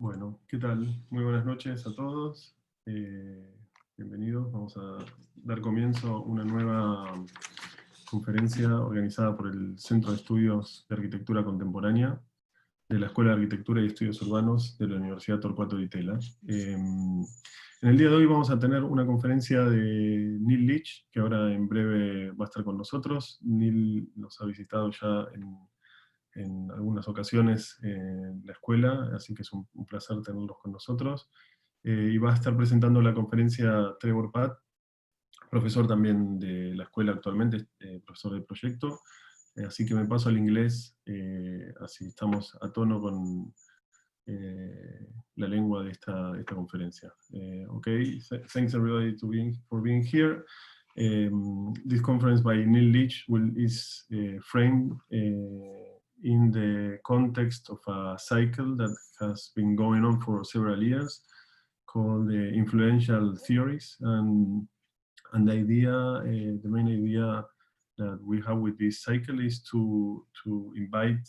Bueno, ¿qué tal? Muy buenas noches a todos. Bienvenidos. Vamos a dar comienzo a una nueva conferencia organizada por el Centro de Estudios de Arquitectura Contemporánea de la Escuela de Arquitectura y Estudios Urbanos de la Universidad Torcuato Di Tella. En el día de hoy vamos a tener una conferencia de Leach, que ahora en breve va a estar con nosotros. Neil nos ha visitado ya en algunas ocasiones en la escuela, así que es un placer tenerlos con nosotros. Y va a estar presentando la conferencia Trevor Patt, profesor también de la escuela actualmente, profesor de proyecto. Así que me paso al inglés, así estamos a tono con la lengua de esta conferencia. Okay, thanks everybody for being here. This conference by Neil Leach is framed in the context of a cycle that has been going on for several years called influential theories, and the idea, the main idea that we have with this cycle is to invite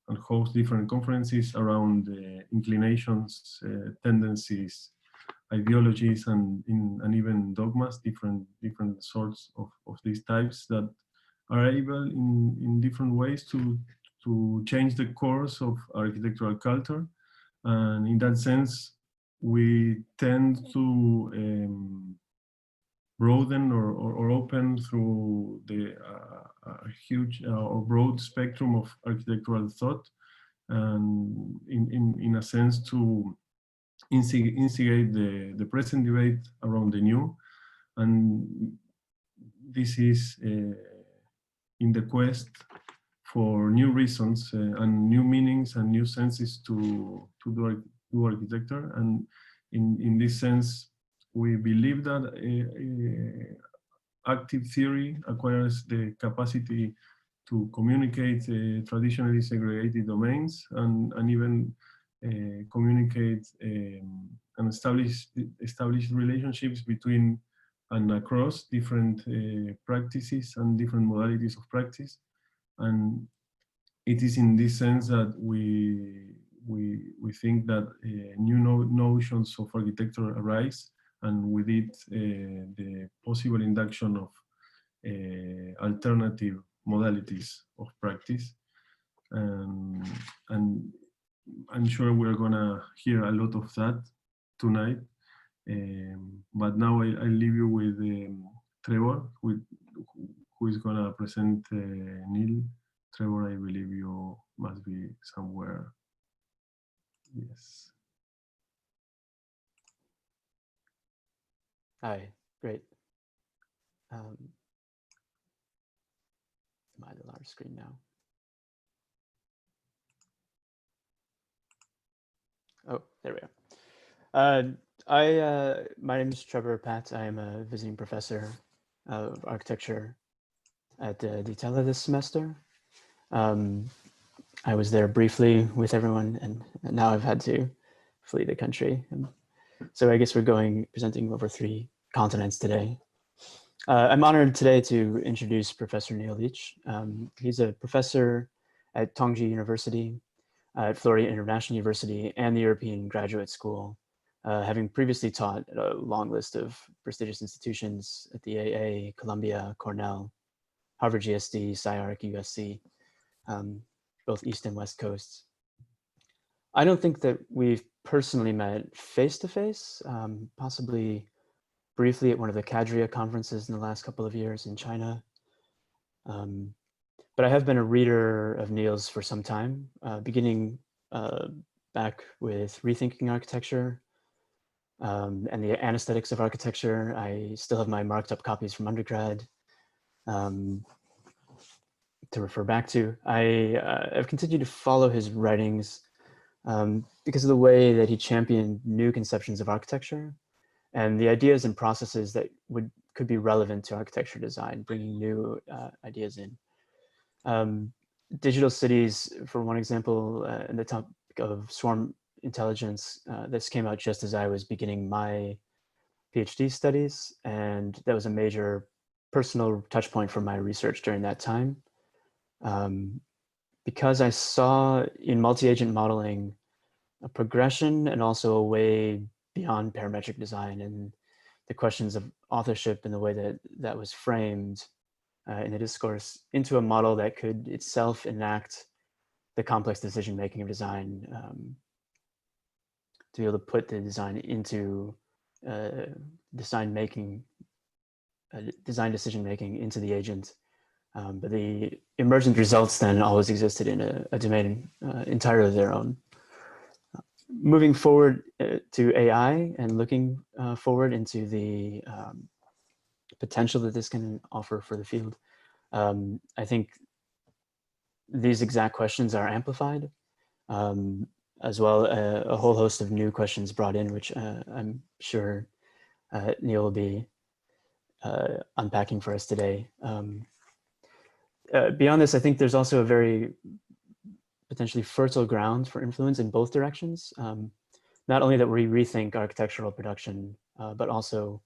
and host different conferences around inclinations, tendencies, ideologies, and even dogmas, different sorts of these types that are able in different ways to change the course of architectural culture. And in that sense, we tend to broaden or open through the huge or broad spectrum of architectural thought, and in a sense to instigate the present debate around the new. And this is in the quest for new reasons and new meanings and new senses to do architecture. And in this sense, we believe that active theory acquires the capacity to communicate traditionally segregated domains and even communicate and establish relationships between and across different practices and different modalities of practice. And it is in this sense that we think that new notions of architecture arise, and with it the possible induction of alternative modalities of practice. And I'm sure we're gonna hear a lot of that tonight. But now I leave you with Trevor, who is gonna present Neil. Trevor, I believe you must be somewhere. Yes. Hi, great. Am I at a large screen now? Oh, there we are. My name is Trevor Patt. I am a visiting professor of architecture at Di Tella this semester. I was there briefly with everyone, and now I've had to flee the country. And so I guess we're presenting over 3 continents today. I'm honored today to introduce Professor Neil Leach. He's a professor at Tongji University, at Florida International University, and the European Graduate School, having previously taught at a long list of prestigious institutions at the AA, Columbia, Cornell, Harvard GSD, SciArc, USC, both East and West Coasts. I don't think that we've personally met face-to-face, possibly briefly at one of the Cadrea conferences in the last couple of years in China. But I have been a reader of Neil's for some time, beginning back with Rethinking Architecture and the Anesthetics of Architecture. I still have my marked up copies from undergrad to refer back to. I've continued to follow his writings because of the way that he championed new conceptions of architecture and the ideas and processes that could be relevant to architecture design, bringing new ideas in. Digital cities, for one example, in the topic of swarm intelligence, this came out just as I was beginning my PhD studies, and that was a major personal touch point for my research during that time. Because I saw in multi-agent modeling a progression and also a way beyond parametric design, and the questions of authorship and the way that that was framed in the discourse into a model that could itself enact the complex decision-making of design, to be able to put the design into design decision-making into the agent. But the emergent results then always existed in a domain entirely of their own. Moving forward to AI and looking forward into the potential that this can offer for the field, I think these exact questions are amplified, as well a whole host of new questions brought in, which I'm sure Neil will be unpacking for us today. Beyond this, I think there's also a very potentially fertile ground for influence in both directions. Not only that we rethink architectural production, but also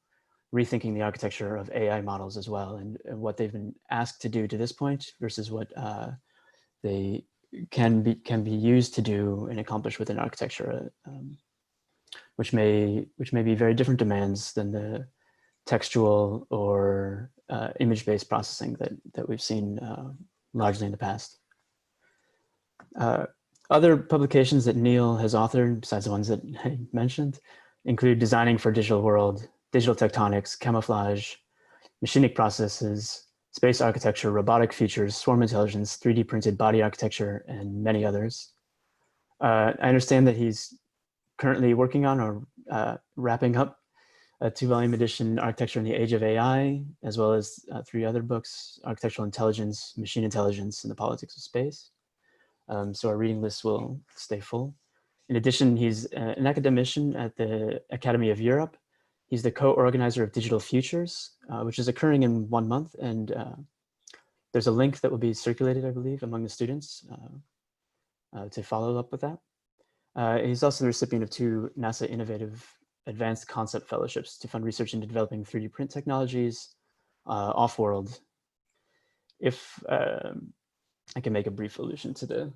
rethinking the architecture of AI models as well, and what they've been asked to do to this point versus what they can be used to do and accomplish within architecture, which may be very different demands than the textual or image-based processing that we've seen largely in the past. Other publications that Neil has authored, besides the ones that I mentioned, include Designing for Digital World, Digital Tectonics, Camouflage, Machinic Processes, Space Architecture, Robotic Features, Swarm Intelligence, 3D Printed Body Architecture, and many others. I understand that he's currently working on or wrapping up a 2-volume edition, Architecture in the Age of AI, as well as 3 other books, Architectural Intelligence, Machine Intelligence, and the Politics of Space. So our reading list will stay full. In addition, he's an academician at the Academy of Europe. He's the co-organizer of Digital Futures, which is occurring in 1 month. And there's a link that will be circulated, I believe, among the students to follow up with that. He's also the recipient of 2 NASA Innovative Advanced Concept Fellowships to fund research into developing 3D print technologies off-world. If I can make a brief allusion to the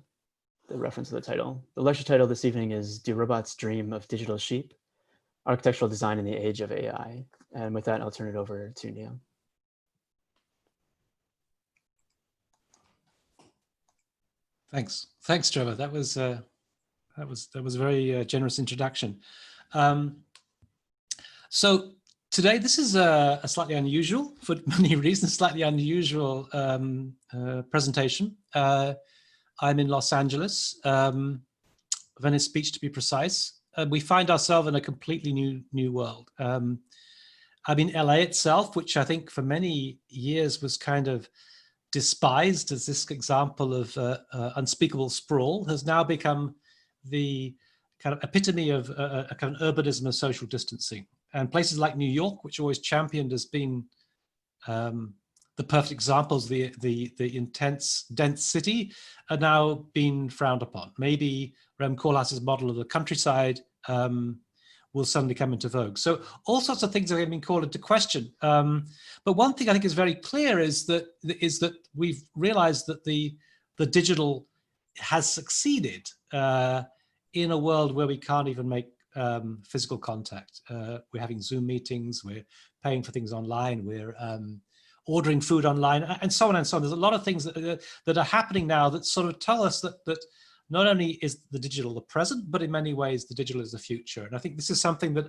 reference of the title. The lecture title this evening is Do Robots Dream of Digital Sheep? Architectural Design in the Age of AI. And with that, I'll turn it over to Neil. Thanks, Trevor. That was a very generous introduction. So today, this is a slightly unusual, for many reasons, slightly unusual presentation. I'm in Los Angeles, Venice Beach to be precise. We find ourselves in a completely new world. I'm in LA itself, which I think for many years was kind of despised as this example of unspeakable sprawl, has now become the kind of epitome of a kind of urbanism of social distancing. And places like New York, which always championed as being the perfect examples, the intense, dense city, are now being frowned upon. Maybe Rem Koolhaas's model of the countryside will suddenly come into vogue. So all sorts of things are being called into question. But one thing I think is very clear is that we've realized that the digital has succeeded in a world where we can't even make physical contact. We're having Zoom meetings, we're paying for things online, we're ordering food online, and so on and so on. There's a lot of things that are happening now that sort of tell us that not only is the digital the present, but in many ways the digital is the future. And I think this is something that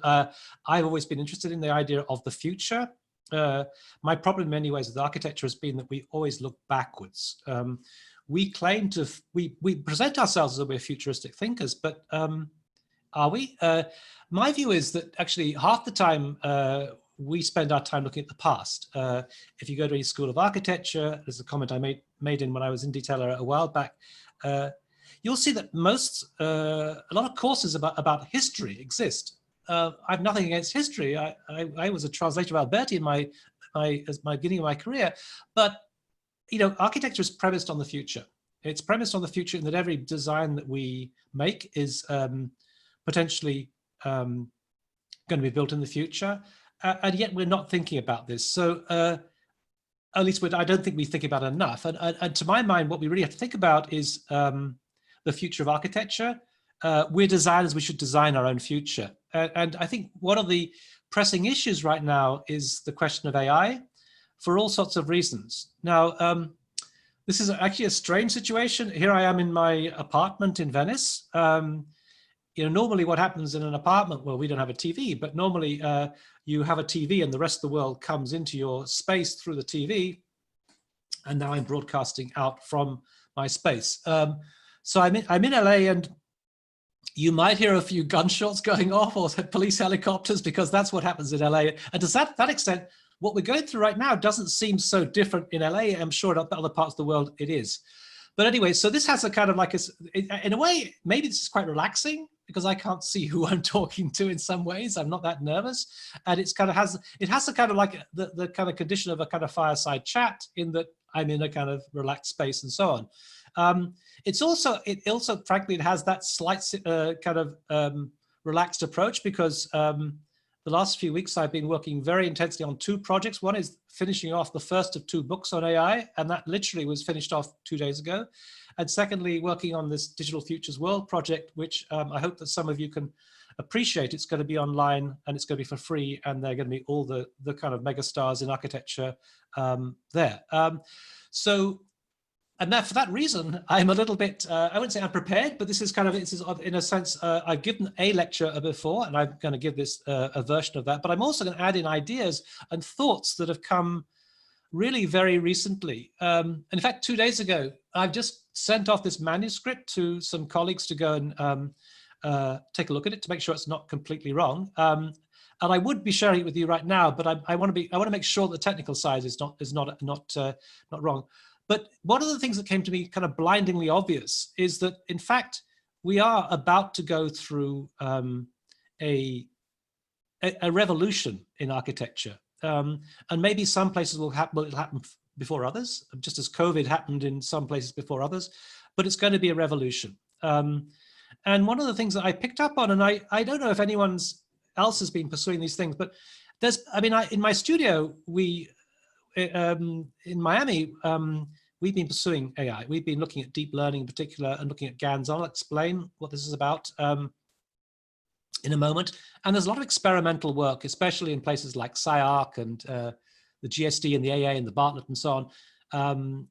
I've always been interested in, the idea of the future. My problem in many ways with architecture has been that we always look backwards. We claim to, we present ourselves as though we're futuristic thinkers, but are we? My view is that actually half the time we spend our time looking at the past. If you go to any school of architecture, there's a comment I made in when I was in Detailer a while back, you'll see that a lot of courses about history exist. I have nothing against history. I was a translator of Alberti in my beginning of my career, but you know, architecture is premised on the future. It's premised on the future in that every design that we make is potentially going to be built in the future, and yet we're not thinking about this. So at least I don't think we think about it enough. And to my mind, what we really have to think about is the future of architecture, we're designers, we should design our own future. And I think one of the pressing issues right now is the question of AI for all sorts of reasons. Now, this is actually a strange situation. Here I am in my apartment in Venice. Normally what happens in an apartment, well, we don't have a TV, but normally you have a TV and the rest of the world comes into your space through the TV. And now I'm broadcasting out from my space. So I'm in LA, and you might hear a few gunshots going off or police helicopters, because that's what happens in LA. And to that extent, what we're going through right now doesn't seem so different in LA. I'm sure in other parts of the world it is. But anyway, so this has a kind of like, in a way, maybe this is quite relaxing, because I can't see who I'm talking to in some ways. I'm not that nervous. And it has a kind of like the kind of condition of a kind of fireside chat, in that I'm in a kind of relaxed space and so on. It also, frankly, it has that slight kind of relaxed approach, because the last few weeks I've been working very intensely on two projects. One is finishing off the first of 2 books on AI, and that literally was finished off 2 days ago. And secondly, working on this Digital Futures World project, which I hope that some of you can appreciate. It's going to be online and it's going to be for free, and they're going to be all the kind of megastars in architecture there. And for that reason, I'm a little bit, I wouldn't say unprepared, but this is in a sense, I've given a lecture before, and I'm going to give this a version of that, but I'm also going to add in ideas and thoughts that have come really very recently. And in fact, 2 days ago, I've just sent off this manuscript to some colleagues to go and take a look at it to make sure it's not completely wrong. And I would be sharing it with you right now, but I want to make sure the technical side is not wrong. But one of the things that came to me kind of blindingly obvious is that, in fact, we are about to go through a revolution in architecture. And maybe some places will happen before others, just as COVID happened in some places before others, but it's going to be a revolution. And one of the things that I picked up on, and I don't know if anyone else has been pursuing these things, but in my studio, in Miami, we've been pursuing AI. We've been looking at deep learning in particular and looking at GANs. I'll explain what this is about in a moment. And there's a lot of experimental work, especially in places like SciArc and the GSD and the AA and the Bartlett and so on,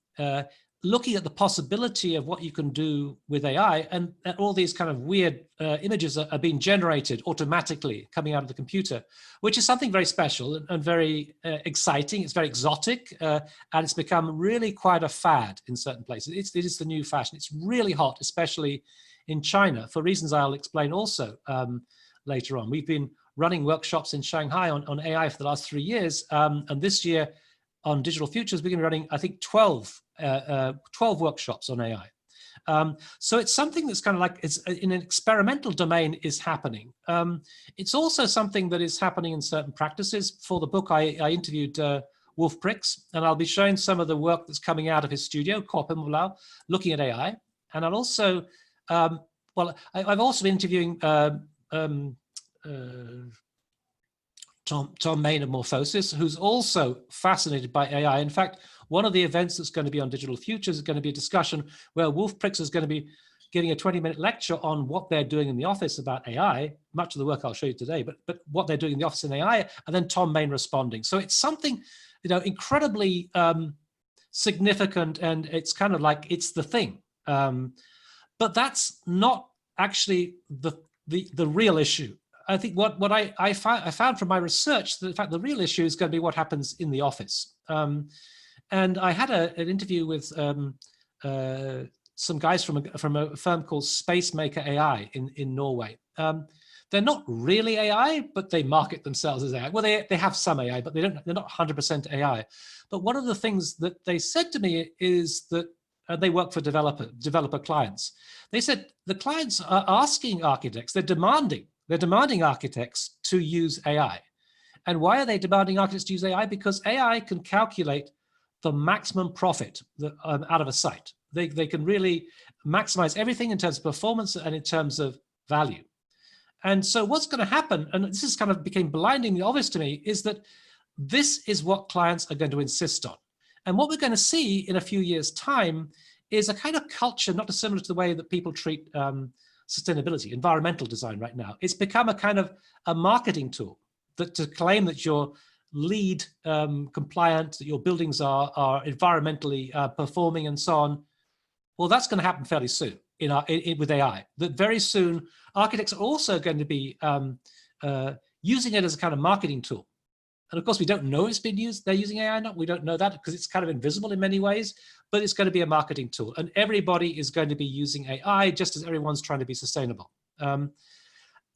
looking at the possibility of what you can do with AI, and all these kind of weird images are being generated automatically coming out of the computer, which is something very special and very exciting. It's very exotic, and it's become really quite a fad in certain places. It is the new fashion. It's really hot, especially in China, for reasons I'll explain also later on. We've been running workshops in Shanghai on AI for the last 3 years, and this year on Digital Futures, we're going to be running, I think, 12 workshops on AI. So it's something that's kind of like, it's in an experimental domain is happening. It's also something that is happening in certain practices. For the book, I interviewed Wolf Prix, and I'll be showing some of the work that's coming out of his studio, Korpenblau, looking at AI. And I'll also, I've also been interviewing Tom Main of Morphosis, who's also fascinated by AI. In fact, one of the events that's going to be on Digital Futures is going to be a discussion where Wolf Prix is going to be giving a 20-minute lecture on what they're doing in the office about AI, much of the work I'll show you today, but what they're doing in the office in AI, and then Tom Main responding. So it's something, incredibly significant, and it's kind of like, it's the thing. But that's not actually the real issue. I think what I found from my research, that in fact the real issue is going to be what happens in the office. And I had an interview with some guys from a firm called Spacemaker AI in Norway. They're not really AI, but they market themselves as AI. Well, they have some AI, but they're not 100% AI. But one of the things that they said to me is that they work for developer clients. They said the clients are asking architects, they're demanding architects to use AI. And why are they demanding architects to use AI? Because AI can calculate the maximum profit out of a site. They can really maximize everything in terms of performance and in terms of value. And so what's going to happen, and this is kind of became blindingly obvious to me, is that this is what clients are going to insist on. And what we're going to see in a few years' time is a kind of culture, not dissimilar to the way that people treat sustainability, environmental design right now. It's become a kind of a marketing tool that to claim that you're LEED compliant, that your buildings are environmentally performing and so on. Well, that's going to happen fairly soon with AI. That very soon, architects are also going to be using it as a kind of marketing tool. And of course, we don't know it's been used. They're using AI now. We don't know that because it's kind of invisible in many ways, but it's going to be a marketing tool. And everybody is going to be using AI just as everyone's trying to be sustainable.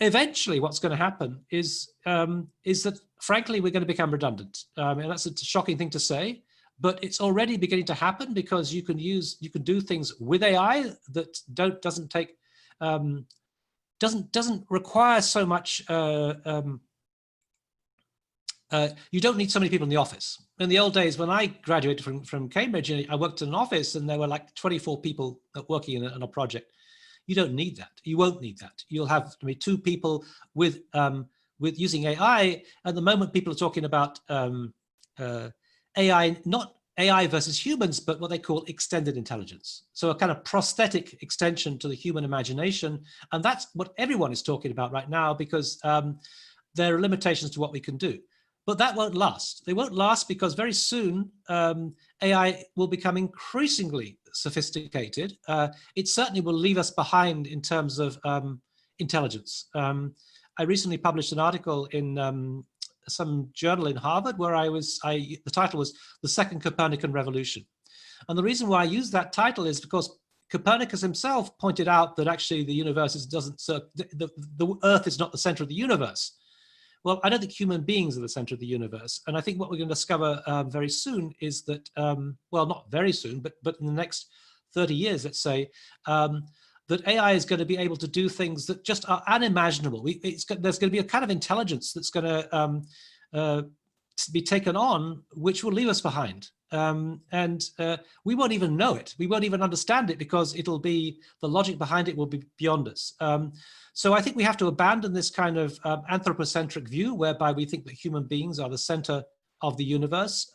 Eventually, what's going to happen is that, frankly, we're going to become redundant. And that's a shocking thing to say, but it's already beginning to happen because you can do things with AI that doesn't require so much. You don't need so many people in the office. In the old days, when I graduated from Cambridge, I worked in an office and there were like 24 people working on a project. You don't need that. You won't need that. You'll have to be 2 people with using AI. At the moment, people are talking about AI, not AI versus humans, but what they call extended intelligence. So a kind of prosthetic extension to the human imagination. And that's what everyone is talking about right now because there are limitations to what we can do. But that won't last. They won't last because very soon AI will become increasingly sophisticated. It certainly will leave us behind in terms of intelligence. I recently published an article in some journal in Harvard where the title was The Second Copernican Revolution. And the reason why I use that title is because Copernicus himself pointed out that actually the universe the Earth is not the center of the universe. Well, I don't think human beings are the center of the universe. And I think what we're going to discover very soon is that, well, not very soon, but in the next 30 years, let's say, that AI is going to be able to do things that just are unimaginable. There's going to be a kind of intelligence that's going to be taken on, which will leave us behind. And we won't even know it. We won't even understand it because the logic behind it will be beyond us. So I think we have to abandon this kind of anthropocentric view whereby we think that human beings are the center of the universe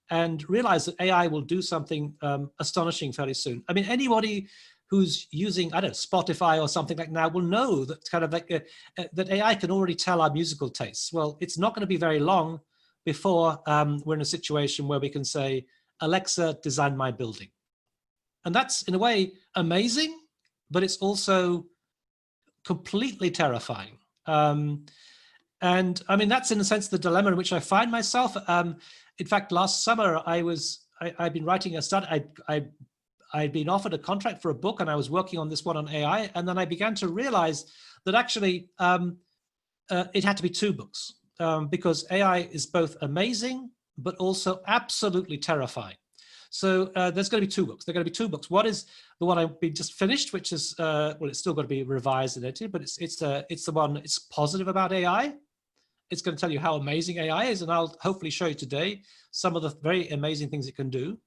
and realize that AI will do something astonishing fairly soon. I mean, anybody who's using, I don't know, Spotify or something like now will know that kind of like that AI can already tell our musical tastes. Well, it's not going to be very long before we're in a situation where we can say, Alexa, design my building. And that's in a way amazing, but it's also completely terrifying. And I mean, that's in a sense the dilemma in which I find myself. In fact, last summer, I'd been writing a study. I'd been offered a contract for a book and I was working on this one on AI. And then I began to realize that actually it had to be 2 books because AI is both amazing, but also absolutely terrifying. So there's going to be 2 books. There are going to be 2 books. One is the one I've been just finished, which is, well, it's still got to be revised and edited, but it's the one, it's positive about AI. It's going to tell you how amazing AI is, and I'll hopefully show you today some of the very amazing things it can do.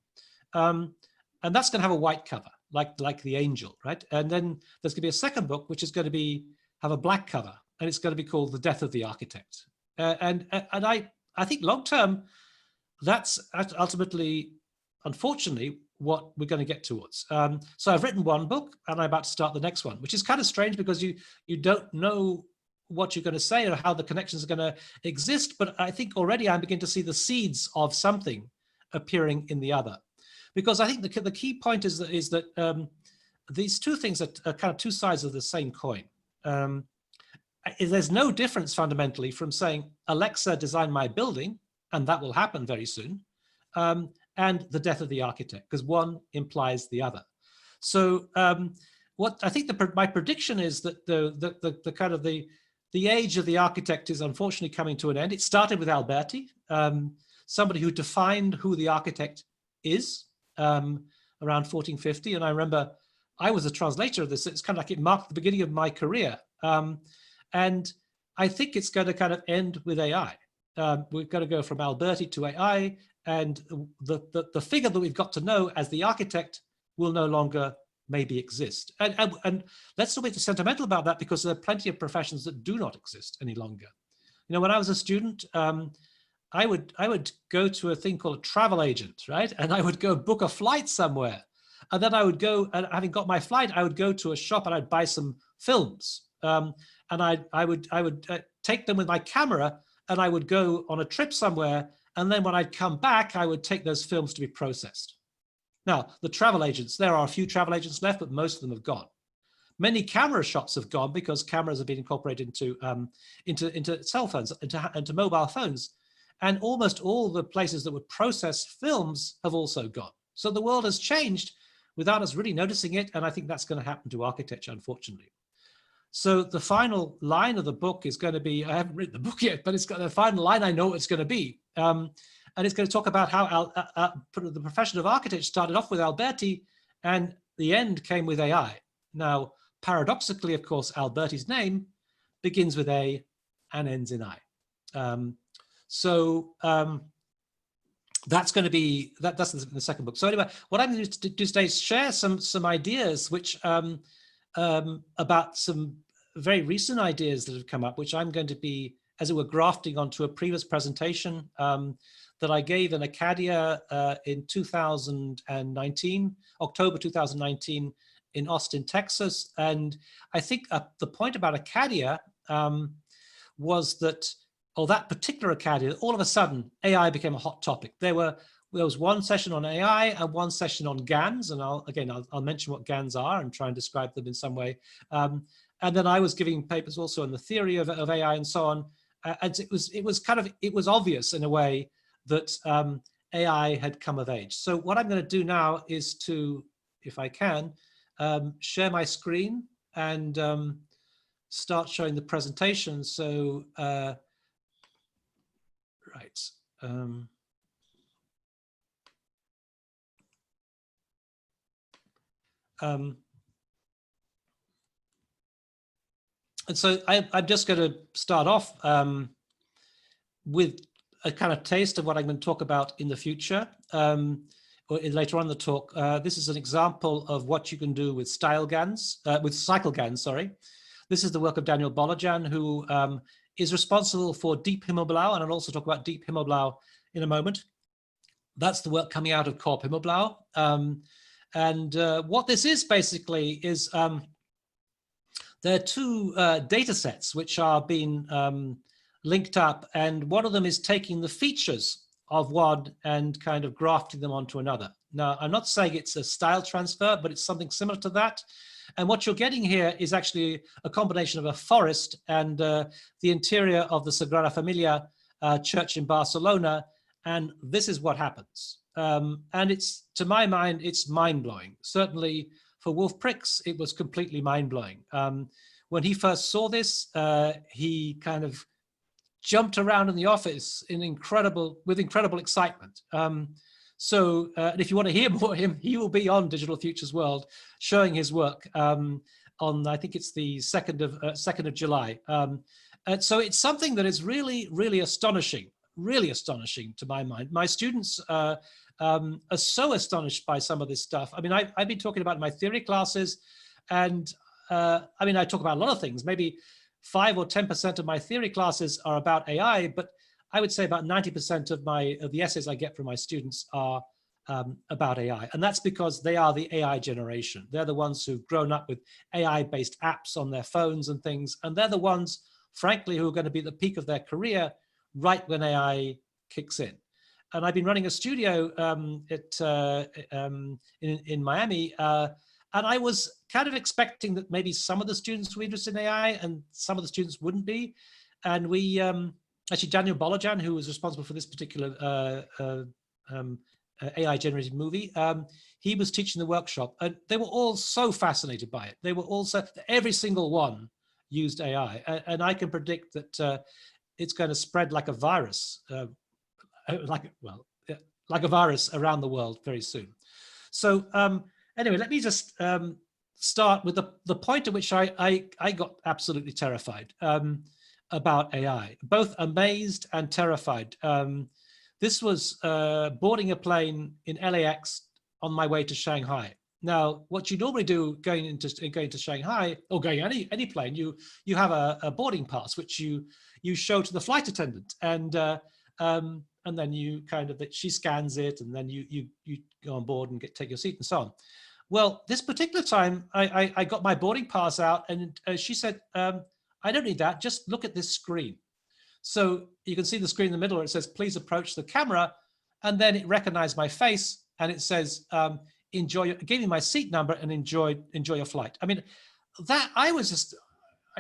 And that's going to have a white cover, like the angel, right? And then there's going to be a second book, which is going to have a black cover, and it's going to be called The Death of the Architect. And I think long term, that's ultimately, unfortunately, what we're going to get towards. So I've written one book, and I'm about to start the next one, which is kind of strange because you don't know what you're going to say or how the connections are going to exist. But I think already I'm beginning to see the seeds of something appearing in the other. Because I think the key point is that these 2 things are kind of 2 sides of the same coin. There's no difference fundamentally from saying, Alexa, design my building, and that will happen very soon, and the death of the architect, because one implies the other. So what I think my prediction is that the kind of the age of the architect is unfortunately coming to an end. It started with Alberti, somebody who defined who the architect is. Around 1450, and I remember I was a translator of this. It's kind of like it marked the beginning of my career, and I think it's going to kind of end with AI. We've got to go from Alberti to AI, and the figure that we've got to know as the architect will no longer maybe exist. And let's not be too sentimental about that because there are plenty of professions that do not exist any longer. You know, when I was a student, I would go to a thing called a travel agent, right? And I would go book a flight somewhere. And then I would go, and having got my flight, I would go to a shop and I'd buy some films. And I would take them with my camera, and I would go on a trip somewhere. And then when I'd come back, I would take those films to be processed. Now, the travel agents, there are a few travel agents left, but most of them have gone. Many camera shops have gone because cameras have been incorporated into cell phones, into mobile phones. And almost all the places that would process films have also gone. So the world has changed without us really noticing it. And I think that's going to happen to architecture, unfortunately. So the final line of the book is going to be, I haven't written the book yet, but it's got the final line, I know what it's going to be. And it's going to talk about how the profession of architecture started off with Alberti, and the end came with AI. Now, paradoxically, of course, Alberti's name begins with A and ends in I. That's going to be, that's the second book. So anyway, what I'm going to do today is share some ideas which about some very recent ideas that have come up, which I'm going to be, as it were, grafting onto a previous presentation that I gave in Acadia in 2019, October 2019 in Austin, Texas. And I think the point about Acadia was that, or that particular Acadia, all of a sudden AI became a hot topic. There was one session on AI and one session on GANs, and I'll mention what GANs are and try and describe them in some way. And then I was giving papers also on the theory of AI and so on. And it was obvious in a way that AI had come of age. So what I'm going to do now is to, if I can, share my screen and start showing the presentation. So, right. And so I'm just going to start off with a kind of taste of what I'm going to talk about in the future, or later on in the talk. This is an example of what you can do with cycle GANs, sorry. This is the work of Daniel Bolojan, who is responsible for Deep Himmelblau, and I'll also talk about Deep Himmelblau in a moment. That's the work coming out of Corp Himmelblau. And what this is basically is there are two data sets which are being linked up, and one of them is taking the features of one and kind of grafting them onto another. Now, I'm not saying it's a style transfer, but it's something similar to that. And what you're getting here is actually a combination of a forest and the interior of the Sagrada Familia church in Barcelona, and this is what happens. And it's, to my mind, it's mind-blowing. Certainly for Wolf Prix, it was completely mind-blowing. When he first saw this, he kind of jumped around in the office with incredible excitement. So if you want to hear more of him, he will be on Digital Futures World showing his work on, I think it's the 2nd of July. So it's something that is really, really astonishing to my mind. My students are so astonished by some of this stuff. I mean, I've been talking about it in my theory classes, and I mean, I talk about a lot of things. Maybe 5 or 10% of my theory classes are about AI, but I would say about 90% of the essays I get from my students are about AI. And that's because they are the AI generation. They're the ones who've grown up with AI-based apps on their phones and things. And they're the ones, frankly, who are going to be at the peak of their career right when AI kicks in. And I've been running a studio in Miami, and I was kind of expecting that maybe some of the students were interested in AI and some of the students wouldn't be. And we, actually Daniel Bolojan, who was responsible for this particular AI generated movie, he was teaching the workshop, and they were all so fascinated by it. They were also, every single one used AI. And I can predict that it's going to spread like a virus, like a virus around the world very soon. So anyway, let me just start with the point at which I got absolutely terrified about AI, both amazed and terrified. This was boarding a plane in LAX on my way to Shanghai. Now, what you normally do going to Shanghai, or going any plane, you have a boarding pass which you show to the flight attendant, and then you kind of, she scans it, and then you go on board and take your seat and so on. Well, this particular time, I got my boarding pass out, and she said, I don't need that, just look at this screen. So you can see the screen in the middle where it says, please approach the camera, and then it recognized my face, and it says, gave me my seat number, and enjoy your flight. I mean, that I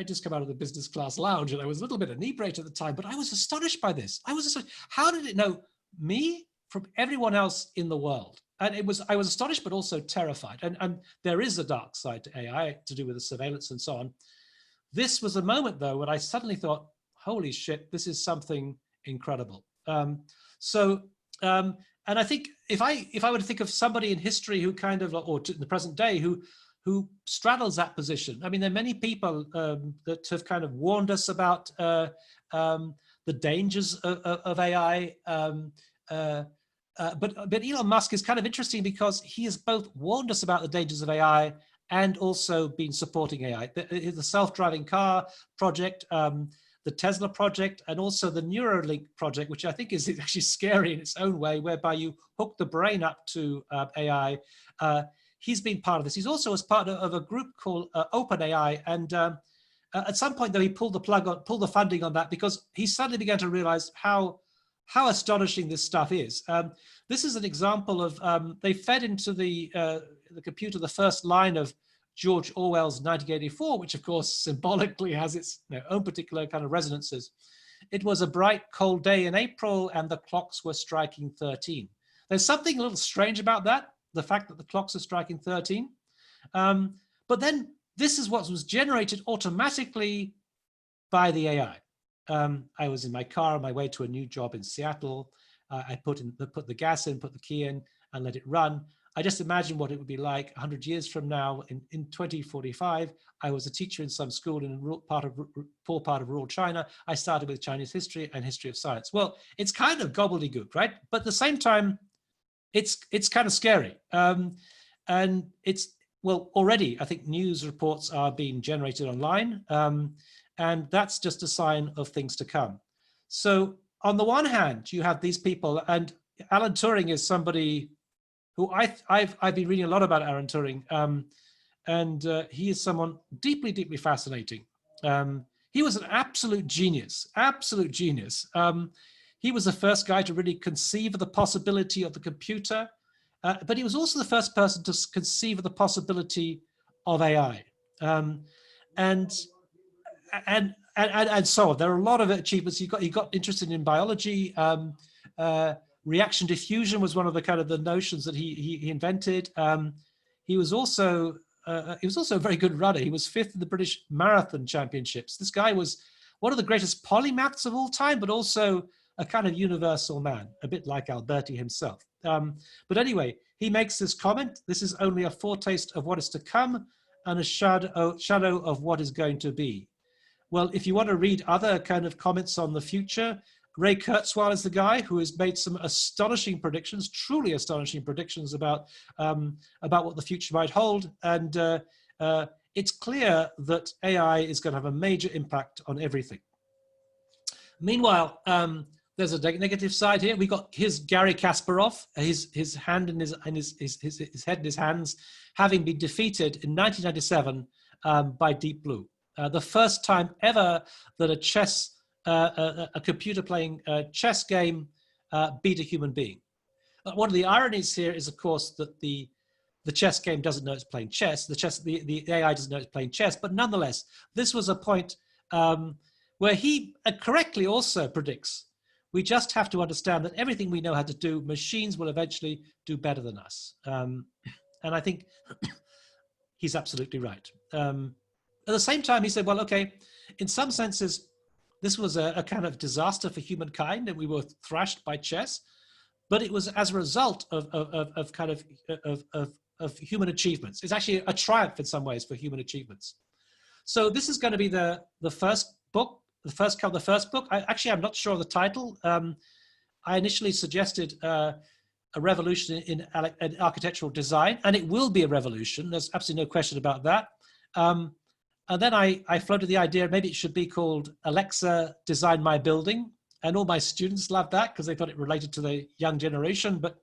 just come out of the business class lounge, and I was a little bit inebriated at the time, but I was astonished by this. I was astonished. How did it know me from everyone else in the world? And I was astonished, but also terrified. And there is a dark side to AI to do with the surveillance and so on. This was a moment, though, when I suddenly thought, holy shit, this is something incredible. And I think if I were to think of somebody in history who kind of, or in the present day, who straddles that position. I mean, there are many people that have kind of warned us about the dangers of AI. But Elon Musk is kind of interesting because he has both warned us about the dangers of AI and also been supporting AI. The self-driving car project, the Tesla project, and also the Neuralink project, which I think is actually scary in its own way, whereby you hook the brain up to AI. He's been part of this. He's also as part of a group called OpenAI. And at some point, though, he pulled the funding on that because he suddenly began to realize how astonishing this stuff is. This is an example of, they fed into the computer the first line of George Orwell's 1984, which of course symbolically has its own particular kind of resonances. It was a bright, cold day in April and the clocks were striking 13. There's something a little strange about that, the fact that the clocks are striking 13. But then this is what was generated automatically by the AI. I was in my car on my way to a new job in Seattle. I put the gas in, put the key in, and let it run. I just imagine what it would be like 100 years from now in 2045. I was a teacher in some school in a poor part of rural China. I started with Chinese history and history of science. Well, it's kind of gobbledygook, right? But at the same time, it's kind of scary. And well, already I think news reports are being generated online. And that's just a sign of things to come. So on the one hand, you have these people, and Alan Turing is somebody who I've been reading a lot about Alan Turing, and he is someone deeply, deeply fascinating. He was an absolute genius, absolute genius. He was the first guy to really conceive of the possibility of the computer, but he was also the first person to conceive of the possibility of AI. And so on. There are a lot of achievements. He got interested in biology. Reaction diffusion was one of the kind of the notions that he invented. He was also a very good runner. He was 5th in the British Marathon Championships. This guy was one of the greatest polymaths of all time, but also a kind of universal man, a bit like Alberti himself. But anyway, he makes this comment: "This is only a foretaste of what is to come, and a shadow of what is going to be." Well, if you want to read other kind of comments on the future, Ray Kurzweil is the guy who has made some astonishing predictions, truly astonishing predictions about what the future might hold. And it's clear that AI is going to have a major impact on everything. Meanwhile, there's a negative side here. Here's Garry Kasparov, his hand in his head in his hands, having been defeated in 1997 by Deep Blue. The first time ever that a computer playing a chess game beat a human being. One of the ironies here is, of course, that the chess game doesn't know it's playing chess. The AI doesn't know it's playing chess. But nonetheless, this was a point where he correctly also predicts, we just have to understand that everything we know how to do, machines will eventually do better than us. And I think he's absolutely right. At the same time, he said, well, okay, in some senses, this was a kind of disaster for humankind, and we were thrashed by chess, but it was as a result of human achievements. It's actually a triumph in some ways for human achievements. So this is going to be the first book, the first book. I'm not sure of the title. I initially suggested a revolution in architectural design, and it will be a revolution. There's absolutely no question about that. And then I floated the idea, maybe it should be called Alexa, Design My Building. and all my students loved that because they thought it related to the young generation. But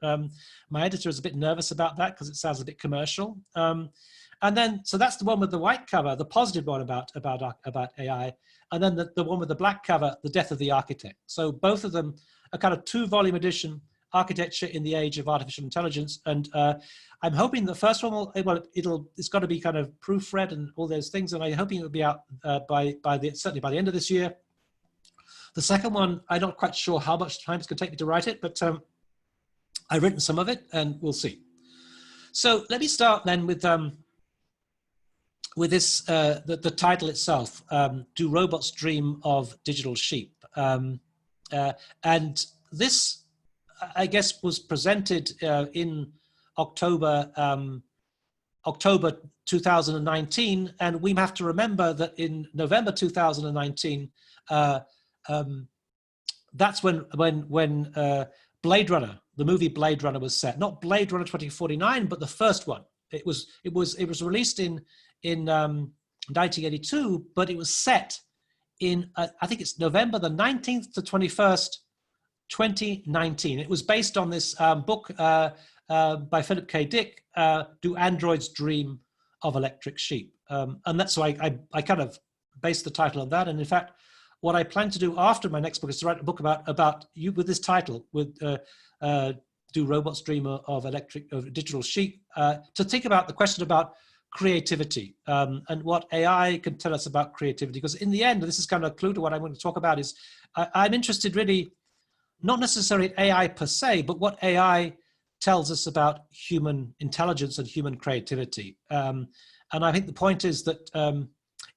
my editor is a bit nervous about that because it sounds a bit commercial. And then, so that's the one with the white cover, the positive one about AI. And then the one with the black cover, The Death of the Architect. So both of them are kind of 2-volume edition, Architecture in the Age of Artificial Intelligence. And I'm hoping the first one will, well, it's got to be kind of proofread and all those things. And I'm hoping it will be out certainly by the end of this year. The second one, I'm not quite sure how much time it's going to take me to write it, but I've written some of it and we'll see. So let me start then with this, the title itself, Do Robots Dream of Digital Sheep? And this, I guess, was presented in October 2019. And we have to remember that in November 2019, that's when Blade Runner, the movie Blade Runner was set. Not Blade Runner 2049, but the first one. It was released in 1982, but it was set in I think it's November the 19th to 21st, 2019. It was based on this book by Philip K. Dick, Do Androids Dream of Electric Sheep? And that's why I kind of based the title on that. And in fact, what I plan to do after my next book is to write a book about you with this title, with Do Robots Dream of Digital Sheep? To think about the question about creativity and what AI can tell us about creativity. Because in the end, this is kind of a clue to what I'm going to talk about, is I'm interested really, not necessarily in AI per se, but what AI tells us about human intelligence and human creativity. And I think the point is that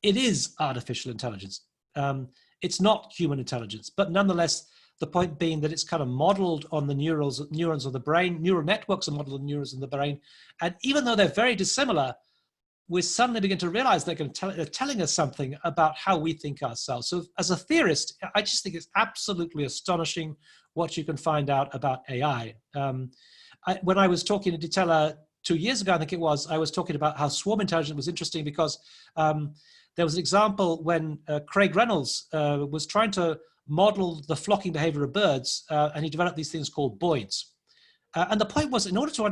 it is artificial intelligence. It's not human intelligence, but nonetheless, the point being that it's kind of modeled on the neurons of the brain. Neural networks are modeled on neurons in the brain. And even though they're very dissimilar, we suddenly begin to realize they're telling us something about how we think ourselves. So as a theorist, I just think it's absolutely astonishing what you can find out about AI. When I was talking to Ditella 2 years ago, I think it was, I was talking about how swarm intelligence was interesting because there was an example when Craig Reynolds was trying to model the flocking behavior of birds, and he developed these things called boids. And the point was, in order to be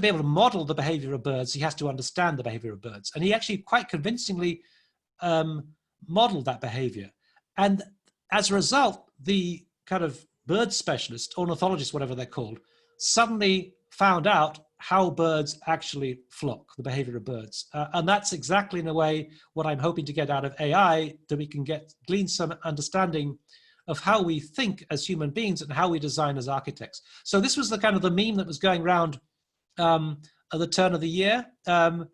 able to model the behavior of birds, he has to understand the behavior of birds. And he actually quite convincingly modeled that behavior. And as a result, the kind of bird specialist, ornithologist, whatever they're called, suddenly found out how birds actually flock, the behavior of birds. And that's exactly in a way what I'm hoping to get out of AI, that we can glean some understanding of how we think as human beings and how we design as architects. So this was the kind of the meme that was going around at the turn of the year. Well,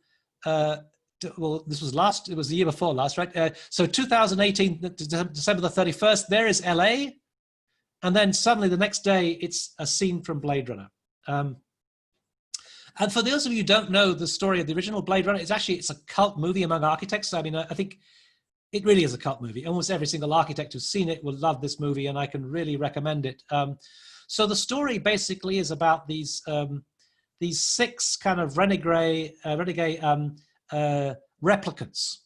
this was it was the year before last, right? So 2018, December the 31st, there is LA. And then suddenly the next day, it's a scene from Blade Runner. And for those of you who don't know the story of the original Blade Runner, it's a cult movie among architects. I mean, I think it really is a cult movie. Almost every single architect who's seen it will love this movie, and I can really recommend it. So the story basically is about these 6 kind of renegade replicants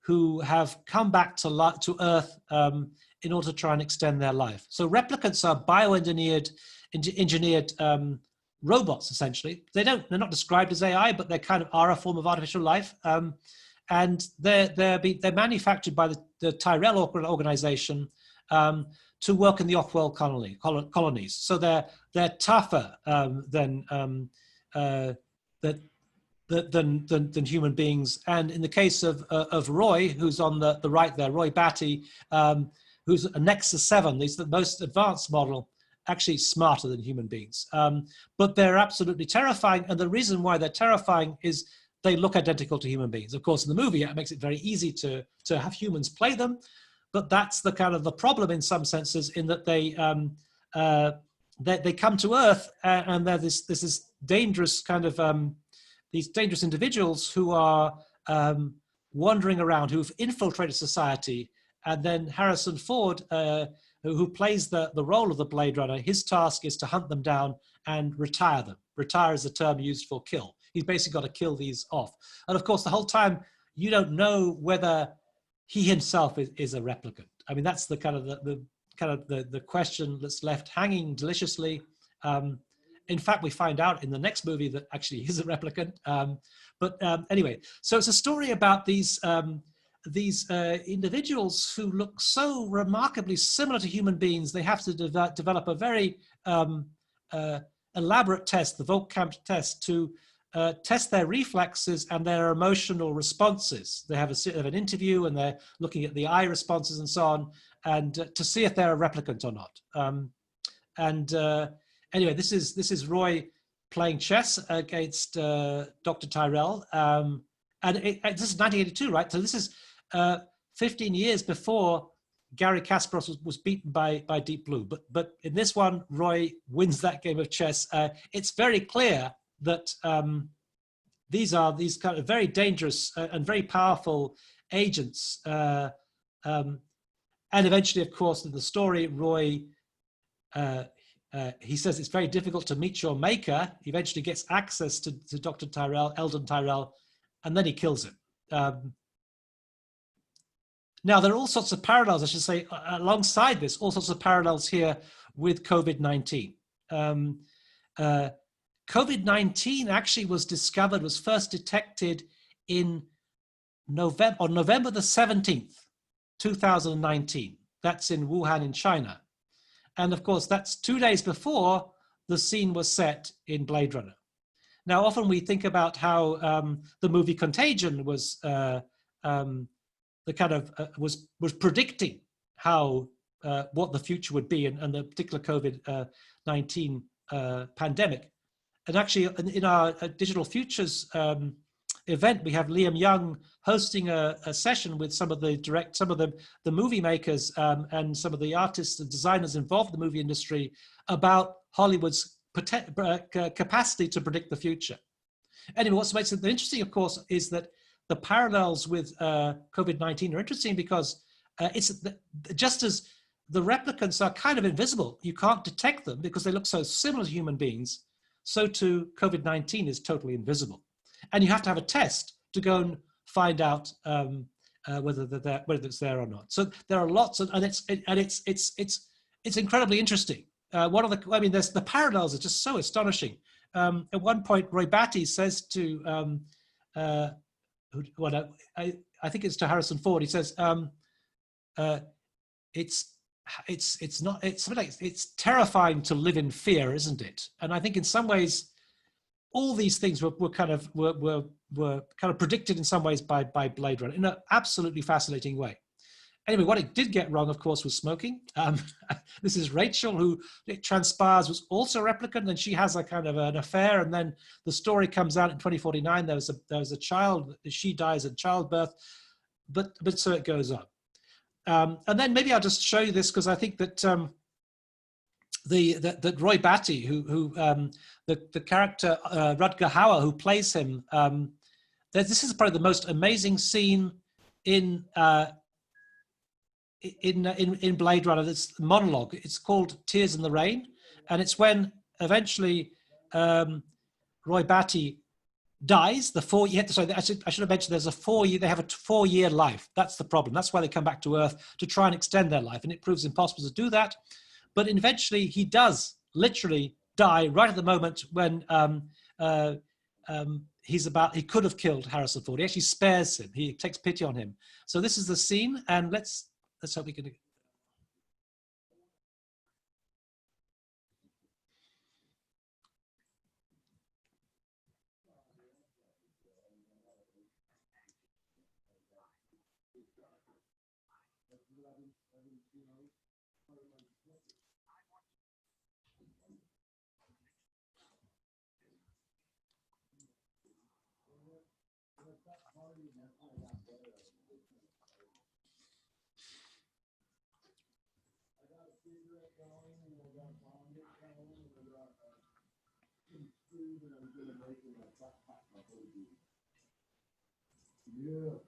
who have come back to Earth in order to try and extend their life. So replicants are bioengineered, engineered robots, essentially. They're not described as AI, but they kind of are a form of artificial life. And they're manufactured by the Tyrell organization to work in the off-world colonies. So they're tougher than human beings. And in the case of Roy, who's on the right there, Roy Batty, who's a Nexus 7, he's the most advanced model, actually smarter than human beings. But they're absolutely terrifying. And the reason why they're terrifying is they look identical to human beings. Of course, in the movie, it makes it very easy to have humans play them. But that's the kind of the problem in some senses, in that they come to Earth and they're this dangerous kind of, these dangerous individuals who are wandering around, who've infiltrated society. And then Harrison Ford, who plays the role of the Blade Runner, his task is to hunt them down and retire them. Retire is the term used for kill. He's basically got to kill these off. And of course, the whole time, you don't know whether he himself is a replicant. I mean, that's the kind of the question that's left hanging deliciously. In fact, we find out in the next movie that actually he's a replicant. Anyway, so it's a story about these individuals who look so remarkably similar to human beings. They have to develop a very elaborate test, the Volkamp test, to test their reflexes and their emotional responses. They have an interview and they're looking at the eye responses and so on, and to see if they're a replicant or not. Anyway, this is Roy playing chess against Dr. Tyrrell, and this is 1982, right? So this is 15 years before Garry Kasparov was beaten by Deep Blue. But in this one, Roy wins that game of chess. It's very clear that these are these kind of very dangerous and very powerful agents. And eventually, of course, in the story, Roy, he says it's very difficult to meet your maker. He eventually gets access to Dr. Tyrrell, Eldon Tyrrell, and then he kills him. Now, there are all sorts of parallels, I should say, alongside this, all sorts of parallels here with COVID-19. COVID-19 actually was first detected on November the 17th, 2019. That's in Wuhan in China. And of course, that's 2 days before the scene was set in Blade Runner. Now, often we think about how the movie Contagion was was predicting how what the future would be and the particular COVID-19 pandemic. And actually, in our Digital Futures event, we have Liam Young hosting a session with some of the movie makers and some of the artists and designers involved in the movie industry about Hollywood's capacity to predict the future. Anyway, what makes it interesting, of course, is that the parallels with COVID-19 are interesting because it's just as the replicants are kind of invisible, you can't detect them because they look so similar to human beings, so too COVID-19 is totally invisible. And you have to have a test to go and find out whether it's there or not. So there are lots of, and it's incredibly interesting. The parallels are just so astonishing. At one point, Roy Batty says to, I think it's to Harrison Ford. He says, it's terrifying to live in fear, isn't it? And I think in some ways, all these things were kind of predicted in some ways by Blade Runner in an absolutely fascinating way. Anyway, what it did get wrong, of course, was smoking. This is Rachel, who it transpires was also a replicant, and she has a kind of an affair. And then the story comes out in 2049. There was a child. She dies at childbirth, but so it goes on. And then maybe I'll just show you this because I think that that Roy Batty, the character Rutger Hauer, who plays him, this is probably the most amazing scene in Blade Runner. This monologue. It's called "Tears in the Rain," and it's when eventually Roy Batty dies. Sorry, I should have mentioned there's a 4 year. They have a 4 year life. That's the problem. That's why they come back to Earth to try and extend their life, and it proves impossible to do that. But eventually, he does literally die right at the moment when he could have killed Harrison Ford. He actually spares him. He takes pity on him. So this is the scene, and let's hope we can. Yeah.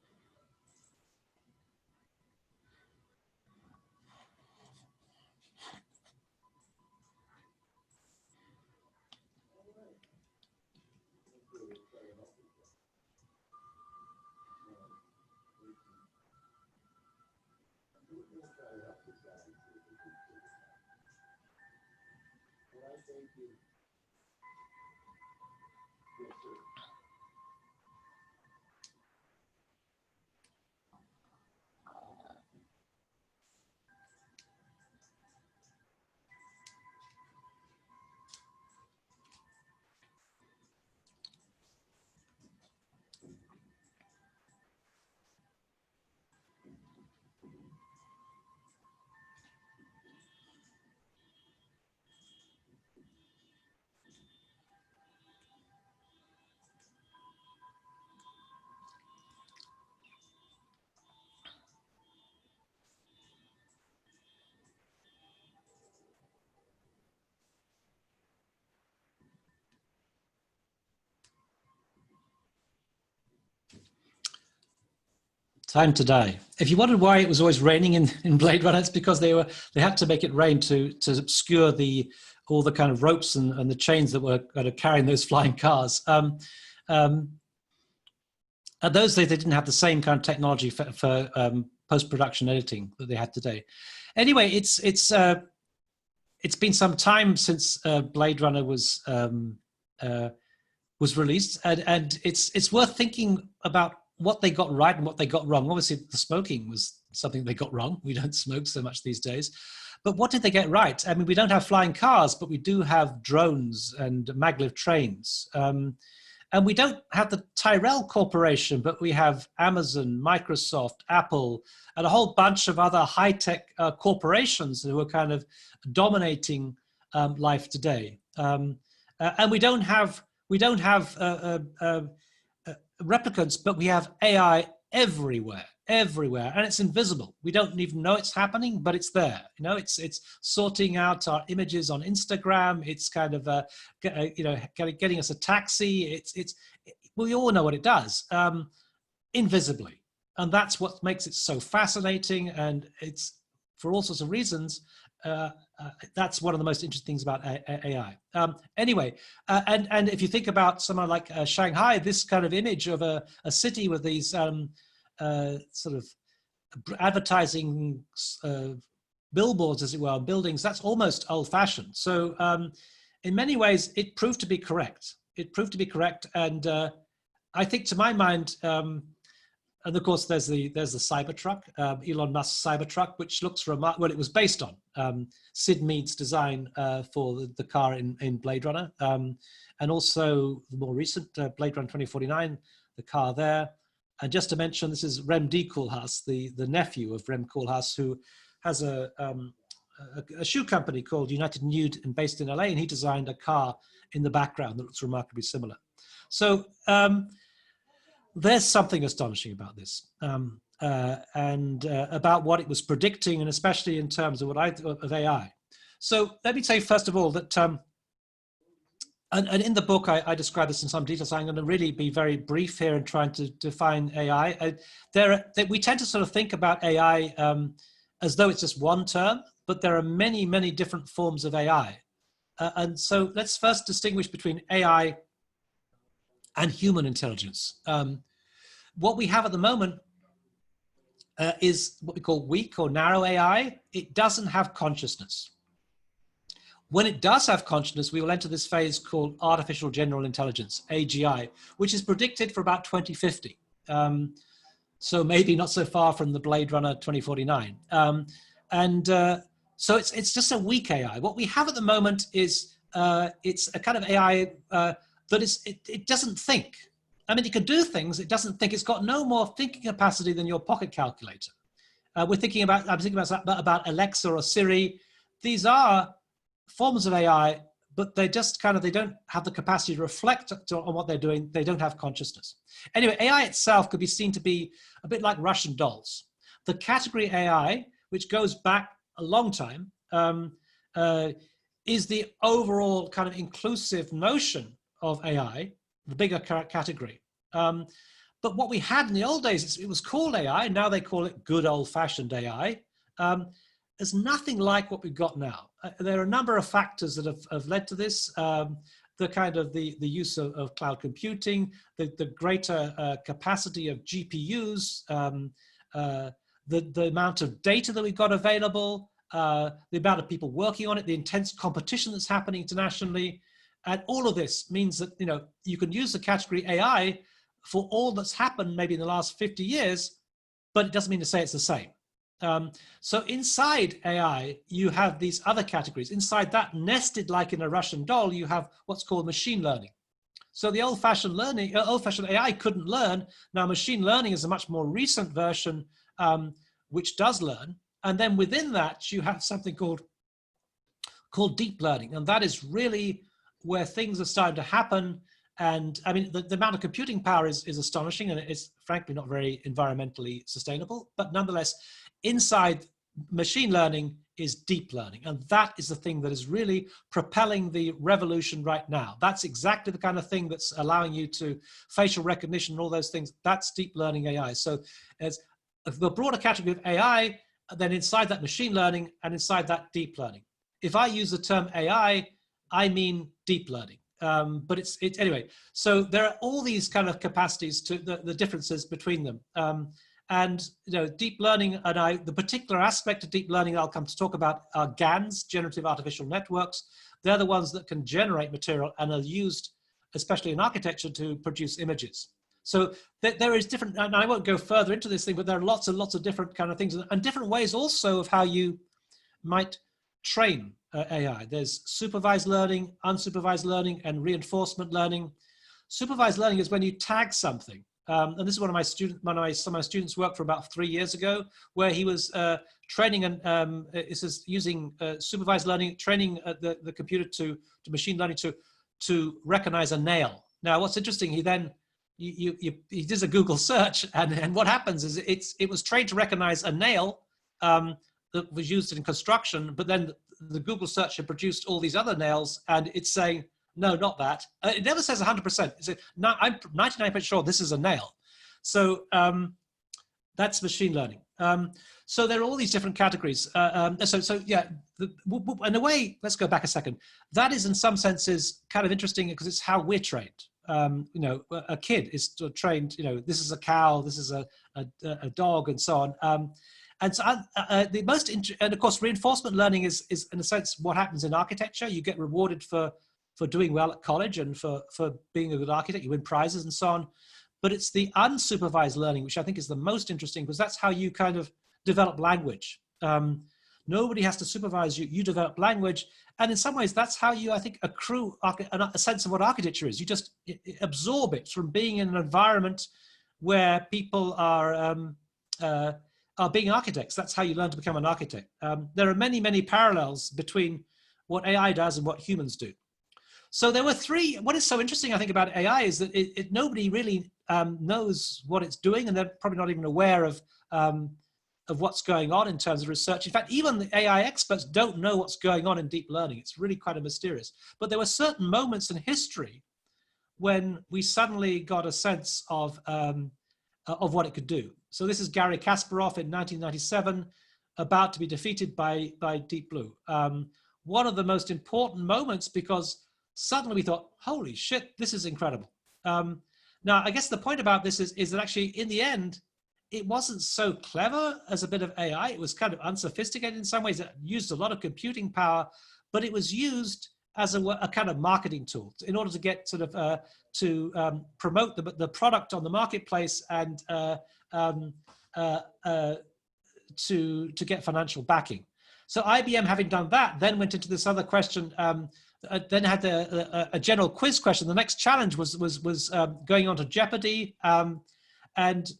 Time to die. If you wondered why it was always raining in Blade Runner, it's because they had to make it rain to obscure all the kind of ropes and the chains that were kind of carrying those flying cars. At those days, they didn't have the same kind of technology for post-production editing that they had today. Anyway, it's been some time since Blade Runner was released, and it's worth thinking about what they got right and what they got wrong. Obviously, the smoking was something they got wrong. We don't smoke so much these days. But what did they get right? I mean, we don't have flying cars, but we do have drones and maglev trains. And we don't have the Tyrell Corporation, but we have Amazon, Microsoft, Apple, and a whole bunch of other high-tech corporations who are kind of dominating life today. And we don't have replicants, but we have AI everywhere, and it's invisible. We don't even know it's happening, but it's there. You know, it's sorting out our images on Instagram. It's kind of getting us a taxi. We all know what it does, invisibly, and that's what makes it so fascinating. And it's for all sorts of reasons. That's one of the most interesting things about AI. Anyway, and if you think about someone like Shanghai, this kind of image of a city with these sort of advertising billboards, as it were, buildings, that's almost old-fashioned. So in many ways, it proved to be correct. And I think, to my mind, and of course, there's the Cybertruck, Elon Musk's Cybertruck, which looks remarkable. Well, it was based on Sid Mead's design for the car in Blade Runner, and also the more recent Blade Runner 2049, the car there. And just to mention, this is Rem D. Koolhaas, the nephew of Rem Koolhaas, who has a shoe company called United Nude and based in LA, and he designed a car in the background that looks remarkably similar. So there's something astonishing about this, and about what it was predicting, and especially in terms of of AI. So let me say first of all that, and in the book I describe this in some detail. So I'm going to really be very brief here and trying to define AI. We tend to sort of think about AI as though it's just one term, but there are many, many different forms of AI. And so let's first distinguish between AI and human intelligence. What we have at the moment is what we call weak or narrow AI. It doesn't have consciousness. When it does have consciousness, we will enter this phase called artificial general intelligence, AGI, which is predicted for about 2050. So maybe not so far from the Blade Runner 2049. So it's just a weak AI. What we have at the moment is it's a kind of AI that it doesn't think. I mean, it can do things. It doesn't think. It's got no more thinking capacity than your pocket calculator. I'm thinking about Alexa or Siri. These are forms of AI, but they just they don't have the capacity to reflect on what they're doing. They don't have consciousness. Anyway, AI itself could be seen to be a bit like Russian dolls. The category AI, which goes back a long time, is the overall kind of inclusive notion of AI, the bigger category. But what we had in the old days, it was called AI. Now they call it good old-fashioned AI. There's nothing like what we've got now. There are a number of factors that have led to this. The use of cloud computing, the greater capacity of GPUs, the amount of data that we've got available, the amount of people working on it, the intense competition that's happening internationally. And all of this means that, you know, you can use the category AI for all that's happened maybe in the last 50 years, but it doesn't mean to say it's the same. So inside AI, you have these other categories. Inside that, nested like in a Russian doll, you have what's called machine learning. So the old-fashioned AI couldn't learn. Now machine learning is a much more recent version which does learn. And then within that, you have something called deep learning. And that is really where things are starting to happen. And I mean, the amount of computing power is astonishing, and it's frankly not very environmentally sustainable. But nonetheless, inside machine learning is deep learning. And that is the thing that is really propelling the revolution right now. That's exactly the kind of thing that's allowing you to facial recognition and all those things. That's deep learning AI. So as the broader category of AI, then inside that machine learning, and inside that deep learning. If I use the term AI, I mean deep learning. But it's anyway. So there are all these kind of capacities to the differences between them. And you know, deep learning, and the particular aspect of deep learning I'll come to talk about are GANs, generative artificial networks. They're the ones that can generate material and are used, especially in architecture, to produce images. So there is different, and I won't go further into this thing, but there are lots and lots of different kind of things, and different ways also of how you might train AI. There's supervised learning, unsupervised learning, and reinforcement learning. Supervised learning is when you tag something. And this is some of my students worked for about 3 years ago, where he was training and this is using supervised learning, training the computer to machine learning to recognize a nail. Now, what's interesting, he then he does a Google search, and what happens is it was trained to recognize a nail that was used in construction, but then the Google search had produced all these other nails, and it's saying, no, not that. It never says 100%. It's no, I'm 99% sure this is a nail. So that's machine learning. So there are all these different categories. So yeah, in a way, let's go back a second. That is in some senses kind of interesting because it's how we're trained. You know, a kid is trained, you know, this is a cow, this is a dog, and so on. And so and of course, reinforcement learning is in a sense what happens in architecture. You get rewarded for doing well at college and for being a good architect. You win prizes and so on. But it's the unsupervised learning, which I think is the most interesting, because that's how you kind of develop language. Nobody has to supervise you. You develop language. And in some ways, that's how you, I think, accrue a sense of what architecture is. You just absorb it from being in an environment where people are being architects. That's how you learn to become an architect. There are many, many parallels between what AI does and what humans do. So there were three. What is so interesting, I think, about AI is that nobody really knows what it's doing, and they're probably not even aware of what's going on in terms of research. In fact, even the AI experts don't know what's going on in deep learning. It's really kind of mysterious. But there were certain moments in history when we suddenly got a sense of what it could do. So this is Garry Kasparov in 1997, about to be defeated by Deep Blue. One of the most important moments, because suddenly we thought, holy shit, this is incredible. Now, I guess the point about this is that actually, in the end, it wasn't so clever as a bit of AI. It was kind of unsophisticated in some ways. It used a lot of computing power, but it was used as a kind of marketing tool in order to get sort of to promote the product on the marketplace and to get financial backing. So IBM, having done that, then went into this other question. Then had a general quiz question. The next challenge was going on to Jeopardy, and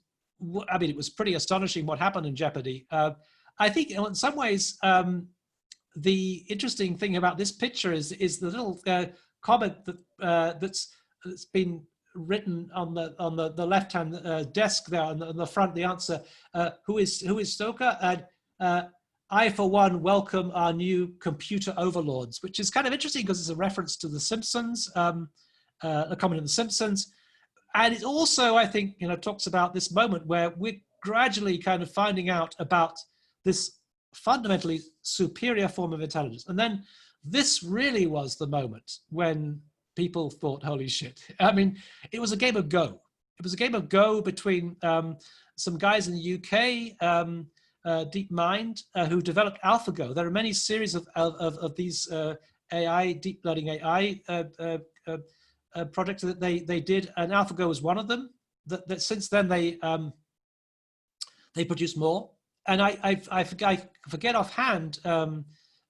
I mean, it was pretty astonishing what happened in Jeopardy. I think in some ways, the interesting thing about this picture is the little comment that's been written on the left hand desk there on the front. The answer: who is Stoker? And I, for one, welcome our new computer overlords, which is kind of interesting because it's a reference to The Simpsons, a comment in The Simpsons. And it also, I think, talks about this moment where we're gradually kind of finding out about this fundamentally superior form of intelligence. And then this really was the moment when people thought, holy shit. I mean, it was a game of Go. It was a game of Go between some guys in the UK, DeepMind, who developed AlphaGo. There are many series of these AI, deep learning AI projects that they did, and AlphaGo was one of them. That since then they produce more. And I forget offhand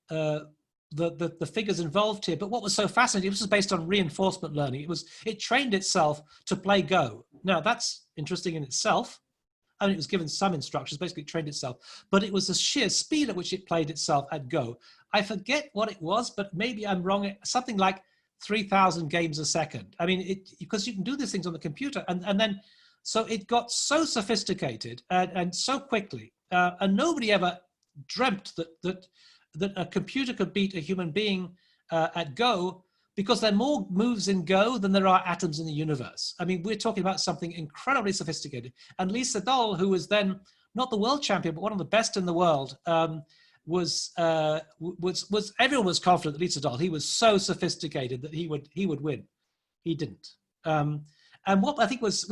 the figures involved here, but what was so fascinating, this was based on reinforcement learning. It trained itself to play Go. Now that's interesting in itself. I mean, it was given some instructions, basically it trained itself, but it was the sheer speed at which it played itself at Go. I forget what it was, but maybe I'm wrong. Something like 3,000 games a second. I mean, because you can do these things on the computer, and then, so it got so sophisticated and so quickly, and nobody ever dreamt that a computer could beat a human being at Go, because there are more moves in Go than there are atoms in the universe. I mean, we're talking about something incredibly sophisticated. And Lee Sedol, who was then not the world champion, but one of the best in the world, everyone was confident that Lee Sedol, he was so sophisticated that he would win. He didn't. And what I think was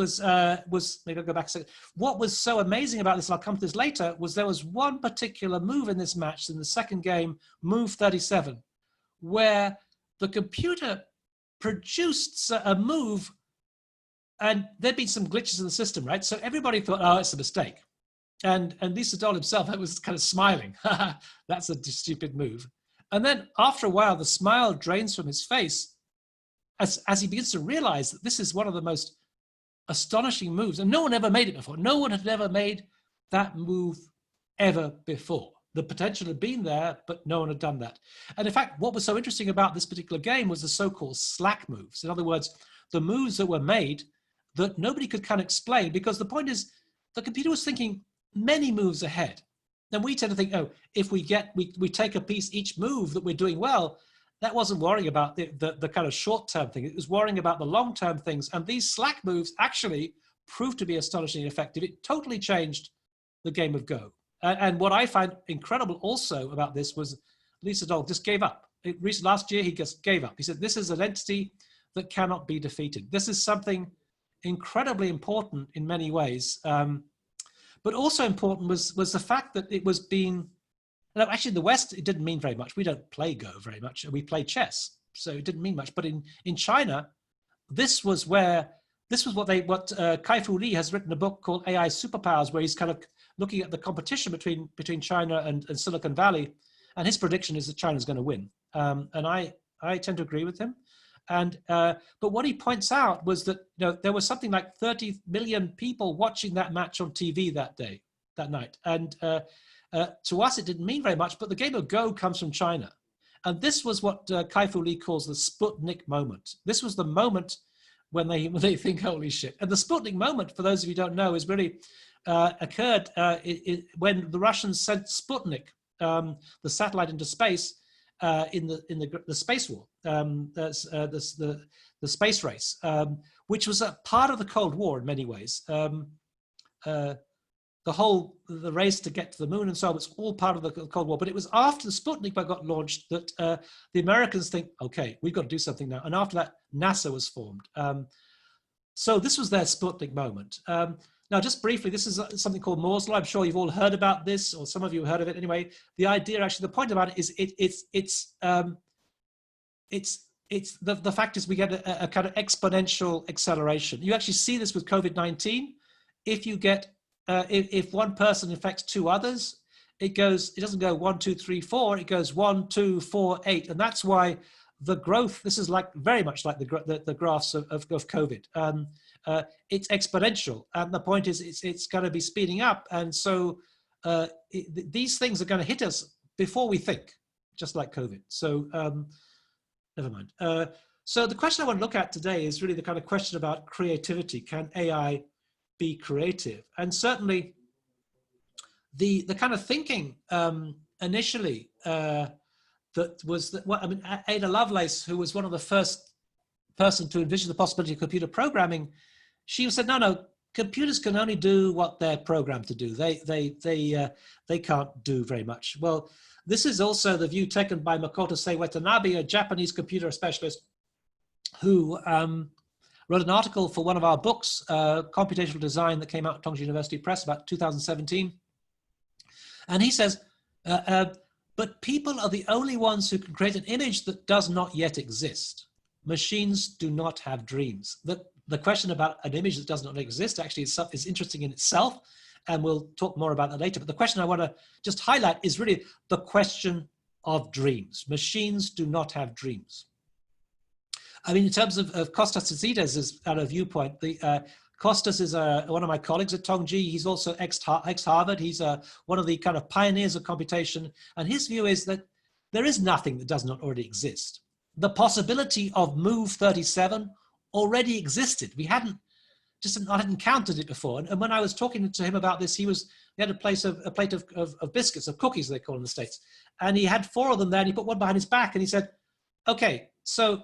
maybe I'll go back a second. What was so amazing about this, and I'll come to this later, was there was one particular move in this match, in the second game, move 37, where the computer produced a move, and there'd been some glitches in the system, right? So everybody thought, oh, it's a mistake. And Lee Sedol himself was kind of smiling. That's a stupid move. And then after a while, the smile drains from his face as he begins to realize that this is one of the most astonishing moves. And no one ever made it before. No one had ever made that move ever before. The potential had been there, but no one had done that. And in fact, what was so interesting about this particular game was the so-called slack moves. In other words, the moves that were made that nobody could kind of explain, because the point is the computer was thinking many moves ahead. And we tend to think, oh, if we take a piece each move that we're doing well, that wasn't worrying about the kind of short-term thing. It was worrying about the long-term things. And these slack moves actually proved to be astonishingly effective. It totally changed the game of Go. And what I find incredible also about this was Lee Sedol just gave up. Last year, he just gave up. He said, this is an entity that cannot be defeated. This is something incredibly important in many ways. But also important was the fact that it was being, no, actually in the West, it didn't mean very much. We don't play Go very much. We play chess. So it didn't mean much. But in China, this was what Kai-Fu Lee has written a book called AI Superpowers, where he's kind of looking at the competition between China and Silicon Valley, and his prediction is that China's going to win. And I tend to agree with him. And but what he points out was that there was something like 30 million people watching that match on TV that night. And to us, it didn't mean very much. But the game of Go comes from China, and this was what Kai-Fu Lee calls the Sputnik Moment. This was the moment when they think, holy shit. And the Sputnik Moment, for those of you who don't know, is really occurred when the Russians sent Sputnik, the satellite, into space in the space war, the space race, which was a part of the Cold War in many ways. The race to get to the moon and so on, it's all part of the Cold War. But it was after the Sputnik got launched that the Americans think, okay, we've got to do something now. And after that, NASA was formed. So this was their Sputnik moment. Now, just briefly, this is something called Moore's Law. I'm sure you've all heard about this, or some of you have heard of it anyway. The idea, actually, the point about it is the fact is we get a kind of exponential acceleration. You actually see this with COVID-19. If you get if one person infects two others, it doesn't go 1, 2, 3, 4. It goes 1, 2, 4, 8, and that's why the growth. This is very much like the graphs of COVID. It's exponential, and the point is it's going to be speeding up, and so these things are going to hit us before we think, just like COVID. So never mind. So the question I want to look at today is really the kind of question about creativity. Can AI be creative? And certainly the kind of thinking initially Ada Lovelace, who was one of the first person to envision the possibility of computer programming, she said, no, computers can only do what they're programmed to do. They can't do very much. Well, this is also the view taken by Makoto Sei Watanabe, a Japanese computer specialist who wrote an article for one of our books, Computational Design, that came out at Tongji University Press about 2017. And he says, but people are the only ones who can create an image that does not yet exist. Machines do not have dreams. The question about an image that does not exist actually is interesting in itself, and we'll talk more about that later. But the question I want to just highlight is really the question of dreams. Machines do not have dreams. I mean, in terms of Kostas Tsitsides as a viewpoint, Kostas is one of my colleagues at Tongji. He's also ex-Harvard. He's one of the kind of pioneers of computation. And his view is that there is nothing that does not already exist. The possibility of move 37 already existed. We hadn't encountered it before. And when I was talking to him about this, he had a plate of biscuits, of cookies, they call in the States. And he had 4 of them there, and he put one behind his back, and he said, okay, so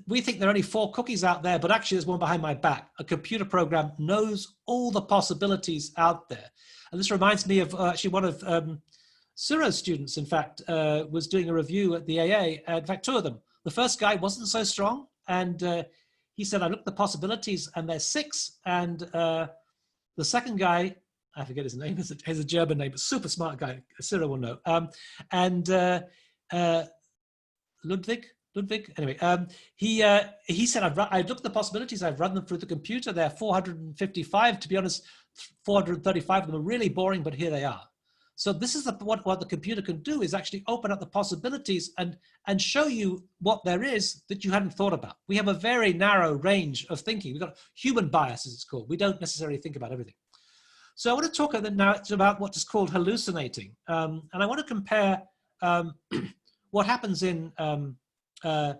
we think there are only 4 cookies out there, but actually there's one behind my back. A computer program knows all the possibilities out there. And this reminds me of actually one of Suro's students, in fact, was doing a review at the AA. In fact, 2 of them. The first guy wasn't so strong, and he said, I looked at the possibilities, and there's 6. And the second guy, I forget his name, it's a German name, but super smart guy, Suro will know. Ludwig, anyway, he said, I've looked at the possibilities, I've run them through the computer, there are 455, to be honest, 435 of them are really boring, but here they are. So this is what the computer can do, is actually open up the possibilities and show you what there is that you hadn't thought about. We have a very narrow range of thinking. We've got human bias, as it's called. We don't necessarily think about everything. So I want to talk now about what is called hallucinating. And I want to compare what happens in the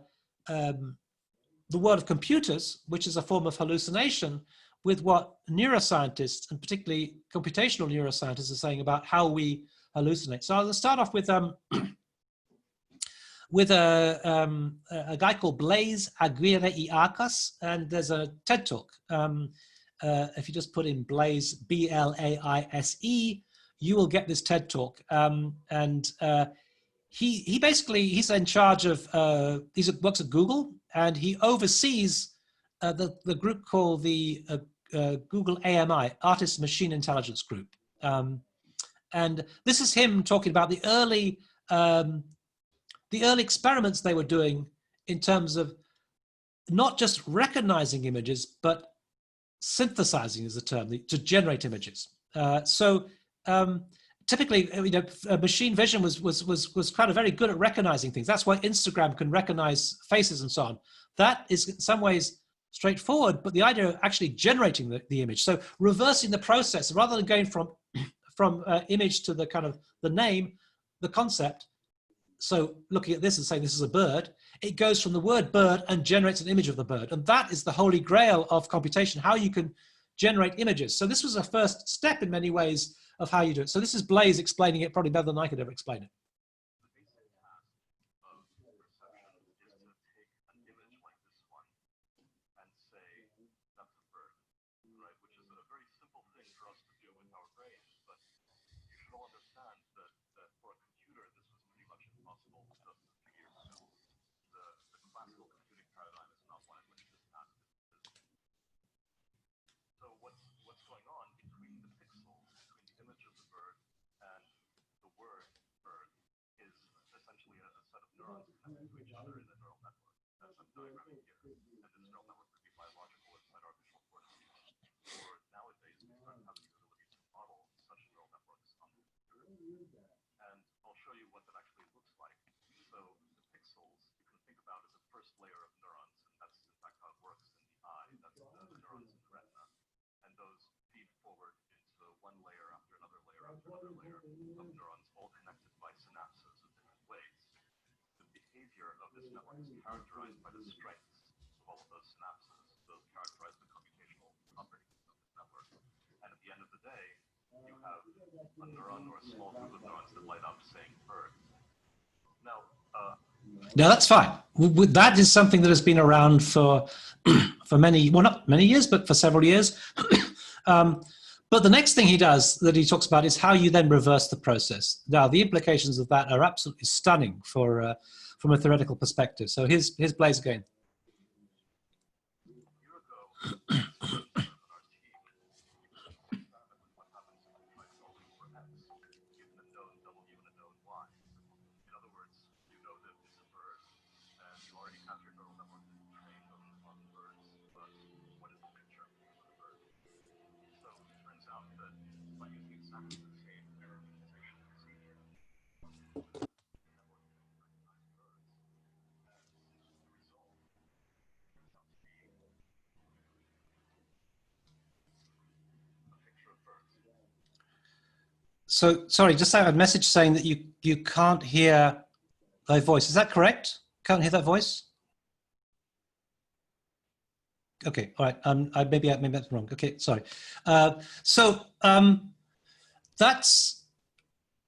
world of computers, which is a form of hallucination, with what neuroscientists, and particularly computational neuroscientists, are saying about how we hallucinate. So I'll start off with a guy called Blaise Aguirre-Iacas, and there's a TED Talk. If you just put in Blaise, B-L-A-I-S-E, you will get this TED Talk. He's in charge of, he works at Google, and he oversees the group called the Google AMI, Artist Machine Intelligence Group. And this is him talking about the early experiments they were doing in terms of not just recognizing images, but synthesizing is the term, to generate images. Typically, machine vision was kind of very good at recognizing things. That's why Instagram can recognize faces and so on. That is in some ways straightforward, but the idea of actually generating the image, so reversing the process, rather than going from image to the kind of the name, the concept. So looking at this and saying this is a bird, it goes from the word bird and generates an image of the bird. And that is the holy grail of computation, how you can generate images. So this was a first step in many ways of how you do it. So this is Blaise explaining it probably better than I could ever explain it. Characterized by the strengths of all of those synapses. Those characterize the computational properties of this network. And at the end of the day, you have a neuron or a small group of neurons that light up saying bird. Now, that's fine. That is something that has been around for many, well, not many years, but for several years. But the next thing he does that he talks about is how you then reverse the process. Now, the implications of that are absolutely stunning from a theoretical perspective. So here's Blaise again. that by using exactly the same error minimization procedure, the network can recognize birds, and the result turns out to be a picture of birds. So, sorry, just I have a message saying that you can't hear my voice. Is that correct? Can't hear that voice? Okay, all right. Maybe that's wrong. Okay, sorry. That's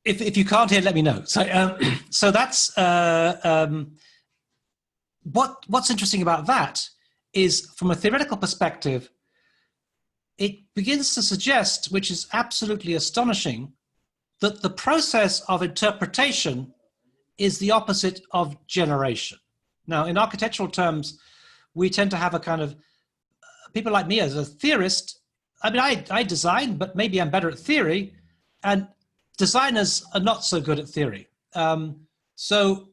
if you can't hear, let me know. So that's what's interesting about that is from a theoretical perspective, it begins to suggest, which is absolutely astonishing, that the process of interpretation is the opposite of generation. Now, in architectural terms, we tend to have a kind of, people like me as a theorist, I mean, I design, but maybe I'm better at theory, and designers are not so good at theory. So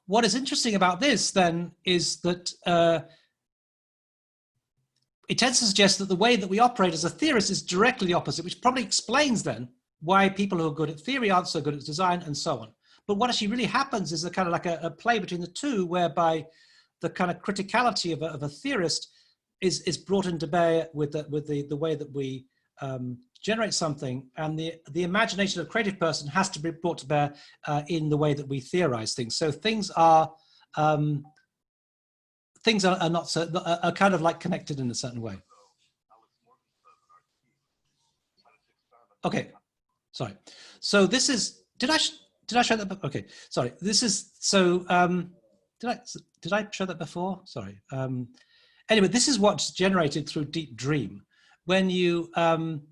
what is interesting about this then is that it tends to suggest that the way that we operate as a theorist is directly the opposite, which probably explains then why people who are good at theory aren't so good at design and so on. But what actually really happens is a kind of like a play between the two, whereby the kind of criticality of a theorist is brought into bear with the way that we generate something, and the imagination of a creative person has to be brought to bear in the way that we theorize things. So things are not so, are kind of like connected in a certain way. Okay, sorry. So this is, did I show that? Okay, sorry. This is, so did I show that before? Sorry. Anyway, this is what's generated through Deep Dream. When you, can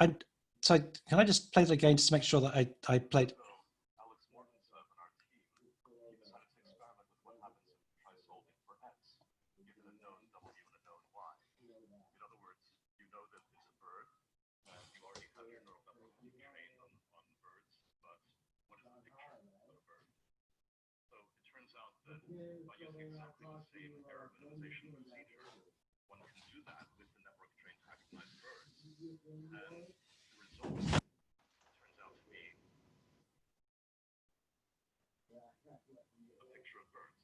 I just play it again just to make sure that I played? By using exactly the same error minimization procedure, one can do that with the network trained to recognize birds, and the result turns out to be a picture of birds.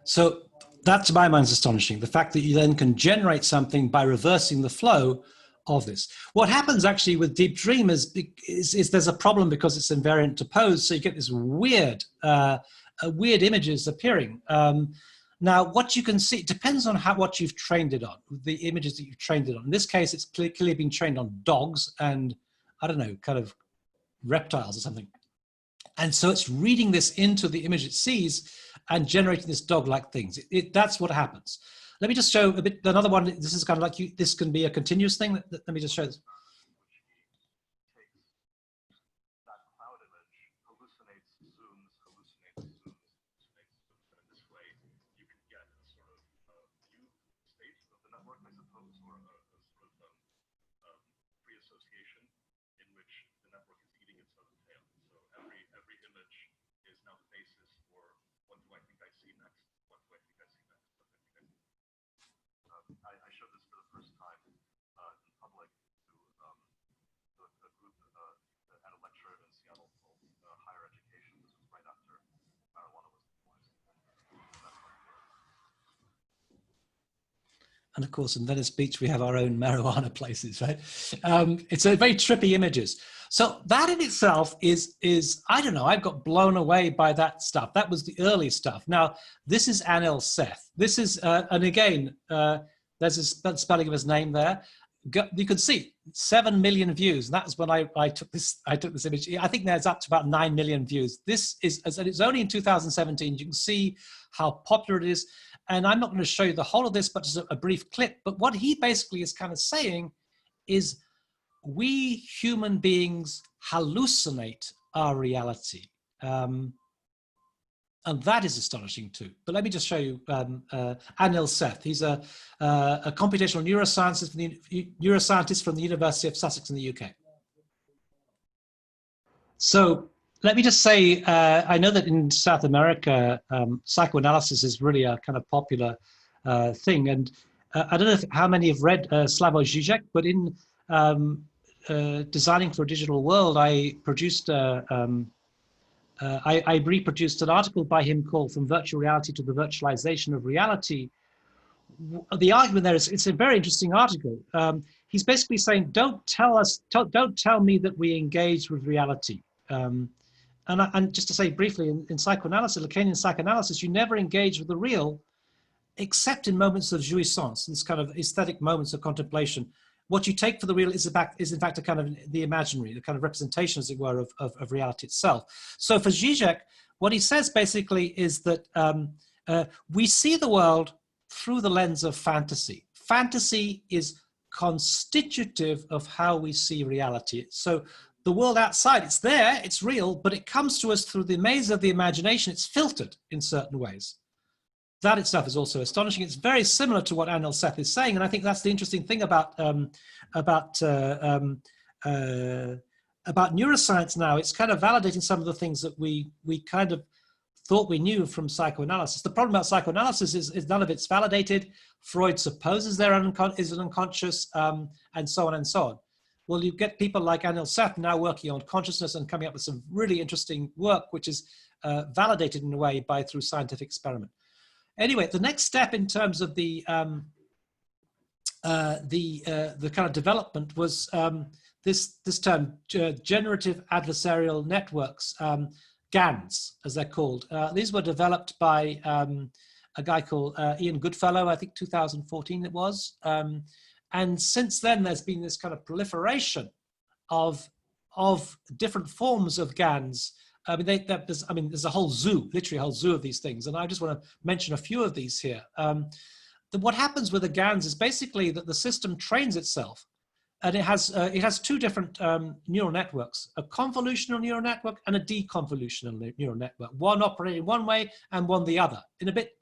So that, to my mind, is astonishing. The fact that you then can generate something by reversing the flow of this. What happens actually with Deep Dream is there's a problem because it's invariant to pose, so you get this weird images appearing. Now, what you can see, it depends on what you've trained it on, the images that you've trained it on. In this case, it's clearly been trained on dogs and, I don't know, kind of reptiles or something. And so it's reading this into the image it sees and generating this dog-like things. That's what happens. Let me just show a bit, another one. This is kind of like, this can be a continuous thing. Let me just show this. That cloud image hallucinates, zooms, and in this way you can get a sort of view state of the network, I suppose, or a sort of pre-association in which the network is eating its own tail. So every image is now the basis for what do I think I see next? What do I think I see next? What do I think I see next? I showed this for the first time in public to a group at a lecture in Seattle called Higher Education. This was right after marijuana was legalized. And of course, in Venice Beach, we have our own marijuana places, right? It's a very trippy images. So that in itself is I don't know, I've got blown away by that stuff. That was the early stuff. Now, this is Anil Seth. This is, and again, there's a spelling of his name there. You can see 7 million views. And that's when I took this image. I think there's up to about 9 million views. This is, and it's only in 2017. You can see how popular it is. And I'm not going to show you the whole of this, but just a brief clip. But what he basically is kind of saying is we human beings hallucinate our reality. And that is astonishing too. But let me just show you Anil Seth. He's a computational neuroscientist from the University of Sussex in the UK. So let me just say, I know that in South America, psychoanalysis is really a kind of popular thing. And I don't know how many have read Slavoj Žižek, but in Designing for a Digital World, I produced I reproduced an article by him called From Virtual Reality to the Virtualization of Reality. The argument there is, it's a very interesting article. He's basically saying, don't tell me that we engage with reality. And just to say briefly, in psychoanalysis, Lacanian psychoanalysis, you never engage with the real, except in moments of jouissance, this kind of aesthetic moments of contemplation. What you take for the real is in fact a kind of the imaginary, the kind of representation, as it were, of reality itself. So for Žižek, what he says basically is that we see the world through the lens of fantasy. Fantasy is constitutive of how we see reality. So the world outside, it's there, it's real, but it comes to us through the maze of the imagination. It's filtered in certain ways. That itself is also astonishing. It's very similar to what Anil Seth is saying, and I think that's the interesting thing about neuroscience now. It's kind of validating some of the things that we kind of thought we knew from psychoanalysis. The problem about psychoanalysis is none of it's validated. Freud supposes there is an unconscious, and so on and so on. Well, you get people like Anil Seth now working on consciousness and coming up with some really interesting work, which is validated in a way through scientific experiment. Anyway, the next step in terms of the kind of development was this term, generative adversarial networks, GANs, as they're called. These were developed by a guy called Ian Goodfellow, I think 2014 it was. And since then, there's been this kind of proliferation of different forms of GANs. I mean, there's a whole zoo, literally a whole zoo of these things. And I just want to mention a few of these here. What happens with the GANs is basically that the system trains itself. And it has two different neural networks, a convolutional neural network and a deconvolutional neural network, one operating one way and one the other. In a bit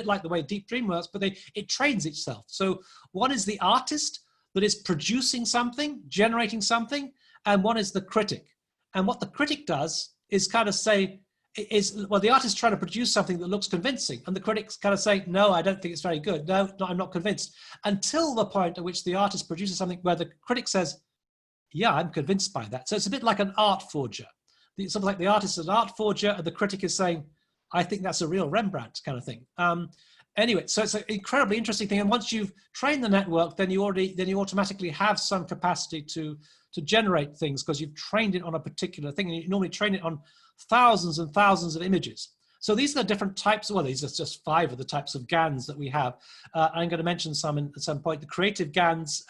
like the way Deep Dream works, but it trains itself. So one is the artist that is producing something, generating something, and one is the critic. And what the critic does is kind of say, well, the artist trying to produce something that looks convincing, and the critics kind of say, no, I don't think it's very good. No, I'm not convinced. Until the point at which the artist produces something where the critic says, yeah, I'm convinced by that. So it's a bit like an art forger. Something like the artist is an art forger, and the critic is saying, I think that's a real Rembrandt kind of thing. Anyway, so it's an incredibly interesting thing. And once you've trained the network, then you automatically have some capacity to generate things because you've trained it on a particular thing. And you normally train it on thousands and thousands of images. So these are the different types. Well, these are just 5 of the types of GANs that we have. I'm going to mention some at some point. The creative GANs,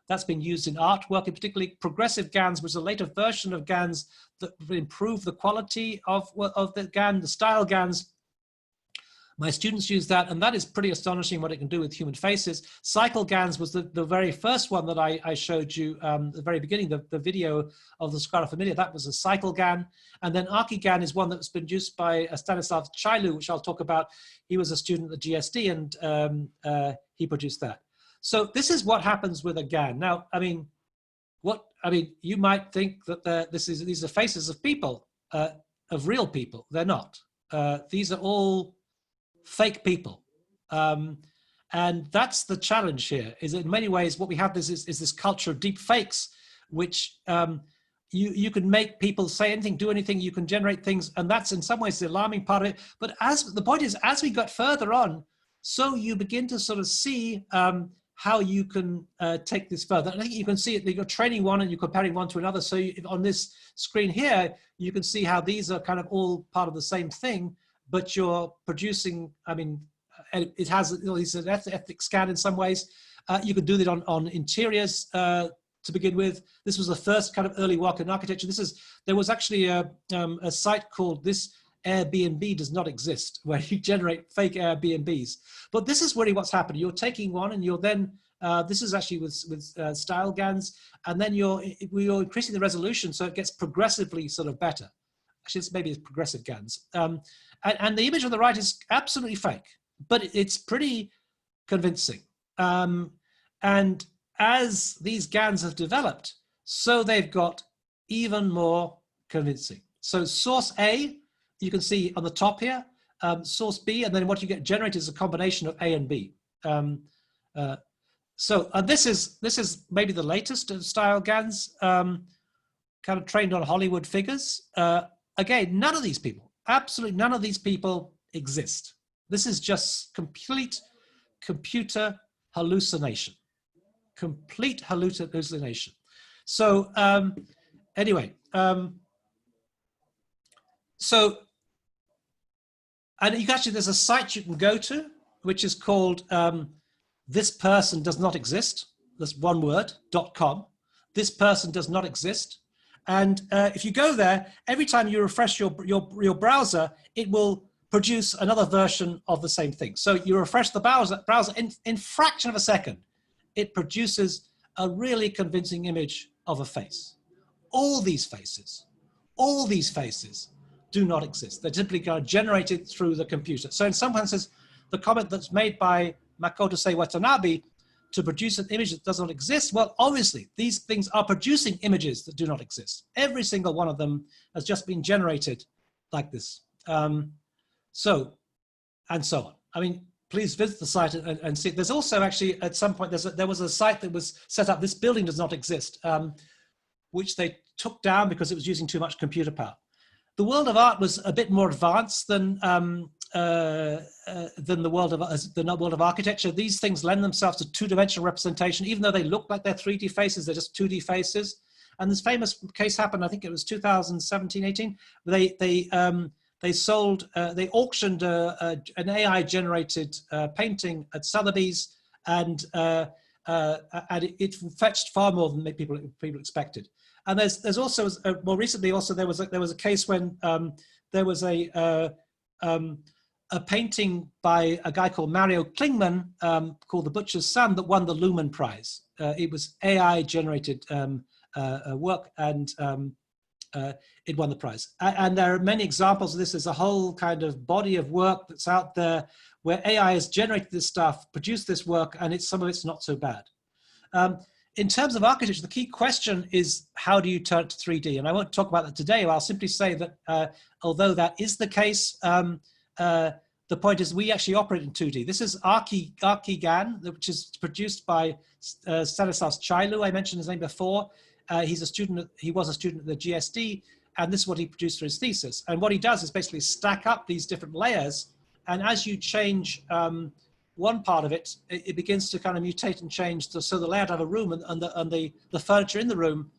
that's been used in artwork, and particularly progressive GANs, which is a later version of GANs that improve the quality of the GAN, the style GANs. My students use that, and that is pretty astonishing what it can do with human faces. Cycle GANs was the very first one that I showed you at the very beginning, the video of the Square Familia. That was a cycle GAN. And then ArchiGAN is one that's been produced by Stanislav Chailu, which I'll talk about. He was a student at GSD, and he produced that. So this is what happens with a GAN. Now, you might think that these are faces of people, of real people. They're not. These are all fake people. And that's the challenge here, is in many ways what we have is this culture of deep fakes, which you can make people say anything, do anything, you can generate things, and that's in some ways the alarming part of it. But the point is, as we got further on, so you begin to sort of see how you can take this further. And I think you can see it, you're training one and you're comparing one to another. So on this screen here, you can see how these are kind of all part of the same thing, but you're producing, it has an ethnic scan in some ways. You could do that on interiors to begin with. This was the first kind of early work in architecture. There was actually a site called This Airbnb Does Not Exist, where you generate fake Airbnbs. But this is really what's happening. You're taking one and you're then, this is actually with style GANs, and then you're increasing the resolution so it gets progressively sort of better. Actually, maybe it's progressive GANs. And the image on the right is absolutely fake, but it's pretty convincing. And as these GANs have developed, so they've got even more convincing. So source A, you can see on the top here, source B, and then what you get generated is a combination of A and B. So this is maybe the latest of style GANs, kind of trained on Hollywood figures. Again, none of these people, absolutely none of these people exist. This is just complete computer hallucination, complete hallucination. So anyway, so, and you actually, there's a site you can go to, which is called This Person Does Not Exist. That's one word, .com. This person does not exist. And if you go there, every time you refresh your browser, it will produce another version of the same thing. So you refresh the browser in fraction of a second, it produces a really convincing image of a face. All these faces do not exist. They're typically generated through the computer. So in some senses, the comment that's made by Makoto Sei Watanabe to produce an image that does not exist, well, obviously, these things are producing images that do not exist. Every single one of them has just been generated like this. So, and so on. I mean, please visit the site and see. There's also actually, at some point, there was a site that was set up, this building does not exist, which they took down because it was using too much computer power. The world of art was a bit more advanced than the world of architecture. These things lend themselves to two-dimensional representation, even though they look like they're 3D faces, they're just 2D faces. And this famous case happened, I think it was 2017, 18. They auctioned an AI-generated painting at Sotheby's, and it fetched far more than people expected. And there's also more recently also there was a case when there was a painting by a guy called Mario Klingman called The Butcher's Son that won the Lumen Prize. It was AI generated work, and it won the prize. And there are many examples of this. There's a whole kind of body of work that's out there where AI has generated this stuff, produced this work, and some of it's not so bad. In terms of architecture, the key question is, how do you turn it to 3D? And I won't talk about that today. I'll simply say that although that is the case, the point is we actually operate in 2D. This is ArchiGAN, which is produced by Stanislav Chailu. I mentioned his name before. He was a student at the GSD, and this is what he produced for his thesis. And what he does is basically stack up these different layers, and as you change one part of it, it begins to kind of mutate and change. So the layout of a room and the furniture in the room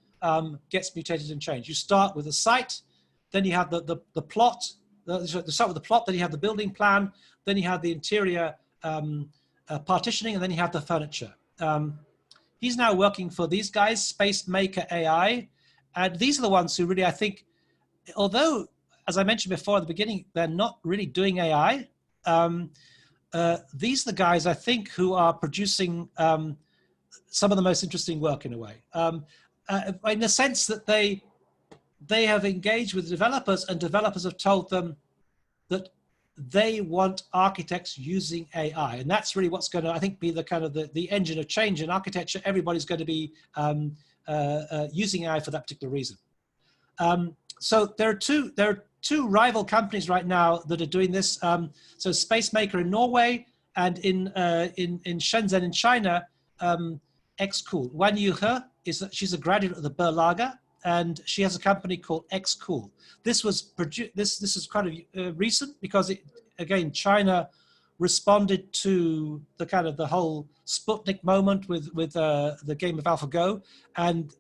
gets mutated and changed. You start with a site, then you have the plot. You start with the plot, then you have the building plan, then you have the interior partitioning, and then you have the furniture. He's now working for these guys, Space Maker AI, and these are the ones who really, I think, although, as I mentioned before at the beginning, they're not really doing AI, these are the guys, I think, who are producing some of the most interesting work in a way, in the sense that they have engaged with developers, and developers have told them that they want architects using AI. And that's really what's going to, I think, be the kind of the engine of change in architecture. Everybody's going to be using AI for that particular reason. So there are two rival companies right now that are doing this. So Space Maker in Norway, and in Shenzhen in China, XCool. Wang Yuhe she's a graduate of the Berlage, and she has a company called XCool. This was this is kind of recent because again, China responded to the kind of the whole Sputnik moment with the game of AlphaGo, and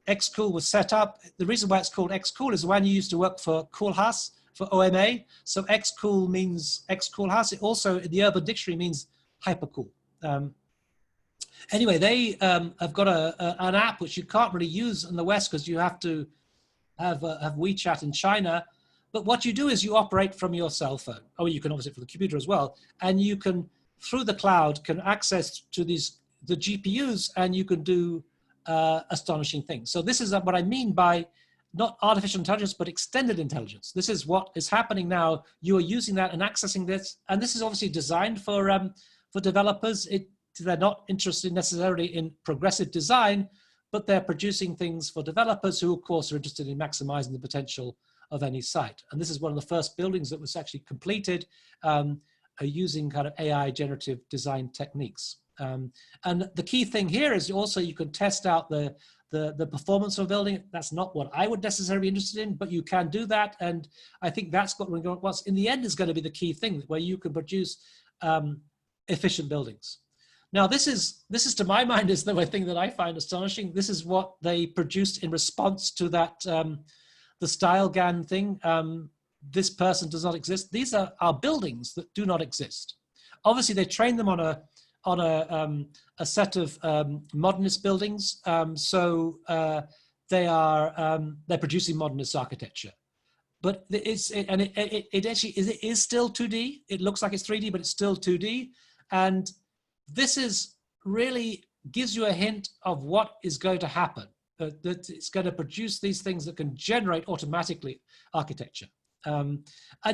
XCool was set up. The reason why it's called XCool is Wang used to work for Koolhaas for OMA. So XCool means ex-Koolhaas. It also in the Urban Dictionary means hypercool. Anyway, they have got an app which you can't really use in the West because you have to have WeChat in China. But what you do is you operate from your cell phone. Oh, you can obviously from the computer as well. And you can, through the cloud, can access to the GPUs, and you can do astonishing things. So this is what I mean by not artificial intelligence, but extended intelligence. This is what is happening now. You are using that and accessing this. And this is obviously designed for developers. They're not interested necessarily in progressive design, but they're producing things for developers who, of course, are interested in maximizing the potential any site. And this is one of the first buildings that was actually completed using kind of AI generative design techniques. And the key thing here is also you can test out the performance of a building. That's not what I would necessarily be interested in, but you can do that. And I think that's what's in the end is going to be the key thing, where you can produce efficient buildings. Now, this is to my mind is the thing that I find astonishing. This is what they produced in response to that the style GAN thing. This person does not exist. These are buildings that do not exist. Obviously, they train them on a set of modernist buildings, so they're producing modernist architecture. But it is still 2D. It looks like it's 3D, but it's still 2D. And this is really gives you a hint of what is going to happen. That it's going to produce these things that can generate automatically architecture. And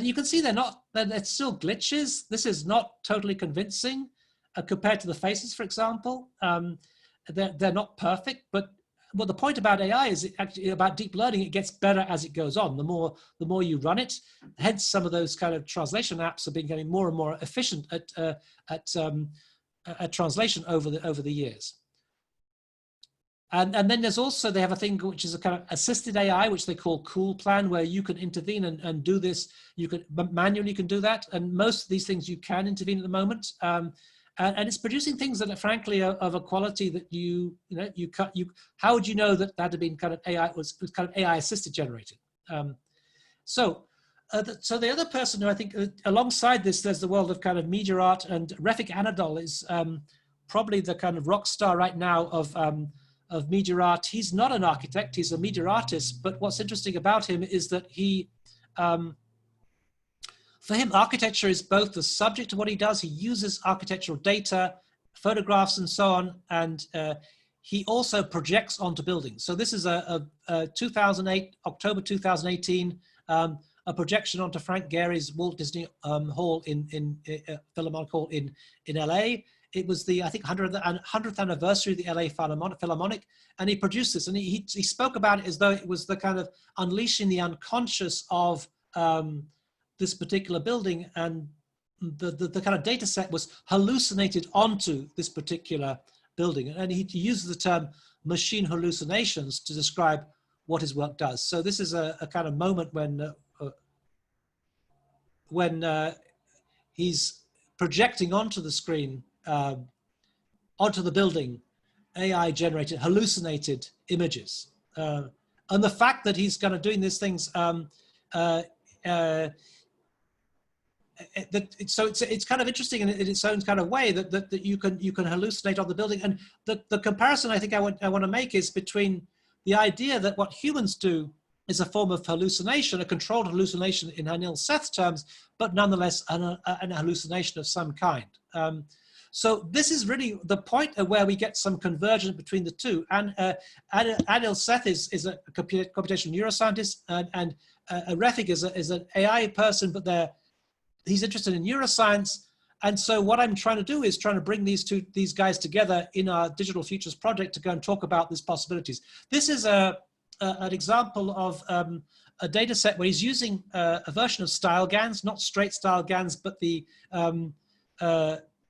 you can see they're still glitches. This is not totally convincing compared to the faces, for example. They're not perfect, but the point about AI is actually about deep learning. It gets better as it goes on. The more you run it, hence some of those kind of translation apps have been getting more and more efficient at translation over the years. And then there's also, they have a thing which is a kind of assisted AI, which they call Cool Plan, where you can intervene and do this. You can manually do that. And most of these things you can intervene at the moment. And it's producing things that are frankly of a quality that how would you know that had been kind of AI, was kind of AI assisted generated? So the other person who I think alongside this, there's the world of kind of media art, and Refik Anadol is probably the kind of rock star right now of media art. He's not an architect, he's a media artist, but what's interesting about him is that he, for him, architecture is both the subject of what he does. He uses architectural data, photographs and so on, and he also projects onto buildings. So this is a 2008, October 2018, a projection onto Frank Gehry's Walt Disney Hall Philharmonic Hall in LA. It was the, I think, 100th anniversary of the LA Philharmonic, and he produced this, and he spoke about it as though it was the kind of unleashing the unconscious of this particular building, and the kind of data set was hallucinated onto this particular building. And he uses the term machine hallucinations to describe what his work does. So this is a kind of moment when he's projecting onto the screen, onto the building, AI generated, hallucinated images. And the fact that he's kind of doing these things, so it's kind of interesting in its own kind of way that you can hallucinate on the building. And the comparison I think I want to make is between the idea that what humans do is a form of hallucination, a controlled hallucination in Anil Seth's terms, but nonetheless an hallucination of some kind. So this is really the point where we get some convergence between the two. And Anil Seth is a computational neuroscientist, and Refik is an AI person, but he's interested in neuroscience. And so what I'm trying to do is trying to bring these guys together in our Digital Futures project to go and talk about these possibilities. This is an example of a data set where he's using a version of style GANs, not straight style GANs, but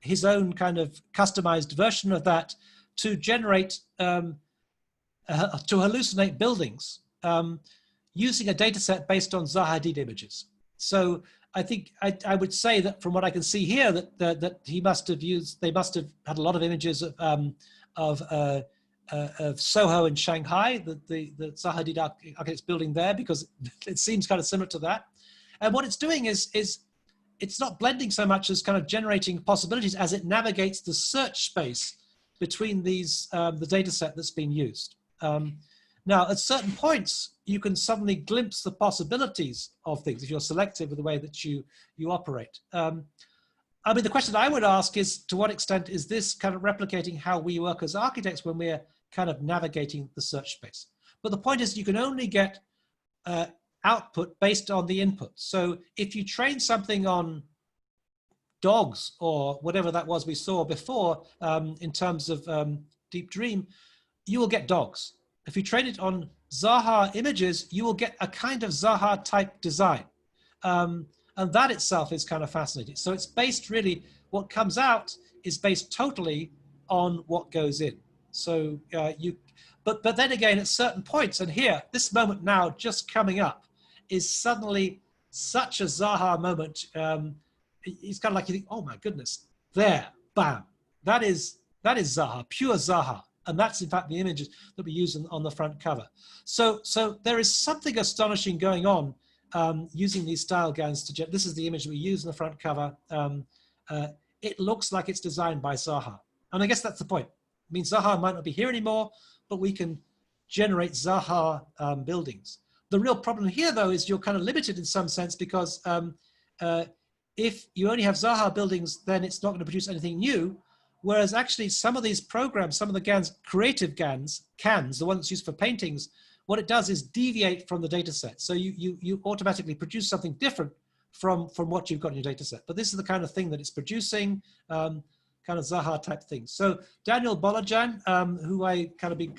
his own kind of customized version of that to generate, to hallucinate buildings using a data set based on Zaha Hadid images. So I think I would say that from what I can see here, that they must have had a lot of images of Soho in Shanghai, the Zaha Hadid architect's building there, because it seems kind of similar to that. And what it's doing is it's not blending so much as kind of generating possibilities as it navigates the search space between these, the data set that's been used. Now, at certain points, you can suddenly glimpse the possibilities of things if you're selective with the way that you operate. I mean, the question I would ask is, to what extent is this kind of replicating how we work as architects when we're kind of navigating the search space? But the point is, you can only get output based on the input. So if you train something on dogs or whatever that was we saw before in terms of Deep Dream, you will get dogs. if you train it on Zaha images, you will get a kind of Zaha type design. And that itself is kind of fascinating. So it's based really, what comes out is based totally on what goes in. So but then again, at certain points, and here, this moment now just coming up is suddenly such a Zaha moment. It's kind of like you think, oh my goodness, there, bam. That is Zaha, pure Zaha. And that's in fact the images that we use on the front cover. So there is something astonishing going on using these style GANs to, this is the image that we use on the front cover. It looks like it's designed by Zaha. And I guess that's the point. It means Zaha might not be here anymore, but we can generate Zaha buildings. The real problem here, though, is you're kind of limited in some sense because if you only have Zaha buildings, then it's not going to produce anything new. Whereas actually some of these programs, some of the GANs, creative GANs, CANs, the one that's used for paintings, what it does is deviate from the data set. So you automatically produce something different from what you've got in your data set. But this is the kind of thing that it's producing, kind of Zaha type things. So Daniel Bolajan, who I kind of been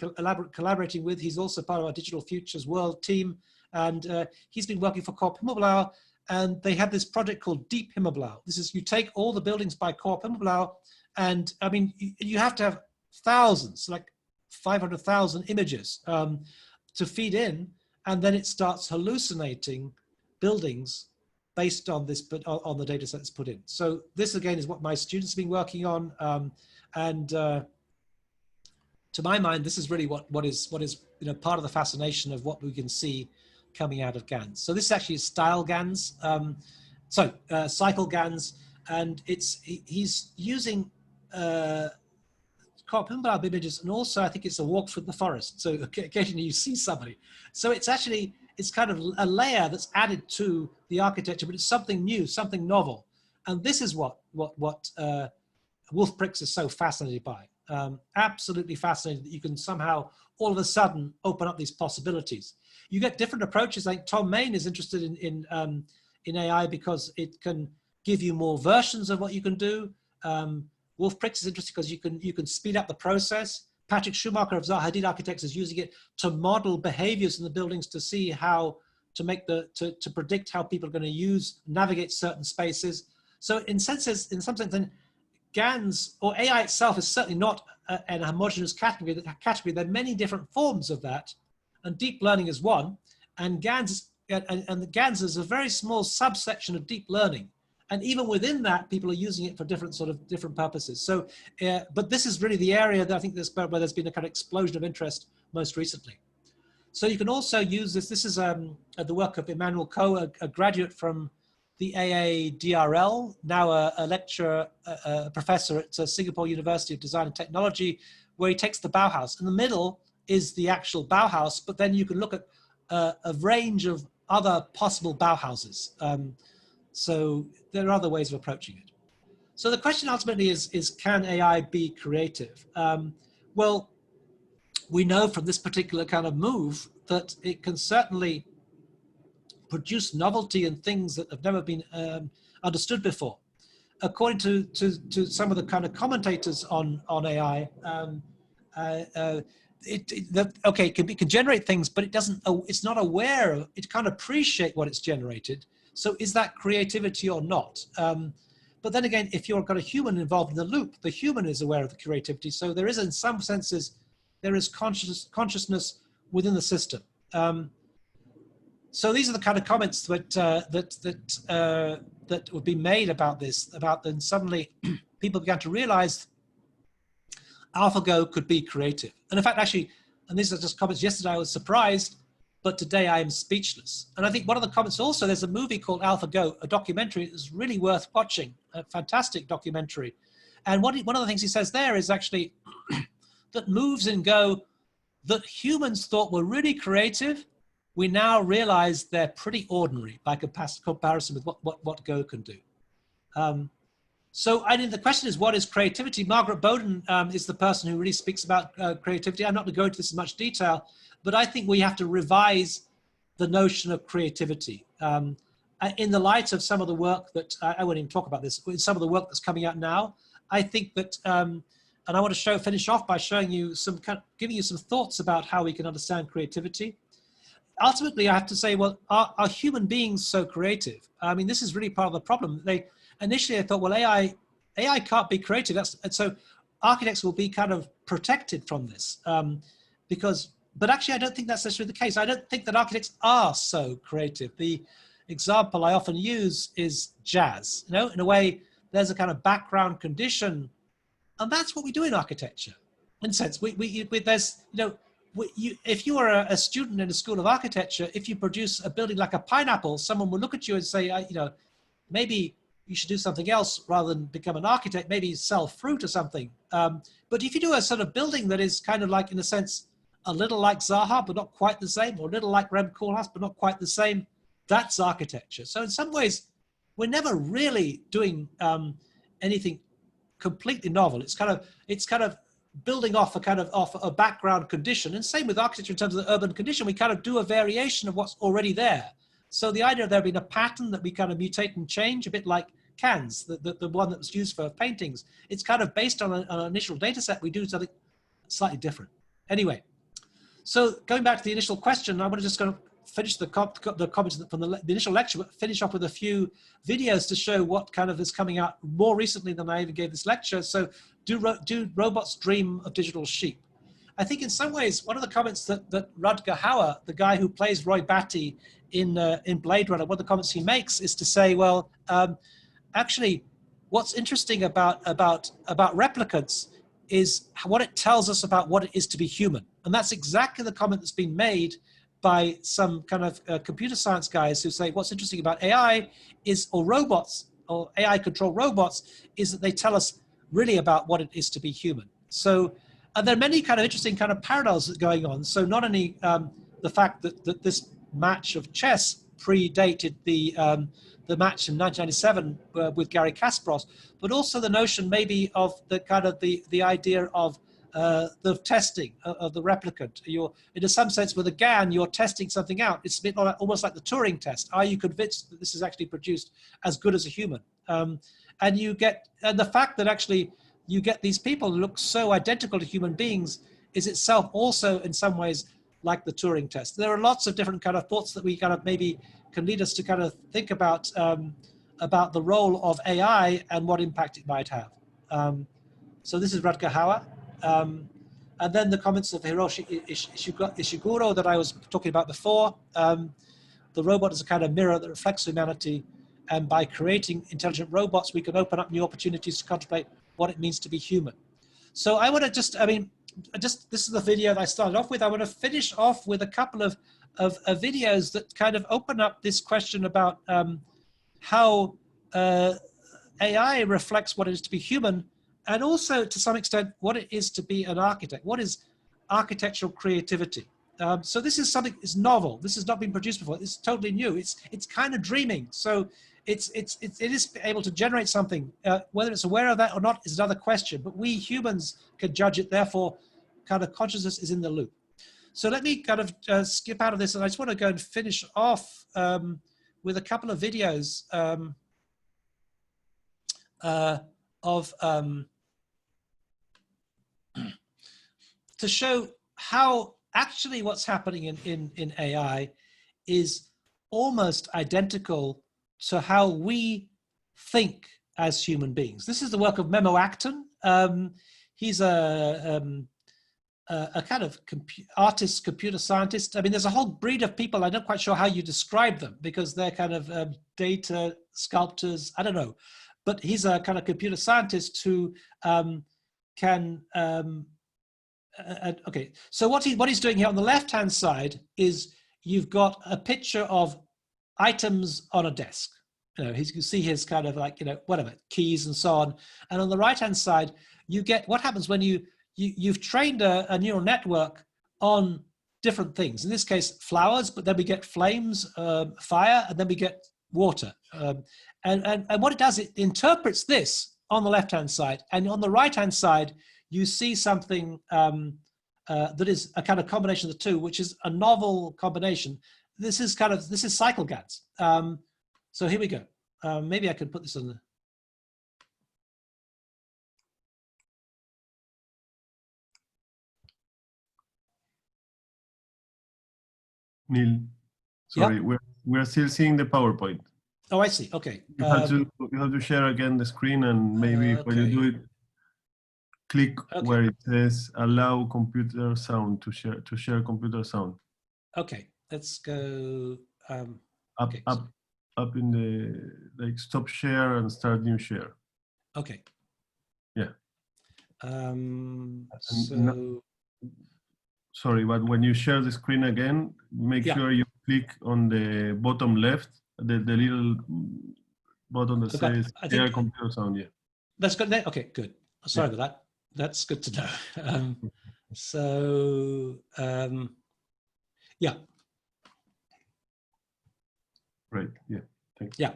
collaborating with, he's also part of our Digital Futures World team. And he's been working for Corp Himmelblau. And they have this project called Deep Himmelblau. This is, you take all the buildings by Corp Himmelblau, and I mean, you have to have thousands, like 500,000 images to feed in, and then it starts hallucinating buildings based on this, but on the data set that's put in. So this again is what my students have been working on, and to my mind, this is really what is part of the fascination of what we can see coming out of GANs. So this is actually style GANs, cycle GANs, and he's using Corp Himmelblau images, and also I think it's a walk through the forest. So occasionally you see somebody. So it's kind of a layer that's added to the architecture, but it's something new, something novel. And this is what Wolf Pricks is so fascinated by. Absolutely fascinated that you can somehow all of a sudden open up these possibilities. You get different approaches. Like Tom Main is interested in AI because it can give you more versions of what you can do. Wolf Pricks is interested because you can speed up the process. Patrick Schumacher of Zaha Hadid Architects is using it to model behaviors in the buildings to see how to make to predict how people are going to navigate certain spaces. So in some sense, then GANs or AI itself is certainly not an homogeneous category. There are many different forms of that, and deep learning is one. And GANs and the GANs is a very small subsection of deep learning. And even within that, people are using it for different purposes. So, but this is really the area that I think where there's been a kind of explosion of interest most recently. So you can also use this. This is the work of Emmanuel Ko, a graduate from the AADRL, now a lecturer, a professor at Singapore University of Design and Technology, where he takes the Bauhaus. In the middle is the actual Bauhaus, but then you can look at a range of other possible Bauhauses. So there are other ways of approaching it. So the question ultimately is can AI be creative? Well, we know from this particular kind of move that it can certainly produce novelty and things that have never been understood before. According to some of the kind of commentators on AI, it can generate things, but it's not aware of, it can't appreciate what it's generated. So is that creativity or not? But then again, if you've got a human involved in the loop, the human is aware of the creativity. So there is, in some senses, there is consciousness within the system. So these are the kind of comments that would be made about this. Then suddenly people began to realize AlphaGo could be creative. And in fact, actually, and these are just comments. Yesterday I was surprised, but today I am speechless. And I think one of the comments also, there's a movie called AlphaGo, a documentary that's really worth watching, a fantastic documentary. And one of the things he says there is actually that moves in Go that humans thought were really creative, we now realize they're pretty ordinary by comparison with what Go can do. So I think the question is, what is creativity? Margaret Bowden is the person who really speaks about creativity. I'm not going to go into this in much detail, but I think we have to revise the notion of creativity. In the light of some of the work that, I won't even talk about this, in some of the work that's coming out now, I think that and I want to finish off by showing you giving you some thoughts about how we can understand creativity. Ultimately, I have to say, well, are human beings so creative? I mean, this is really part of the problem. Initially I thought, well, AI can't be creative. And so architects will be kind of protected from this but actually I don't think that's necessarily the case. I don't think that architects are so creative. The example I often use is jazz. You know, in a way, there's a kind of background condition, and that's what we do in architecture. In a sense, there's, you know, if you are a student in a school of architecture, if you produce a building like a pineapple, someone will look at you and say, you know, maybe you should do something else rather than become an architect, maybe sell fruit or something. But if you do a sort of building that is kind of like, in a sense, a little like Zaha, but not quite the same, or a little like Rem Koolhaas, but not quite the same, that's architecture. So in some ways, we're never really doing anything completely novel. It's kind of building off a background condition. And same with architecture in terms of the urban condition, we kind of do a variation of what's already there. So the idea of there being a pattern that we kind of mutate and change, a bit like cans, the one that was used for paintings, it's kind of based on an initial data set. We do something slightly different. Anyway, so going back to the initial question, I want to just kind of finish the comments from the initial lecture, but finish off with a few videos to show what kind of is coming out more recently than I even gave this lecture. So do robots dream of digital sheep? I think in some ways, one of the comments that Rutger Hauer, the guy who plays Roy Batty in Blade Runner, one of the comments he makes is to say, well, actually, what's interesting about replicants is what it tells us about what it is to be human. And that's exactly the comment that's been made by some kind of computer science guys who say what's interesting about AI is, or robots, or AI controlled robots, is that they tell us really about what it is to be human. So there are many kind of interesting kind of parallels going on. So not only the fact that this match of chess predated the match in 1997 with Garry Kasparov, but also the notion maybe of the kind of the idea of the testing of the replicant. In some sense, with a GAN, you're testing something out. It's a bit almost like the Turing test. Are you convinced that this is actually produced as good as a human? And the fact that actually you get these people who look so identical to human beings is itself also in some ways like the Turing test. There are lots of different kind of thoughts that we kind of maybe can lead us to kind of think about the role of AI and what impact it might have. So this is Rutger Hauer. And then the comments of Hiroshi Ishiguro that I was talking about before. The robot is a kind of mirror that reflects humanity. And by creating intelligent robots, we can open up new opportunities to contemplate what it means to be human. So I want to this is the video that I started off with. I want to finish off with a couple of videos that kind of open up this question about how AI reflects what it is to be human, and also to some extent what it is to be an architect. What is architectural creativity? So this is something that's novel. This has not been produced before. It's totally new. It's kind of dreaming. So it is able to generate something. Whether it's aware of that or not is another question. But we humans can judge it. Therefore, kind of consciousness is in the loop. So let me kind of skip out of this, and I just want to go and finish off with a couple of videos to show how actually what's happening in AI is almost identical to how we think as human beings. This is the work of Memo Acton. He's a kind of artist, computer scientist. I mean, there's a whole breed of people. I'm not quite sure how you describe them because they're kind of data sculptors. I don't know. But he's a kind of computer scientist who can... okay, so what he's doing here on the left-hand side is you've got a picture of items on a desk. You know, you can see his kind of like, you know, whatever, keys and so on. And on the right-hand side, you get what happens when you've trained a neural network on different things. In this case, flowers, but then we get flames, fire, and then we get water. And what it does, it interprets this on the left-hand side, and on the right-hand side, you see something that is a kind of combination of the two, which is a novel combination. This is cycle GANs. So here we go. Maybe I can put this on the... Neil, sorry, Yeah. we're still seeing the PowerPoint. Oh, I see. Okay. You have to share again the screen, and maybe when you okay. do it, click Okay. where it says allow computer sound to share computer sound. Okay, let's go Up okay, up in the like stop share and start new share. okay. Yeah. So sorry, but when you share the screen again, make yeah. sure you click on the bottom left, the little button that says share computer sound. Yeah. That's good there. Okay, good. Sorry about that. That's good to know. Yeah. Right. Yeah. Thanks. Yeah.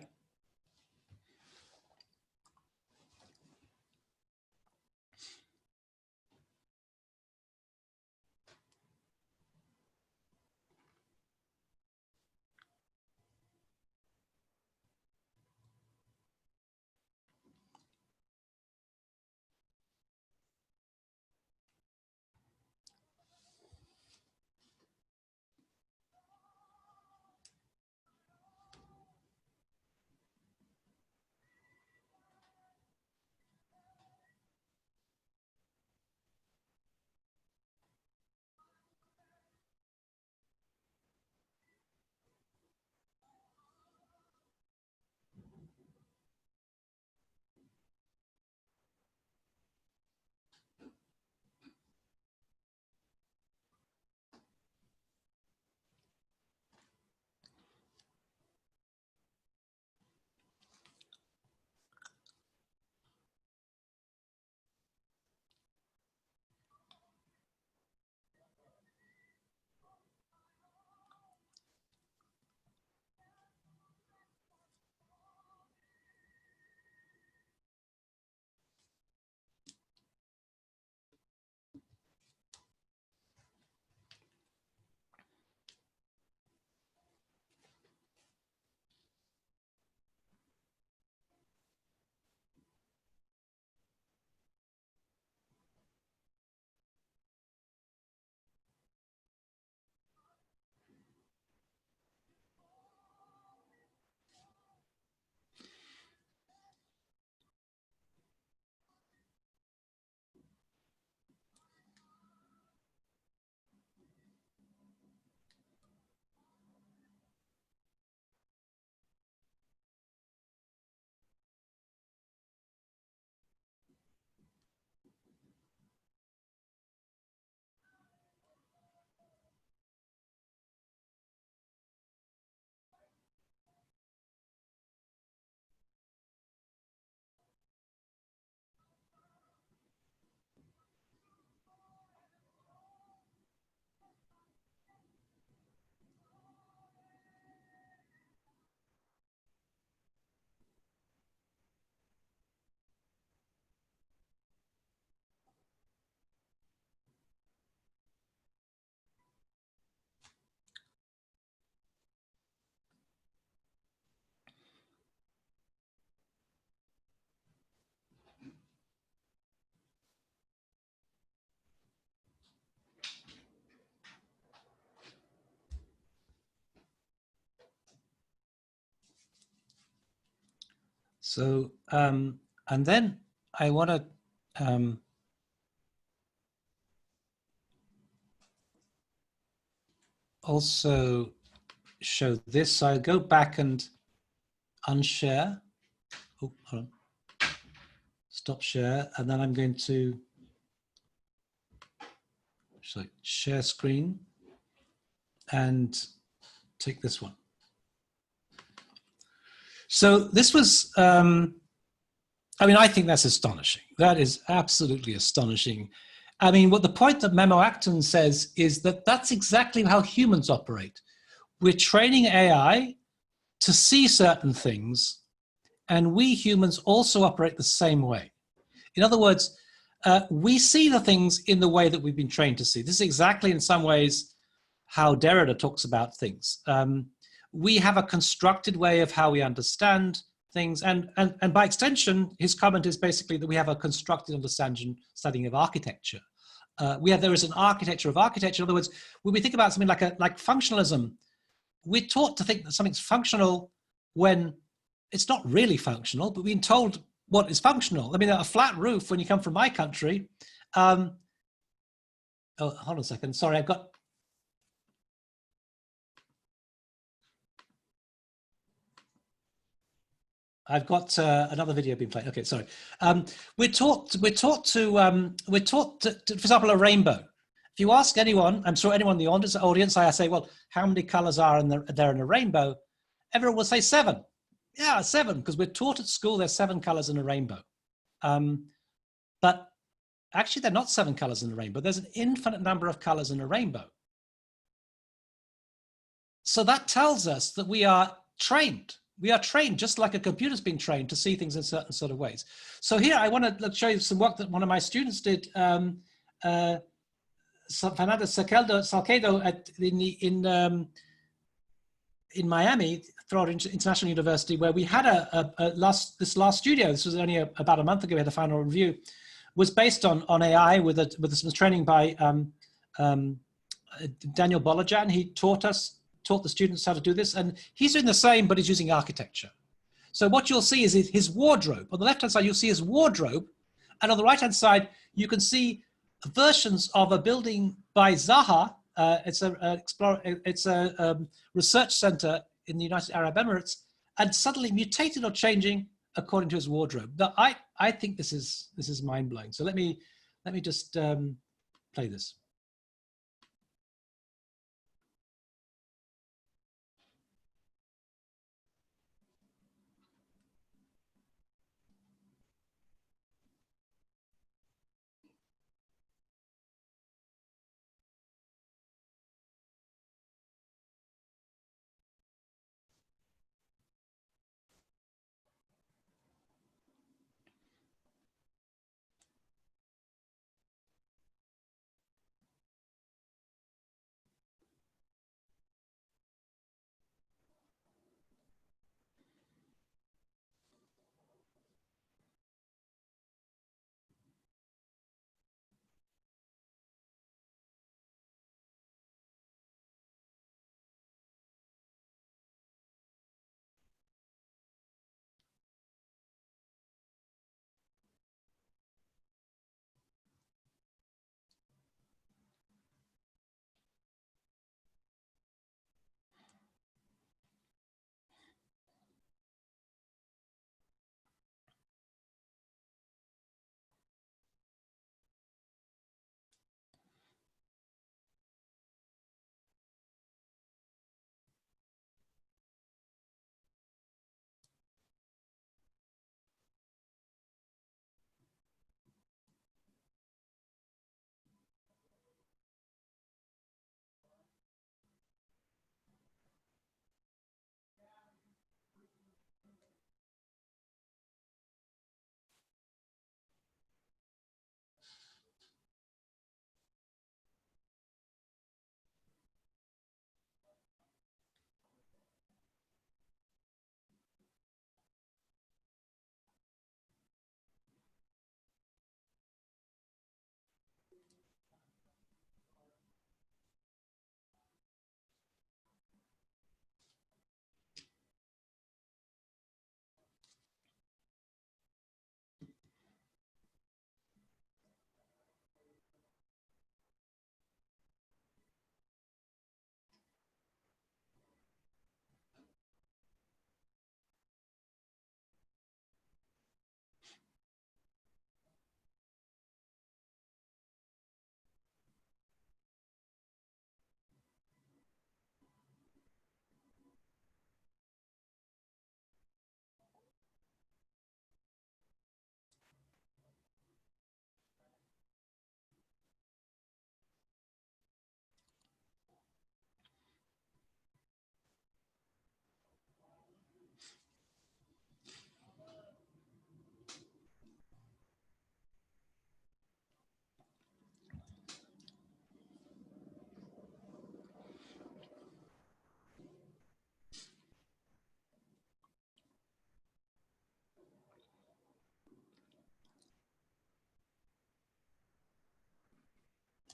So and then I want to also show this. So I'll go back and unshare. Oh, hold on. Stop share, and then I'm going to share screen and take this one. So this was, I mean, I think that's astonishing. That is absolutely astonishing. I mean, what the point that Memo Acton says is that that's exactly how humans operate. We're training AI to see certain things, and we humans also operate the same way. In other words, we see the things in the way that we've been trained to see. This is exactly, in some ways, how Derrida talks about things. We have a constructed way of how we understand things, and by extension, his comment is basically that we have a constructed understanding of architecture. there is an architecture of architecture. In other words, when we think about something like functionalism, we're taught to think that something's functional when it's not really functional, but we're being told what is functional. I mean, a flat roof, when you come from my country, oh, hold on a second. Sorry, I've got another video being played. Okay, sorry. We're taught to, for example, a rainbow. If you ask anyone, I'm sure anyone in the audience, I say, well, how many colors are there in a rainbow? Everyone will say 7. Yeah, 7, because we're taught at school there's 7 colors in a rainbow. But actually, they're not 7 colors in a rainbow. There's an infinite number of colors in a rainbow. So that tells us that we are trained. We are trained just like a computer's being trained to see things in certain sort of ways. So here I want to show you some work that one of my students did, Fernando Salcedo in Miami, Trevor International University, where we had this last studio. This was only about a month ago. We had a final review. Was based on AI with some training by Daniel Bolajan. He taught the students how to do this, and he's doing the same, but he's using architecture. So what you'll see is his wardrobe. On the left-hand side, you'll see his wardrobe, and on the right-hand side, you can see versions of a building by Zaha. It's a research center in the United Arab Emirates, and suddenly mutated or changing according to his wardrobe. Now, I think this is mind-blowing. So let me just play this.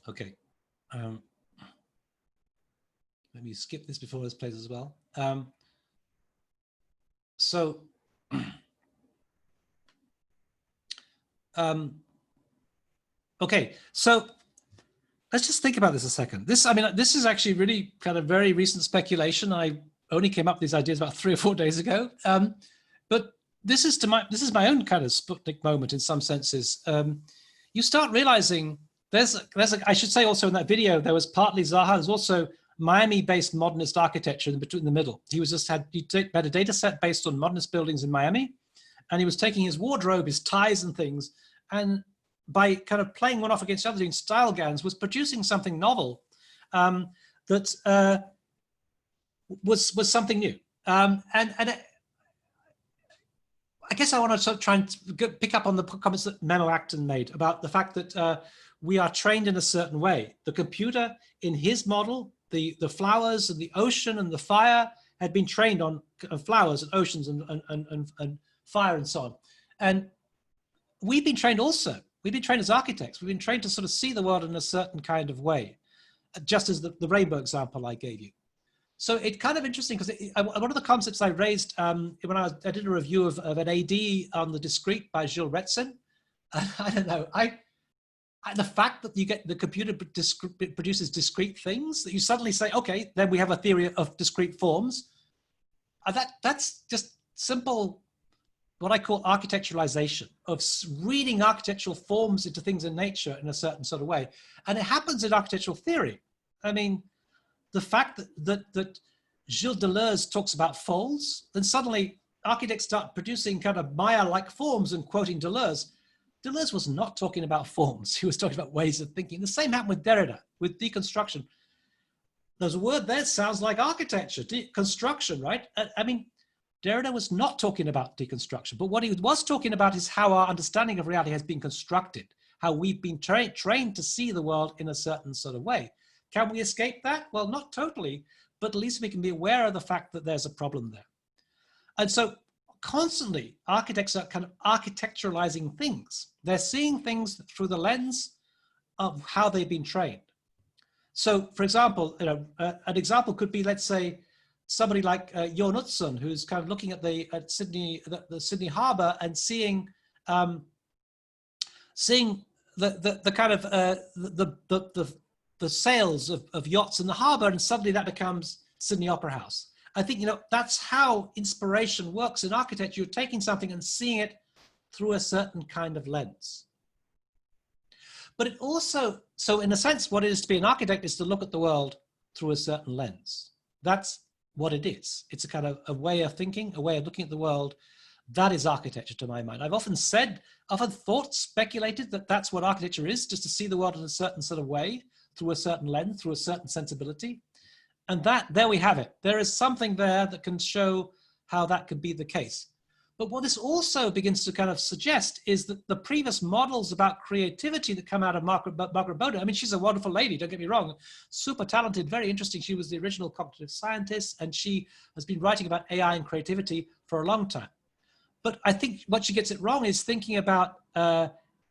Okay. Let me skip this before this plays as well. Okay, so let's just think about this a second. This is actually really kind of very recent speculation. I only came up with these ideas about 3 or 4 days ago. But this is my own kind of Sputnik moment in some senses. You start realizing I should say also in that video, there was partly Zaha, there's also Miami-based modernist architecture in the middle. He had a data set based on modernist buildings in Miami, and he was taking his wardrobe, his ties and things, and by kind of playing one off against the other, doing style gowns, was producing something novel that was something new. And I guess I want to sort of try and pick up on the comments that Memo Acton made about the fact that we are trained in a certain way. The computer in his model, the flowers and the ocean and the fire had been trained on flowers and oceans and fire and so on. And we've been trained also. We've been trained as architects. We've been trained to sort of see the world in a certain kind of way, just as the rainbow example I gave you. So it's kind of interesting because one of the concepts I raised when I did a review of an AD on the discrete by Gilles Retzin, I don't know, the fact that you get the computer produces discrete things, that you suddenly say, okay, then we have a theory of discrete forms. That's just simple, what I call architecturalization, of reading architectural forms into things in nature in a certain sort of way. And it happens in architectural theory. I mean, the fact that Gilles Deleuze talks about folds, then suddenly architects start producing kind of Maya-like forms and quoting Deleuze. Deleuze was not talking about forms. He was talking about ways of thinking. The same happened with Derrida, with deconstruction. There's a word there that sounds like architecture, deconstruction, right? I mean, Derrida was not talking about deconstruction, but what he was talking about is how our understanding of reality has been constructed, how we've been trained to see the world in a certain sort of way. Can we escape that? Well, not totally, but at least we can be aware of the fact that there's a problem there. And so constantly, architects are kind of architecturalizing things. They're seeing things through the lens of how they've been trained. So, for example, an example could be, let's say, somebody like Jo Knudsen, who's kind of looking at the Sydney Harbour and seeing the kind of the sails of yachts in the harbour, and suddenly that becomes Sydney Opera House. I think, that's how inspiration works in architecture. You're taking something and seeing it through a certain kind of lens. But it also, so in a sense, what it is to be an architect is to look at the world through a certain lens. That's what it is. It's a kind of a way of thinking, a way of looking at the world. That is architecture to my mind. I've often thought, speculated that that's what architecture is, just to see the world in a certain sort of way, through a certain lens, through a certain sensibility. And there we have it. There is something there that can show how that could be the case. But what this also begins to kind of suggest is that the previous models about creativity that come out of Margaret Boda, I mean, she's a wonderful lady, don't get me wrong, super talented, very interesting. She was the original cognitive scientist, and she has been writing about AI and creativity for a long time. But I think what she gets it wrong is thinking about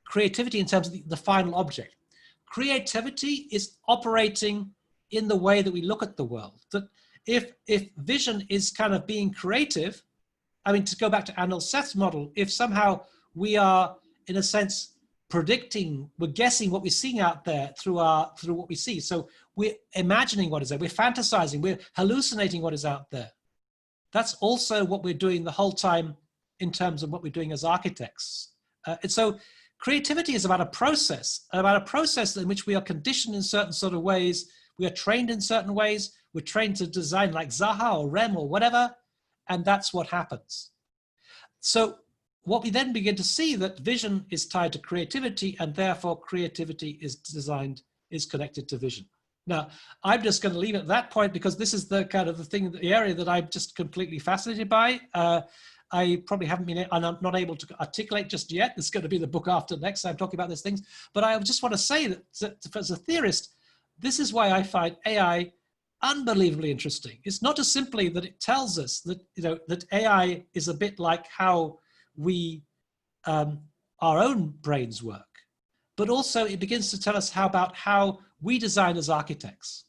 creativity in terms of the final object. Creativity is operating in the way that we look at the world. That if vision is kind of being creative, I mean, to go back to Arnold Seth's model, if somehow we are, in a sense, predicting, we're guessing what we're seeing out there through what we see. So we're imagining what is there, we're fantasizing, we're hallucinating what is out there. That's also what we're doing the whole time in terms of what we're doing as architects. And so creativity is about a process in which we are conditioned in certain sort of ways. We are trained in certain ways. We're trained to design like Zaha or Rem or whatever, and that's what happens. So what we then begin to see that vision is tied to creativity, and therefore creativity is connected to vision. Now, I'm just going to leave it at that point because this is the kind of the area that I'm just completely fascinated by. I probably I'm not able to articulate just yet. It's going to be the book after next. I'm talking about these things, but I just want to say that as a theorist, this is why I find AI unbelievably interesting. It's not just simply that it tells us that that AI is a bit like how we our own brains work, but also it begins to tell us about how we design as architects.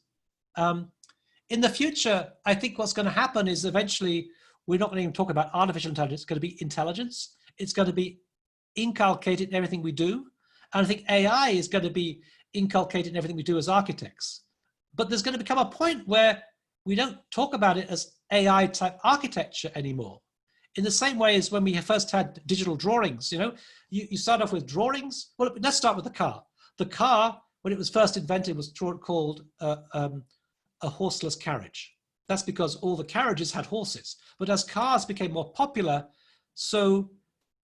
In the future, I think what's going to happen is eventually we're not going to even talk about artificial intelligence. It's going to be intelligence. It's going to be inculcated in everything we do. And I think AI is going to be inculcated in everything we do as architects. But there's going to become a point where we don't talk about it as AI type architecture anymore. In the same way as when we first had digital drawings, you know, you start off with drawings. Well, let's start with the car. The car, when it was first invented, was called a horseless carriage. That's because all the carriages had horses. But as cars became more popular, so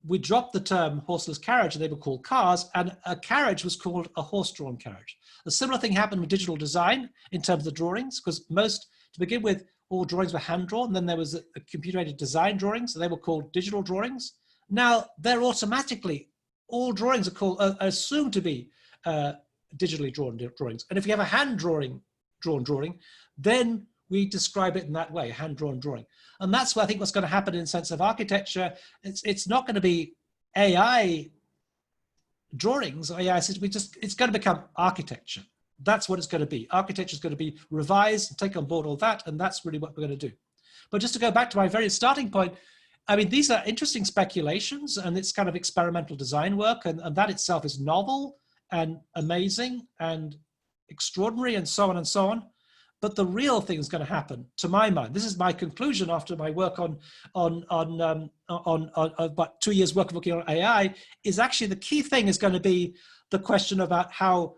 we dropped the term horseless carriage and they were called cars, and a carriage was called a horse-drawn carriage. A similar thing happened with digital design in terms of the drawings, because to begin with, all drawings were hand-drawn, and then there was a computer-aided design drawings, and they were called digital drawings. Now, they're automatically, all drawings are assumed to be digitally drawn drawings. And if you have a hand-drawn drawing, then we describe it in that way, hand-drawn drawing. And that's what I think what's going to happen in the sense of architecture. It's not going to be AI drawings or AI systems. It's going to become architecture. That's what it's going to be. Architecture is going to be revised and take on board all that, and that's really what we're going to do. But just to go back to my very starting point, I mean, these are interesting speculations, and it's kind of experimental design work, and that itself is novel and amazing and extraordinary and so on and so on. But the real thing is going to happen, to my mind. This is my conclusion after my work on about 2 years work of looking on AI. Is actually the key thing is going to be the question about how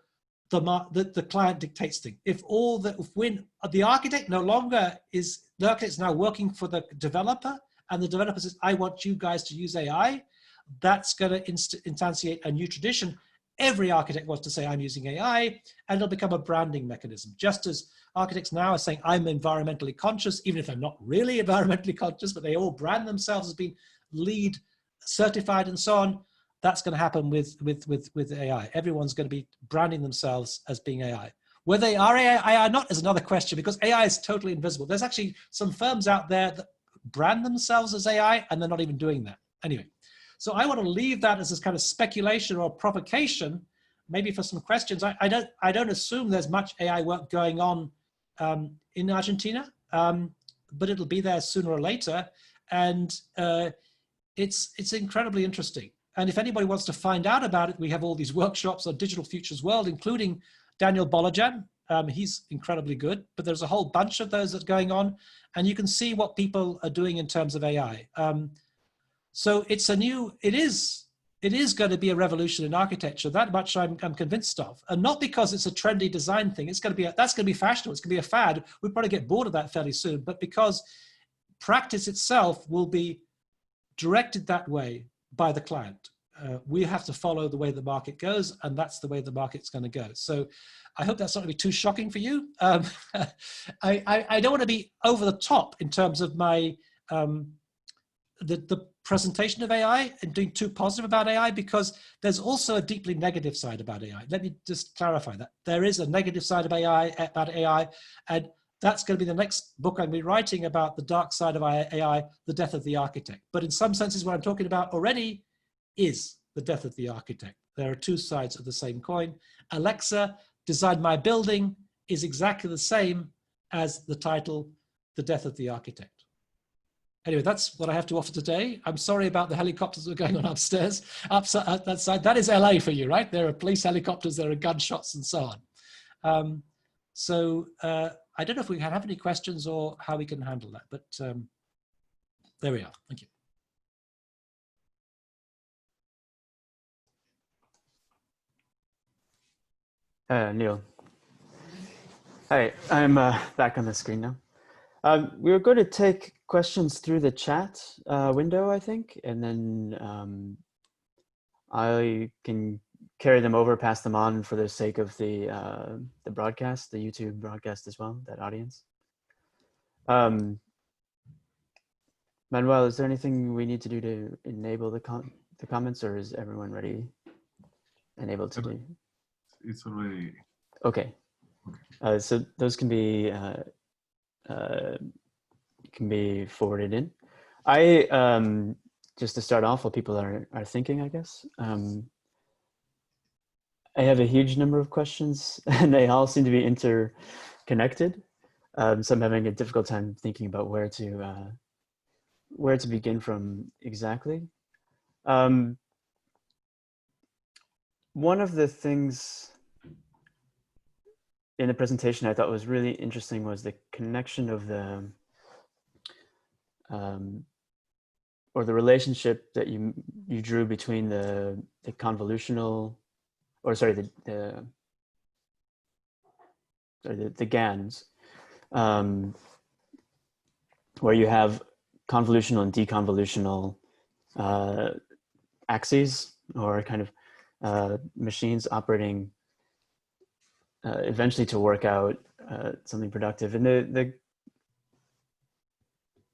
the client dictates things. If the architect no longer is, the architect is now working for the developer, and the developer says, I want you guys to use AI, that's going to instantiate a new tradition. Every architect wants to say, I'm using AI, and it'll become a branding mechanism. Just as architects now are saying, I'm environmentally conscious, even if they're not really environmentally conscious, but they all brand themselves as being LEED certified and so on. That's going to happen with AI. Everyone's going to be branding themselves as being AI. Whether they are AI or not is another question, because AI is totally invisible. There's actually some firms out there that brand themselves as AI, and they're not even doing that. Anyway, so I want to leave that as this kind of speculation or provocation, maybe for some questions. I don't assume there's much AI work going on in Argentina, but it'll be there sooner or later, and it's incredibly interesting. And if anybody wants to find out about it, we have all these workshops on Digital Futures World, including Daniel Bolojan. He's incredibly good, but there's a whole bunch of those that are going on, and you can see what people are doing in terms of AI. So it's it is going to be a revolution in architecture. That much I'm convinced of, and not because it's a trendy design thing. It's going to be that's going to be fashionable. It's going to be a fad. We'll probably get bored of that fairly soon, but because practice itself will be directed that way by the client. We have to follow the way the market goes, and that's the way the market's going to go. So I hope that's not going to be too shocking for you. I don't want to be over the top in terms of my the presentation of AI and being too positive about AI, because there's also a deeply negative side about AI. Let me just clarify that. There is a negative side of AI, and that's going to be the next book I'm going to be writing about, the dark side of AI, the death of the architect. But in some senses, what I'm talking about already is the death of the architect. There are two sides of the same coin. Alexa, Design My Building, is exactly the same as the title, The Death of the Architect. Anyway, that's what I have to offer today. I'm sorry about the helicopters that are going on upstairs, that side. That is LA for you, right? There are police helicopters, there are gunshots and so on. I don't know if we have any questions or how we can handle that, but there we are. Thank you. Neil. Hi, I'm back on the screen now. We were going to take questions through the chat window, I think, and then I can carry them over, pass them on for the sake of the broadcast, the YouTube broadcast as well, that audience. Manuel, is there anything we need to do to enable the comments, or is everyone ready and able to do? It's already. Okay. So those can be forwarded in. Just to start off, while people are thinking, I guess, I have a huge number of questions, and they all seem to be interconnected. So I'm having a difficult time thinking about where to begin from exactly. One of the things in the presentation I thought was really interesting was the connection of the, or the relationship that you drew between the convolutional, or sorry, the GANs, where you have convolutional and deconvolutional axes, or kind of machines operating eventually to work out something productive. And the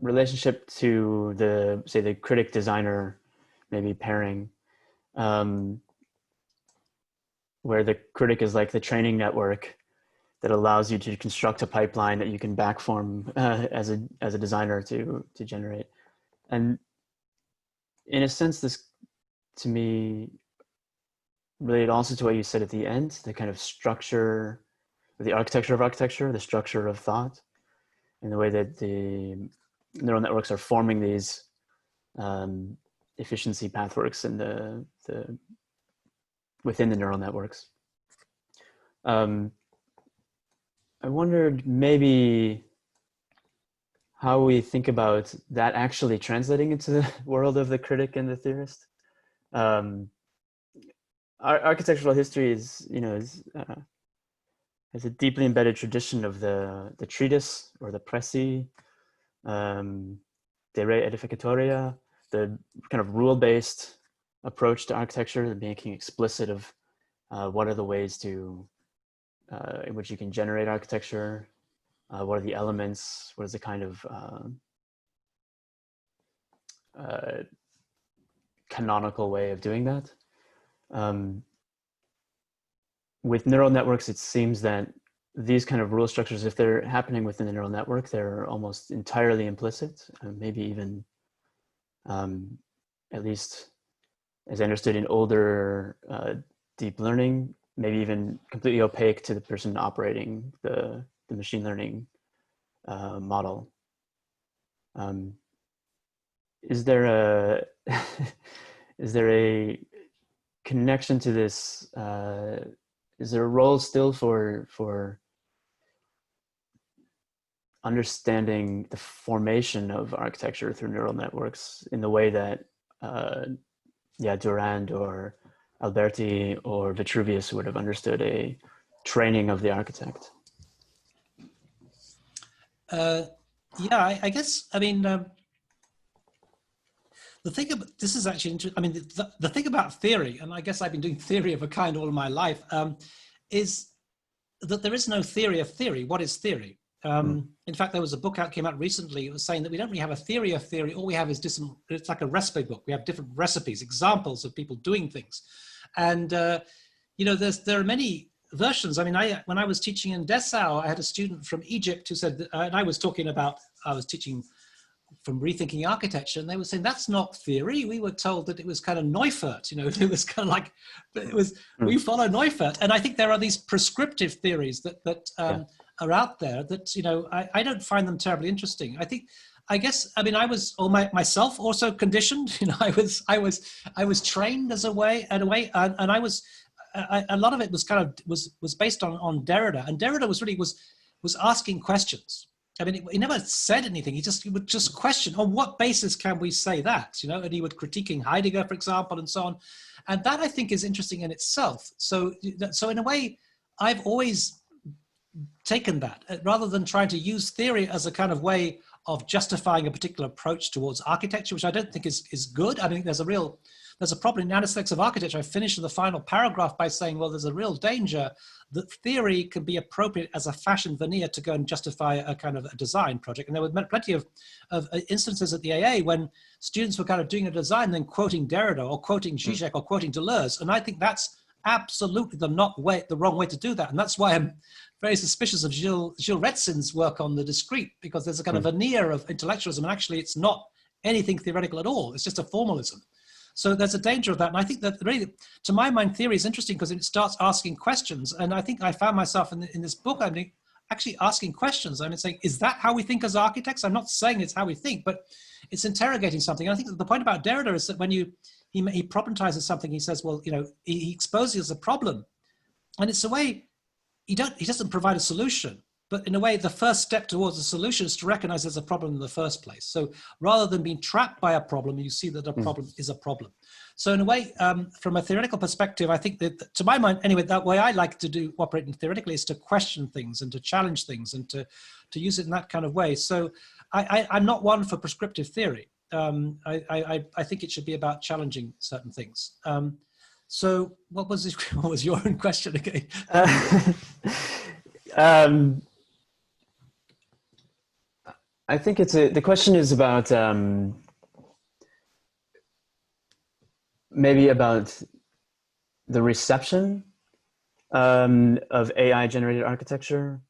relationship to the, say, the critic designer maybe pairing, where the critic is like the training network that allows you to construct a pipeline that you can backform as a designer to generate. And in a sense, this to me related also to what you said at the end, the kind of structure, the architecture of architecture, the structure of thought, and the way that the neural networks are forming these efficiency pathworks in the within the neural networks. I wondered maybe how we think about that actually translating into the world of the critic and the theorist. Architectural history is, has a deeply embedded tradition of the treatise or the précis, de re edificatoria, the kind of rule-based approach to architecture, the making explicit of what are the ways to in which you can generate architecture, what are the elements, what is the kind of canonical way of doing that. With neural networks, it seems that these kind of rule structures, if they're happening within the neural network, they're almost entirely implicit, maybe even, at least as I understood in older deep learning, maybe even completely opaque to the person operating the machine learning model. Is there a connection to this? Is there a role still for understanding the formation of architecture through neural networks in the way that Durand or Alberti or Vitruvius would have understood a training of the architect? Yeah, I guess, I mean, the thing about, this is actually interesting. I mean, the thing about theory, and I guess I've been doing theory of a kind all of my life, is that there is no theory of theory. What is theory? In fact, there was a book came out recently. It was saying that we don't really have a theory of theory. All we have is different, it's like a recipe book. We have different recipes, examples of people doing things. And, there are many versions. I mean, when I was teaching in Dessau, I had a student from Egypt who said, and I was teaching from Rethinking Architecture, and they were saying, that's not theory. We were told that it was kind of Neufert, it was kind of like, we follow Neufert. And I think there are these prescriptive theories that are out there that, I don't find them terribly interesting. I guess, I mean, I was myself also conditioned, I was trained as a way, and I was, a lot of it was kind of, was based on Derrida, and Derrida was asking questions. I mean, he never said anything. He would just question, on what basis can we say that? And he would critiquing Heidegger, for example, and so on. And that I think is interesting in itself. So in a way, I've always taken that rather than trying to use theory as a kind of way of justifying a particular approach towards architecture, which I don't think is good. I think there's a problem in aesthetics of architecture. I finished in the final paragraph by saying, well, there's a real danger that theory can be appropriate as a fashion veneer to go and justify a kind of a design project. And there were plenty of instances at the AA when students were kind of doing a design and then quoting Derrida or quoting Zizek or quoting Deleuze. And I think that's absolutely the wrong way to do that. And that's why I'm very suspicious of Gilles Retzin's work on the discrete, because there's a kind of veneer of intellectualism, and actually it's not anything theoretical at all. It's just a formalism. So there's a danger of that. And I think that really, to my mind, theory is interesting because it starts asking questions. And I think I found myself in this book, I'm actually asking questions. I'm saying, is that how we think as architects? I'm not saying it's how we think, but it's interrogating something. And I think that the point about Derrida is that when he problematizes something, he says, well, he exposes a problem. And it's a way, he doesn't provide a solution. But in a way, the first step towards a solution is to recognize there's a problem in the first place. So rather than being trapped by a problem, you see that a problem is a problem. So in a way, from a theoretical perspective, I think that, to my mind, anyway, that way I like to operating theoretically is to question things and to challenge things and to use it in that kind of way. So I'm not one for prescriptive theory. I think it should be about challenging certain things. So what was your own question again? I think the question is about maybe about the reception of AI generated architecture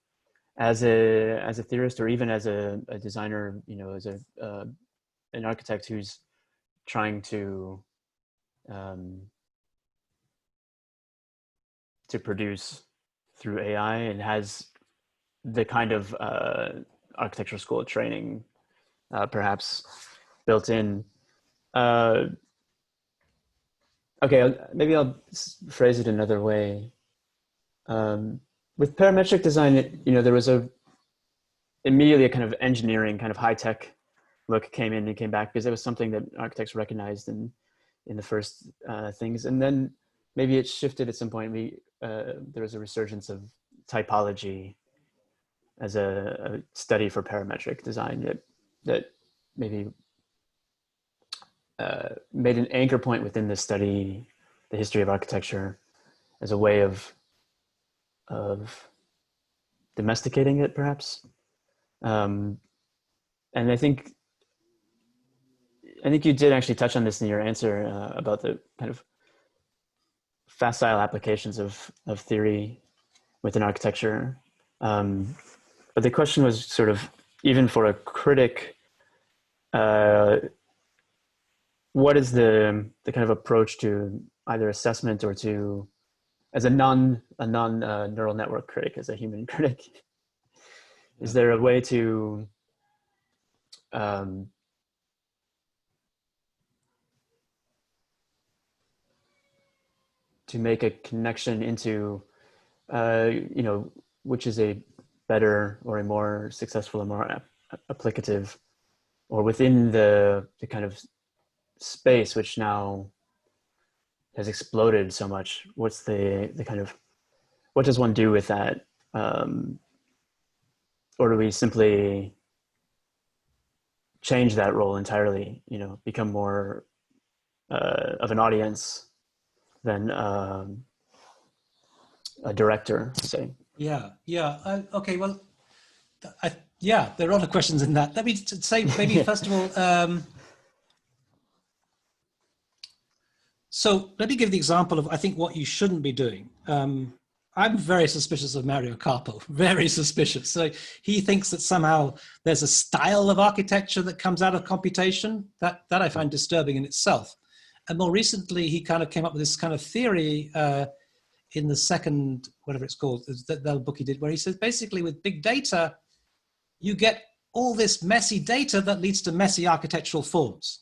as a theorist, or even as a designer, as an architect who's trying to produce through AI and has the kind of architectural school training perhaps built in. Okay, maybe I'll phrase it another way. With parametric design, there was immediately a kind of engineering, kind of high-tech look came in and came back because it was something that architects recognized in the first things. And then maybe it shifted at some point. There was a resurgence of typology as a study for parametric design that maybe made an anchor point within the study, the history of architecture, as a way of domesticating it, perhaps. And I think you did actually touch on this in your answer about the kind of facile applications of theory within architecture. But the question was sort of, even for a critic, what is the kind of approach to either assessment or to, as a non neural network critic, as a human critic, is there a way to make a connection into, which is a better or a more successful or more applicative, or within the kind of space which now has exploded so much? What's the kind of, what does one do with that? Or do we simply change that role entirely, become more of an audience than a director, say? Yeah. Okay, well, there are other questions in that. Let me say, maybe first of all, so let me give the example of, I think, what you shouldn't be doing. I'm very suspicious of Mario Carpo, very suspicious. So he thinks that somehow there's a style of architecture that comes out of computation. That I find disturbing in itself. And more recently, he kind of came up with this kind of theory in the second, whatever it's called, that book he did, where he says, basically with big data, you get all this messy data that leads to messy architectural forms.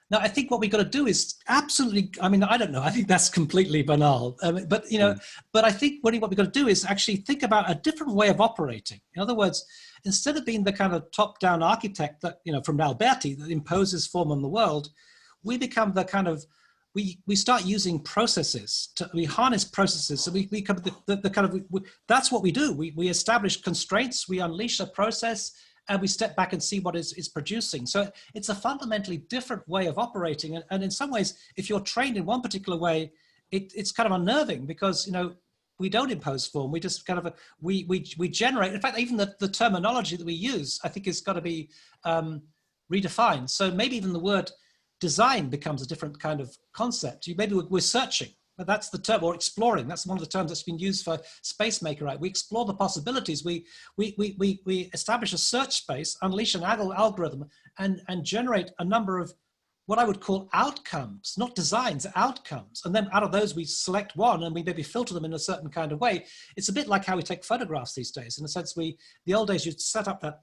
Now, I think what we've got to do is absolutely, I mean, I don't know, I think that's completely banal, but I think what we've got to do is actually think about a different way of operating. In other words, instead of being the kind of top-down architect that, from Alberti that imposes form on the world, we become the kind of, we start using processes, we harness processes. So we become the kind of, that's what we do. We establish constraints, we unleash a process, and we step back and see what is producing. So it's a fundamentally different way of operating. And in some ways, if you're trained in one particular way, it's kind of unnerving because, we don't impose form. We just kind of, we generate, in fact, even the terminology that we use, I think has got to be redefined. So maybe even the word design becomes a different kind of concept. Maybe we're searching, but that's the term, or exploring. That's one of the terms that's been used for space maker, right? We explore the possibilities. We establish a search space, unleash an algorithm, and generate a number of what I would call outcomes, not designs, outcomes. And then out of those, we select one and we maybe filter them in a certain kind of way. It's a bit like how we take photographs these days. In a sense, the old days, you'd set up that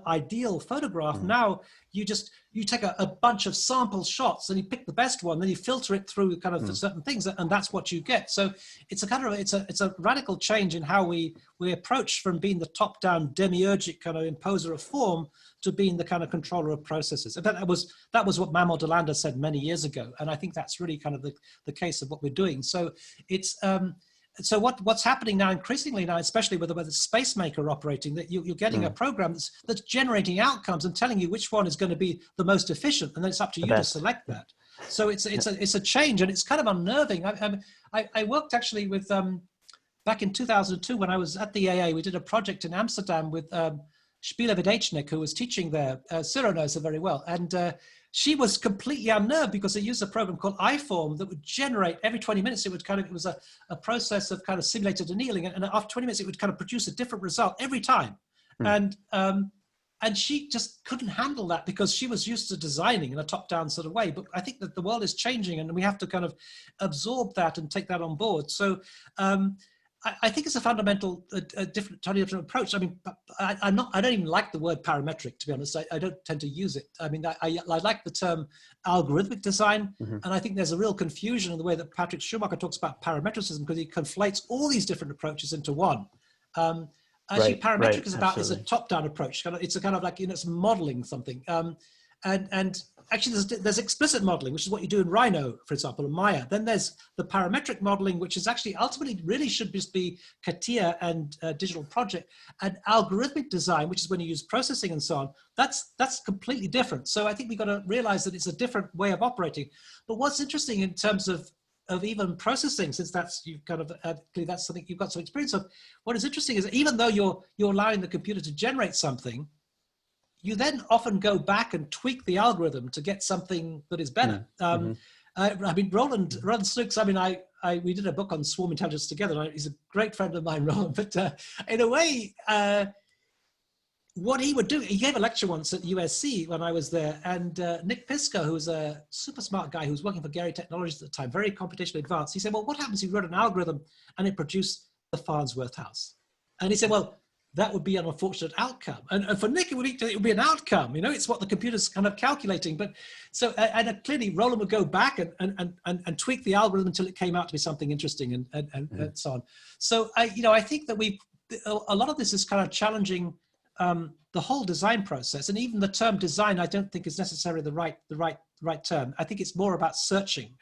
ideal photograph. Now you take a bunch of sample shots and you pick the best one, then you filter it through kind of certain things, and that's what you get. So it's a radical change in how we approach from being the top-down demiurgic kind of imposer of form to being the kind of controller of processes. And that was what Manuel de Landa said many years ago, and I think that's really kind of the case of what we're doing. So it's so what's happening now, increasingly now, especially with the SpaceMaker operating, that you're getting a program that's generating outcomes and telling you which one is going to be the most efficient, and then it's up to you to select that. So it's a change, and it's kind of unnerving. I worked actually with back in 2002 when I was at the AA. We did a project in Amsterdam with Spiele Videchnik, who was teaching there. Ciro knows her very well, and she was completely unnerved because they used a program called iForm that would generate every 20 minutes. It was a process of kind of simulated annealing, and after 20 minutes, it would kind of produce a different result every time. And she just couldn't handle that because she was used to designing in a top-down sort of way. But I think that the world is changing, and we have to kind of absorb that and take that on board. So I think it's a fundamental, totally different approach. I mean, I don't even like the word parametric, to be honest. I don't tend to use it. I mean, I like the term algorithmic design, and I think there's a real confusion in the way that Patrick Schumacher talks about parametricism, because he conflates all these different approaches into one. Actually, parametric is a top-down approach. It's a kind of like, it's modeling something. And actually, there's explicit modeling, which is what you do in Rhino, for example, in Maya. Then there's the parametric modeling, which is actually ultimately really should just be CATIA and digital project. And algorithmic design, which is when you use processing and so on, that's completely different. So I think we've got to realize that it's a different way of operating. But what's interesting in terms of even processing, since that's something you've got some experience of, what is interesting is that even though you're allowing the computer to generate something, you then often go back and tweak the algorithm to get something that is better. I mean, Roland Snooks, I mean, we did a book on swarm intelligence together. And he's a great friend of mine, Roland. But in a way, what he would do, he gave a lecture once at USC when I was there. And Nick Pisco, who was a super smart guy who was working for Garry Technologies at the time, very computationally advanced, he said, well, what happens if you wrote an algorithm and it produced the Farnsworth house? And he said, well, that would be an unfortunate outcome. And for Nick, it would be an outcome. It's what the computer's kind of calculating. But so, and clearly Roland would go back and tweak the algorithm until it came out to be something interesting and so on. So I think that a lot of this is kind of challenging the whole design process. And even the term design, I don't think is necessarily the right term. I think it's more about searching,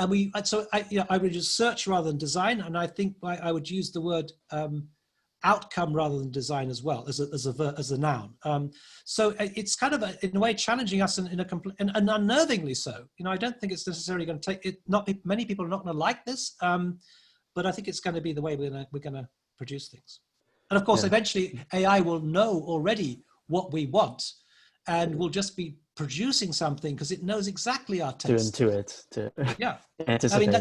I would use search rather than design, and I think I would use the word outcome rather than design as well as a noun. So it's kind of in a way challenging us and unnervingly so. I don't think it's necessarily going to take it. Many people are not going to like this, but I think it's going to be the way we're going to produce things. And of course, eventually AI will know already what we want, and will just be producing something because it knows exactly our taste. To anticipate. I mean,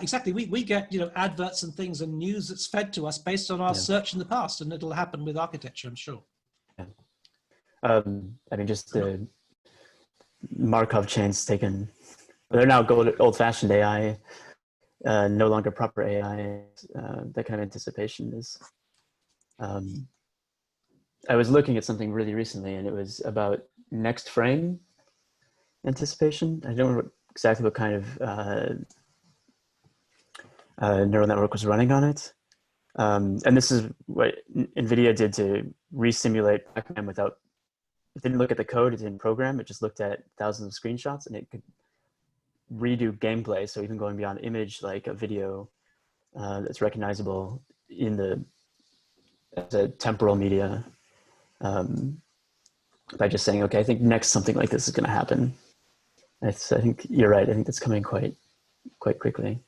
exactly. We get adverts and things and news that's fed to us based on our search in the past, and it'll happen with architecture, I'm sure. I mean, just the Markov chains taken. They're now old-fashioned AI, no longer proper AI. That kind of anticipation is. I was looking at something really recently, and it was about next frame anticipation. I don't know exactly what kind of neural network was running on it. And this is what NVIDIA did to re-simulate Pac-Man without, it didn't look at the code, it didn't program, it just looked at thousands of screenshots, and it could redo gameplay. So even going beyond image, like a video that's recognizable as a temporal media, by just saying, okay, I think next something like this is going to happen. I think you're right. I think that's coming quite quickly.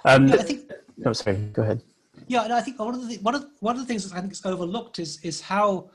I think. No, sorry. Go ahead. Yeah, and I think one of the things that I think is overlooked is how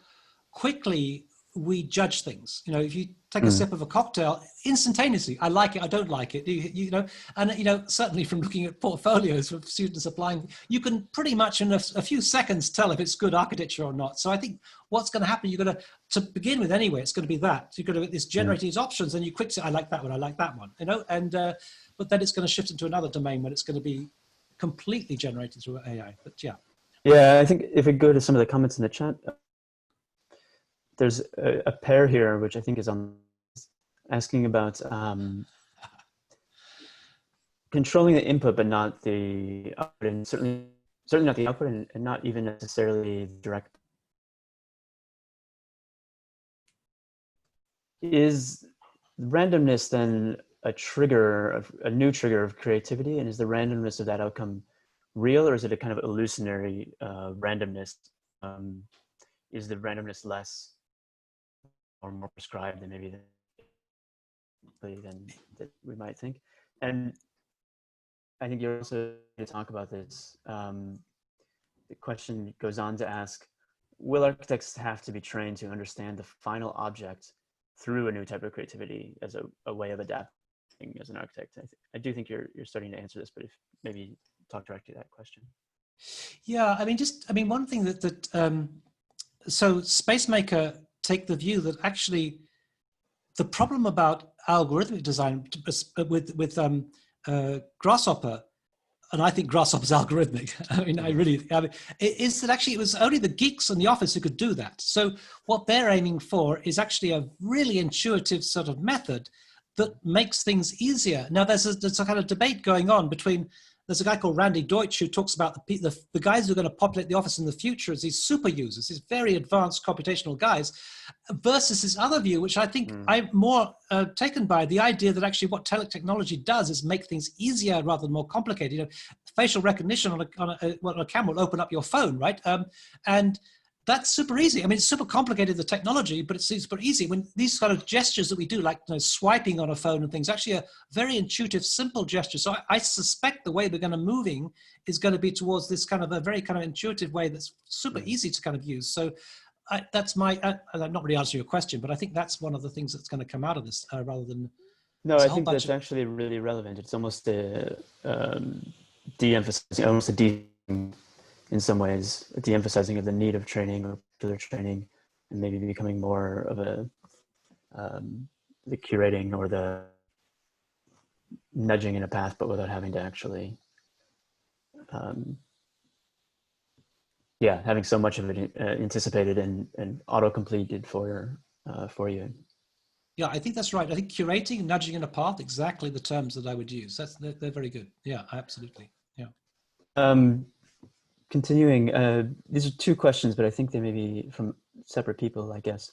quickly we judge things. You know, if you take a sip of a cocktail, instantaneously, I like it, I don't like it. You know, and you know, certainly from looking at portfolios of students applying, you can pretty much in a few seconds tell if it's good architecture or not. So I think what's going to happen, you're going to begin with anyway, it's going to be that. You're going to this generating these options, and you quick say, I like that one, I like that one. You know, and but then it's going to shift into another domain when it's going to be completely generated through AI. But yeah. Yeah, I think if we go to some of the comments in the chat, there's a pair here, which I think is on asking about controlling the input, but not the output, and certainly not the output, and not even necessarily direct. Is randomness then a new trigger of creativity, and is the randomness of that outcome real, or is it a kind of illusionary randomness? Is the randomness less or more prescribed than maybe than that we might think? And I think you're also going to talk about this. The question goes on to ask, will architects have to be trained to understand the final object through a new type of creativity as a way of adapting as an architect? I do think you're starting to answer this, but if maybe talk directly to that question. Yeah, I mean, one thing so Spacemaker take the view that actually the problem about algorithmic design with Grasshopper, and I think Grasshopper's algorithmic. I mean, is that actually it was only the geeks in the office who could do that. So what they're aiming for is actually a really intuitive sort of method that makes things easier. Now, there's a kind of debate going on between. There's a guy called Randy Deutsch who talks about the guys who are going to populate the office in the future as these super users, these very advanced computational guys, versus this other view, which I think I'm more taken by, the idea that actually what technology does is make things easier rather than more complicated. You know, facial recognition on a camera will open up your phone, right? And that's super easy. I mean, it's super complicated, the technology, but it's super easy. When these kind of gestures that we do, like swiping on a phone and things, actually a very intuitive, simple gesture. So I suspect the way we're going to moving is going to be towards this kind of a very kind of intuitive way that's super easy to kind of use. So that's I'm not really answering your question, but I think that's one of the things that's going to come out of this rather than. No, I think that's actually really relevant. It's almost a de-emphasizing, almost a in some ways, a de-emphasizing of the need of training or particular training, and maybe becoming more of the curating or the nudging in a path, but without having to actually, having so much of it anticipated and auto-completed for you. Yeah, I think that's right. I think curating, nudging in a path, exactly the terms that I would use. They're very good. Yeah, absolutely. Yeah. Continuing, these are two questions, but I think they may be from separate people, I guess.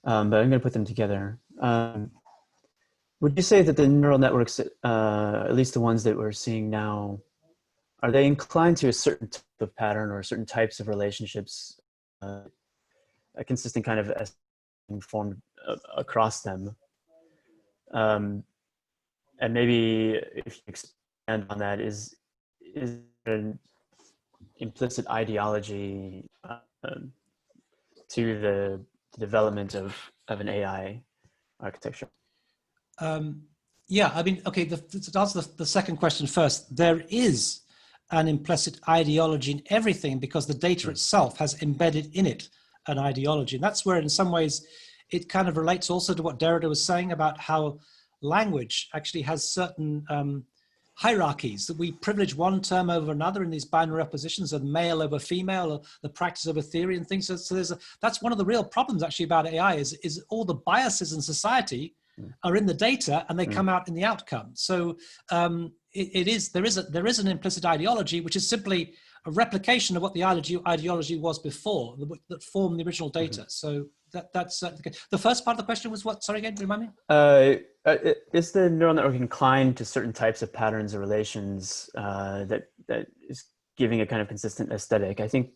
But I'm going to put them together. Would you say that the neural networks, at least the ones that we're seeing now, are they inclined to a certain type of pattern or certain types of relationships, a consistent kind of formed across them? And maybe if you expand on that, is an implicit ideology to the development of an AI architecture? Yeah, I mean, okay, to answer the second question first, there is an implicit ideology in everything because the data itself has embedded in it an ideology. And that's where in some ways it kind of relates also to what Derrida was saying about how language actually has certain hierarchies, that we privilege one term over another in these binary oppositions of male over female, or the practice over theory and things. So that's one of the real problems actually about AI is all the biases in society are in the data and they come out in the outcome. So there is an implicit ideology, which is simply a replication of what the ideology was before that formed the original data. So that's the first part of the question was what? Sorry, again, remind me. Is the neural network inclined to certain types of patterns or relations that is giving a kind of consistent aesthetic? I think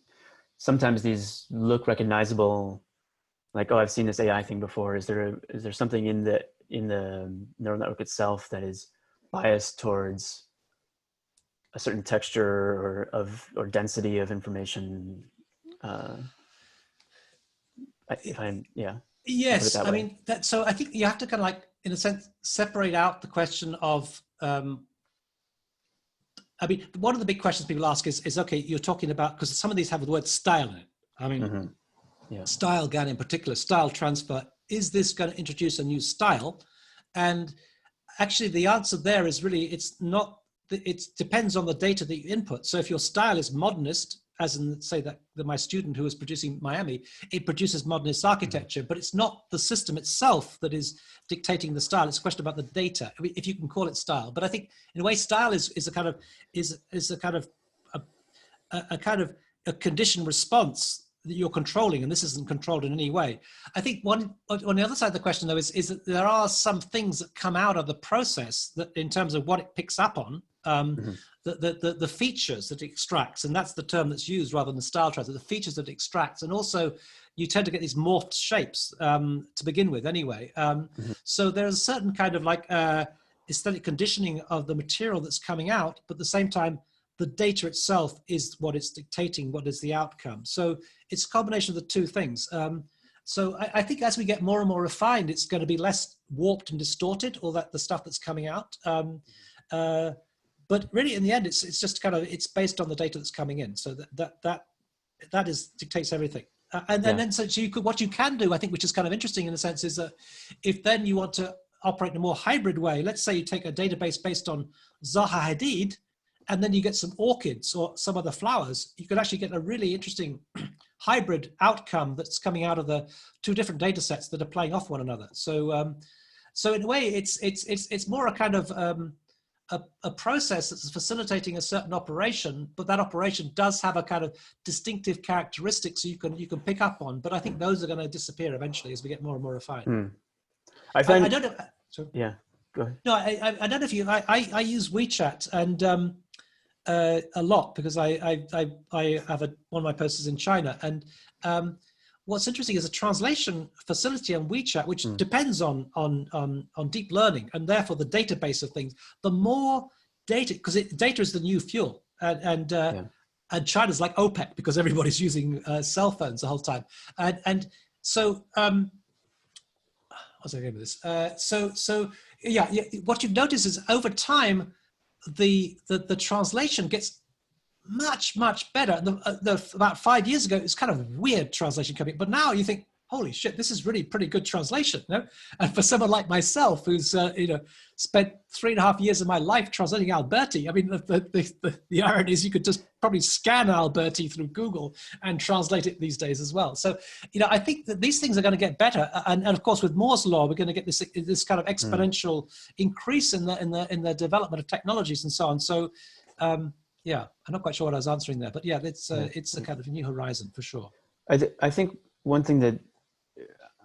sometimes these look recognizable, like, oh, I've seen this AI thing before. Is there something in the neural network itself that is biased towards a certain texture or density of information? Yes, I way. mean, so I think you have to kind of like, in a sense, separate out the question of, I mean, one of the big questions people ask is okay, you're talking about, because some of these have the word style in it. I mean, style GAN in particular, style transfer, is this going to introduce a new style? And actually the answer there is really, it's not, it depends on the data that you input. So if your style is modernist, as in say that my student who was producing Miami, it produces modernist architecture, but it's not the system itself that is dictating the style. It's a question about the data, I mean, if you can call it style. But I think in a way, style is a kind of a conditioned response that you're controlling, and this isn't controlled in any way. I think on the other side of the question, though, is that there are some things that come out of the process that, in terms of what it picks up on, the features that it extracts, and that's the term that's used rather than the style transfer, the features that it extracts, and also you tend to get these morphed shapes to begin with anyway. So there's a certain kind of like aesthetic conditioning of the material that's coming out, but at the same time, the data itself is what it's dictating, what is the outcome. So it's a combination of the two things. So I think as we get more and more refined, it's going to be less warped and distorted, all that the stuff that's coming out. But really, in the end, it's just kind of, it's based on the data that's coming in. So that dictates everything. And then so you could, what you can do, I think, which is kind of interesting in a sense, is that if then you want to operate in a more hybrid way, let's say you take a database based on Zaha Hadid, and then you get some orchids or some other flowers, you could actually get a really interesting hybrid outcome that's coming out of the two different data sets that are playing off one another. So, so in a way, it's more a kind of a process that's facilitating a certain operation, but that operation does have a kind of distinctive characteristics you can pick up on. But I think those are going to disappear eventually as we get more and more refined. I find, I don't know. Sorry. Yeah, go ahead. No, I don't know if you. I use WeChat and a lot because I have one of my posters in China, and what's interesting is a translation facility on WeChat, which depends on deep learning and therefore the database of things. The more data, because data is the new fuel, and China's like OPEC because everybody's using cell phones the whole time, and so what's I going with this? So yeah, what you've noticed is over time, the translation gets much better. About 5 years ago, it was kind of weird translation coming, but now you think, holy shit, this is really pretty good translation. You know? And for someone like myself, who's spent 3.5 years of my life translating Alberti, I mean, the irony is you could just probably scan Alberti through Google and translate it these days as well. So, I think that these things are going to get better, and of course with Moore's law, we're going to get this kind of exponential increase in the development of technologies and so on. So, yeah, I'm not quite sure what I was answering there, but yeah, it's a kind of a new horizon for sure. I think one thing that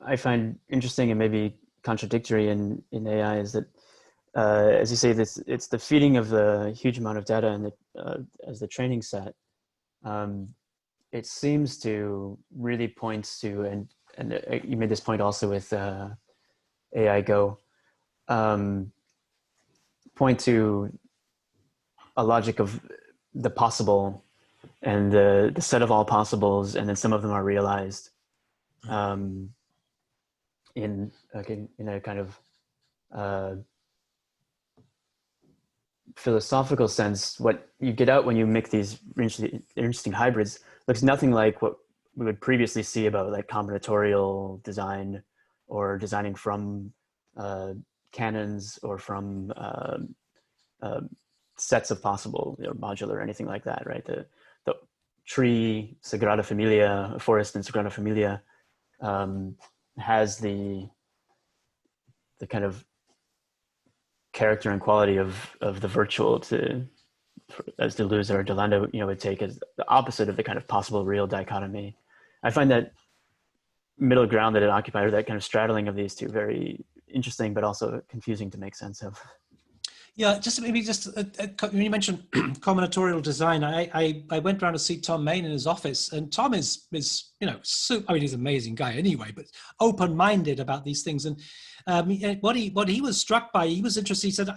I find interesting and maybe contradictory in AI is that, as you say, it's the feeding of the huge amount of data and as the training set. It seems to really point to, and you made this point also with AI Go, point to a logic of the possible and the set of all possibles, and then some of them are realized. In a kind of philosophical sense, what you get out when you make these interesting hybrids looks nothing like what we would previously see about like combinatorial design or designing from canons or from sets of possible, modular or anything like that, right? The tree, Sagrada Familia, forest in Sagrada Familia, has the kind of character and quality of the virtual, as Deleuze or Delando would take as the opposite of the kind of possible real dichotomy. I find that middle ground that it occupied, or that kind of straddling of these two, very interesting, but also confusing to make sense of. Yeah, when you mentioned combinatorial design, I went around to see Tom Main in his office, and Tom is super, I mean, he's an amazing guy anyway, but open-minded about these things. And what he was struck by, he was interested. He said,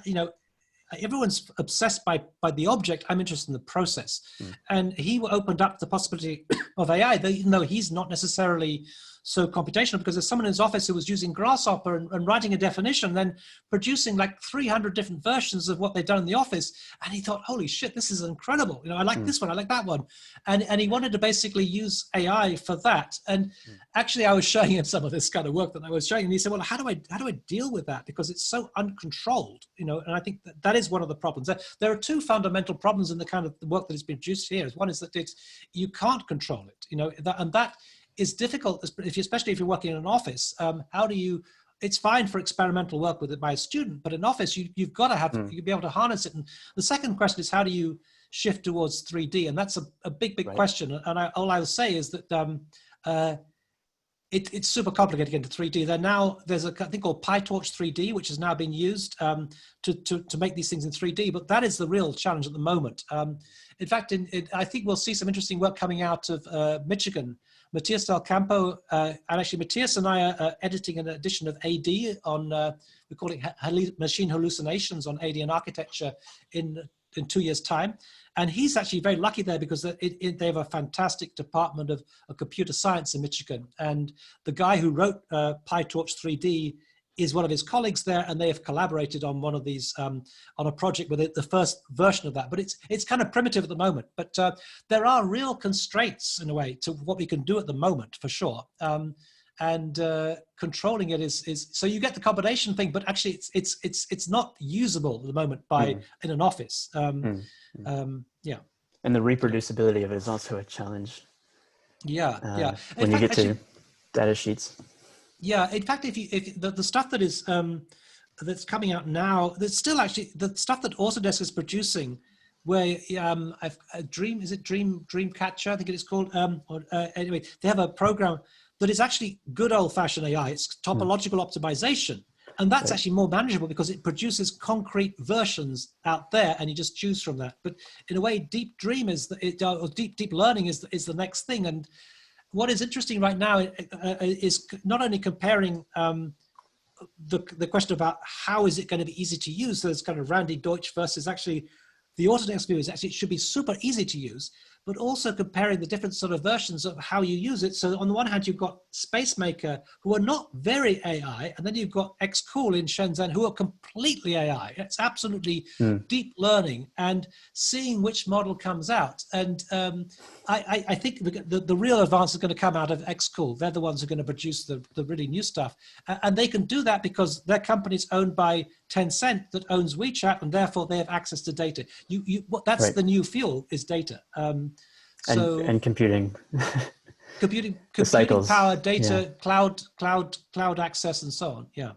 everyone's obsessed by the object. I'm interested in the process. And he opened up the possibility of AI, even though he's not necessarily so computational, because there's someone in his office who was using Grasshopper and writing a definition, then producing like 300 different versions of what they'd done in the office. And he thought, holy shit, this is incredible. I like this one, I like that one. And he wanted to basically use AI for that. And actually I was showing him some of this kind of work that I was showing, and he said, well, how do I deal with that? Because it's so uncontrolled, and I think that is one of the problems. There are two fundamental problems in the kind of the work that has been produced here. One is that you can't control it, and that is difficult, especially if you're working in an office. How do you? It's fine for experimental work with it by a student, but in office you've got to have you be able to harness it. And the second question is, how do you shift towards 3D? And that's a big question. And all I'll say is that it's super complicated to get into 3D. There's a thing called PyTorch 3D, which has now been used to make these things in 3D, but that is the real challenge at the moment. In fact, I think we'll see some interesting work coming out of Michigan. Matthias Del Campo, and actually Matthias and I are editing an edition of AD on, we're calling it Machine Hallucinations on AD and Architecture in 2 years' time. And he's actually very lucky there because they have a fantastic department of computer science in Michigan. And the guy who wrote PyTorch 3D is one of his colleagues there, and they have collaborated on one of these, on a project with the first version of that. But it's kind of primitive at the moment. But there are real constraints in a way to what we can do at the moment, for sure. And controlling it is so you get the combination thing, but actually it's not usable at the moment in an office. Yeah. And the reproducibility of it is also a challenge. Yeah. When you get to data sheets. Yeah. In fact, if the stuff that is that's coming out now, there's still actually the stuff that Autodesk is producing, where Dreamcatcher, I think it is called. Anyway, they have a program that is actually good old-fashioned AI. It's topological optimization. And that's actually more manageable because it produces concrete versions out there, and you just choose from that. But in a way, deep dream or deep learning is the next thing. And what is interesting right now is not only comparing the question about how is it going to be easy to use, there's kind of Randy Deutsch versus actually the Autodesk view is actually it should be super easy to use, but also comparing the different sort of versions of how you use it. So on the one hand, you've got SpaceMaker, who are not very AI, and then you've got XCool in Shenzhen, who are completely AI. It's absolutely deep learning and seeing which model comes out. And I think the real advance is going to come out of XCool. They're the ones who are going to produce the really new stuff. And they can do that because their company's owned by Tencent that owns WeChat, and therefore they have access to data. That's the new fuel, is data. And computing. computing cycles. Power, data, cloud access, and so on. Yeah.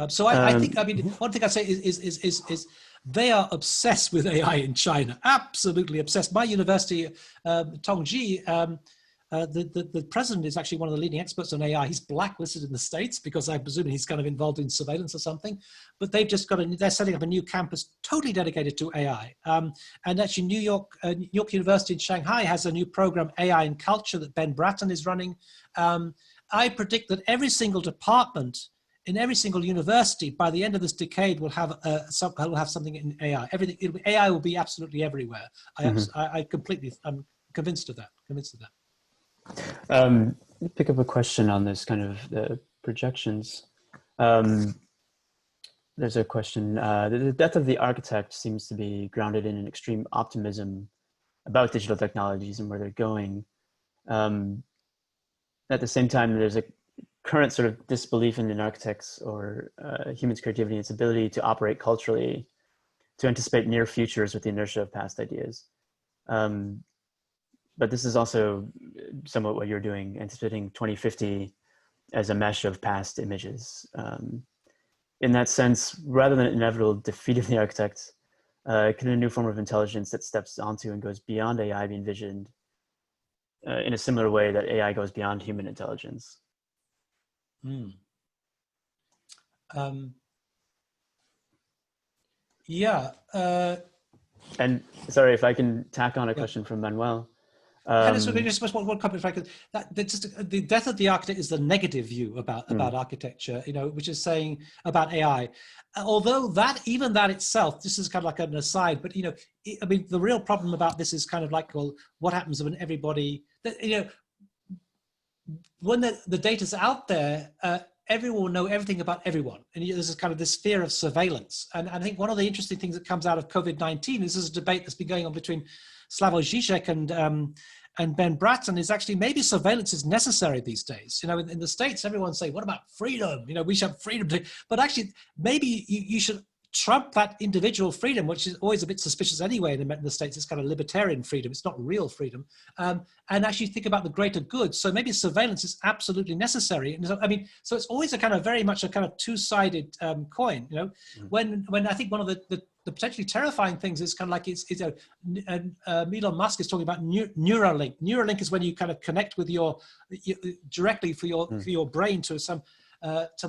So I think, one thing I say is they are obsessed with AI in China, absolutely obsessed. My university, Tongji, the president is actually one of the leading experts on AI. He's blacklisted in the States because I presume he's kind of involved in surveillance or something. But they've just they're setting up a new campus totally dedicated to AI. And actually New York University in Shanghai has a new program, AI and Culture, that Ben Bratton is running. I predict that every single department in every single university by the end of this decade will have something in AI. AI will be absolutely everywhere. I'm convinced of that. Pick up a question on this kind of the projections. There's a question, the death of the architect seems to be grounded in an extreme optimism about digital technologies and where they're going. At the same time, there's a current sort of disbelief in architects or humans' creativity and its ability to operate culturally, to anticipate near futures with the inertia of past ideas. But this is also somewhat what you're doing, anticipating 2050 as a mesh of past images. In that sense, rather than an inevitable defeat of the architect, can a new form of intelligence that steps onto and goes beyond AI be envisioned in a similar way that AI goes beyond human intelligence? And sorry, if I can tack on a question from Manuel. Just one comment, if I could. The death of the architect is the negative view about architecture, which is saying about AI. Although even that itself, this is kind of like an aside, but the real problem about this is kind of like, well, what happens when everybody, when the data's out there, everyone will know everything about everyone. And there's kind of this fear of surveillance. And I think one of the interesting things that comes out of COVID-19 is this a debate that's been going on between Slavoj Žižek and Ben Bratton is actually maybe surveillance is necessary these days. You know, in the States, everyone's saying, what about freedom? You know, we should have freedom to, but actually maybe you should trump that individual freedom, which is always a bit suspicious anyway in the States. It's kind of libertarian freedom. It's not real freedom. And actually think about the greater good. So maybe surveillance is absolutely necessary. And so, I mean, so it's always a kind of very much a kind of two-sided coin, you know, when I think one of the potentially terrifying things is kind of like Elon Musk is talking about Neuralink. Neuralink is when you kind of connect with directly for your brain to some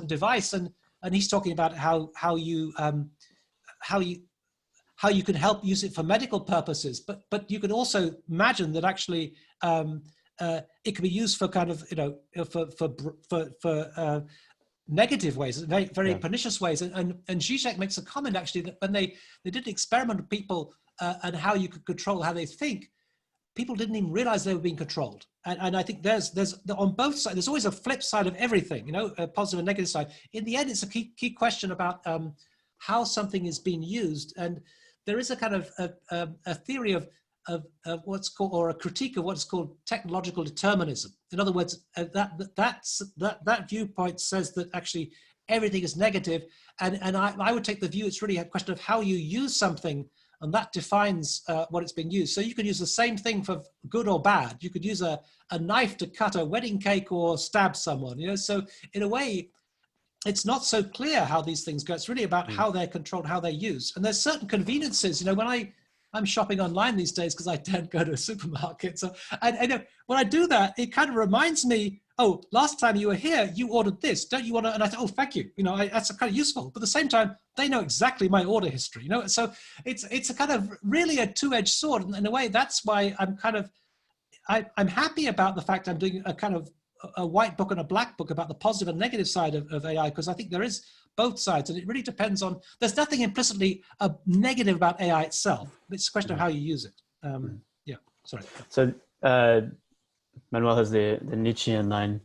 device, and he's talking about how you can help use it for medical purposes, but you can also imagine that actually it can be used for kind of, you know, for negative ways, very pernicious ways. And Zizek makes a comment actually that when they did experiment with people and how you could control how they think, people didn't even realize they were being controlled. And I think there's on both sides, there's always a flip side of everything, you know, a positive and negative side. In the end, it's a key question about how something is being used. And there is a kind of a theory of what's called, or a critique of what's called technological determinism. In other words, that viewpoint says that actually everything is negative. And I would take the view it's really a question of how you use something, and that defines what it's being used. So you could use the same thing for good or bad. You could use a knife to cut a wedding cake or stab someone, you know? So in a way, it's not so clear how these things go. It's really about how they're controlled, how they're used. And there's certain conveniences, you know, when I'm shopping online these days because I don't go to a supermarket. So I know when I do that, it kind of reminds me, oh, last time you were here, you ordered this, don't you want to? And I thought, oh, thank you. You know, that's kind of useful. But at the same time, they know exactly my order history, you know? So it's a kind of really a two-edged sword. And in a way, that's why I'm kind of, I'm happy about the fact I'm doing a kind of a white book and a black book about the positive and negative side of AI, because I think there is both sides, and it really depends on, there's nothing implicitly negative about AI itself. It's a question of how you use it. Yeah, sorry. So Manuel has the Nietzschean line,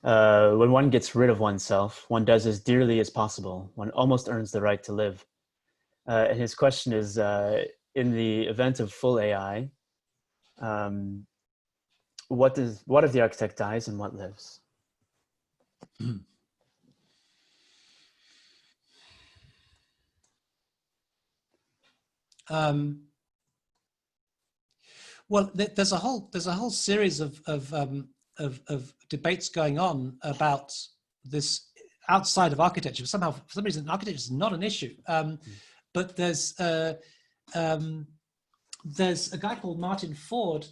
when one gets rid of oneself, one does as dearly as possible. One almost earns the right to live. And his question is, in the event of full AI, what if the architect dies and what lives? Well, there's a whole series of debates going on about this outside of architecture. Somehow, for some reason, architecture is not an issue. But there's a guy called Martin Ford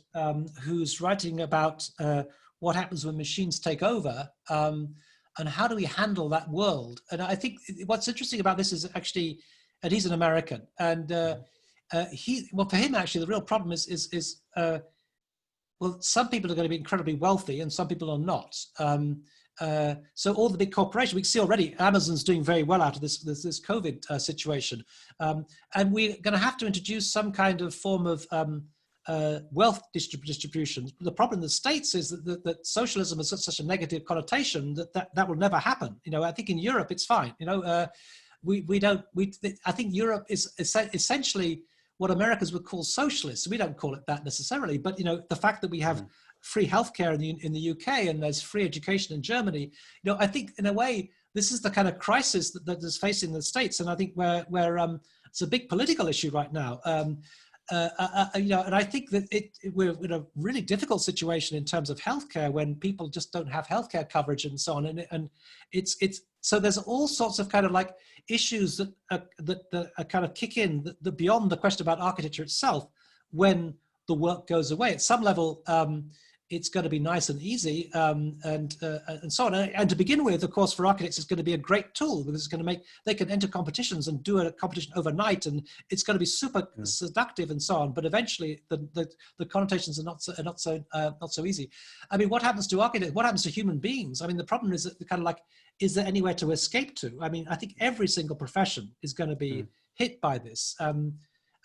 who's writing about what happens when machines take over, and how do we handle that world. And I think what's interesting about this is actually, and he's an American, and well, for him actually the real problem is well, some people are going to be incredibly wealthy and some people are not. So all the big corporations, we see already Amazon's doing very well out of this COVID situation. And we're going to have to introduce some kind of form of wealth distribution. The problem in the States is that socialism has such a negative connotation that will never happen. You know, I think in Europe it's fine. You know, I think Europe is essentially what Americans would call socialist. We don't call it that necessarily, but you know, the fact that we have free healthcare in the UK and there's free education in Germany, you know, I think in a way this is the kind of crisis that is facing the States, and I think where it's a big political issue right now. You know, and I think that we're in a really difficult situation in terms of healthcare when people just don't have healthcare coverage and so on, and it's so there's all sorts of kind of like issues that kind of kick in that beyond the question about architecture itself when the work goes away. At some level, it's going to be nice and easy, and so on. And to begin with, of course, for architects, it's going to be a great tool because it's going to make, they can enter competitions and do a competition overnight, and it's going to be super seductive and so on. But eventually, the connotations are not so easy. I mean, what happens to architects? What happens to human beings? I mean, the problem is that kind of like, is there anywhere to escape to? I mean, I think every single profession is going to be hit by this.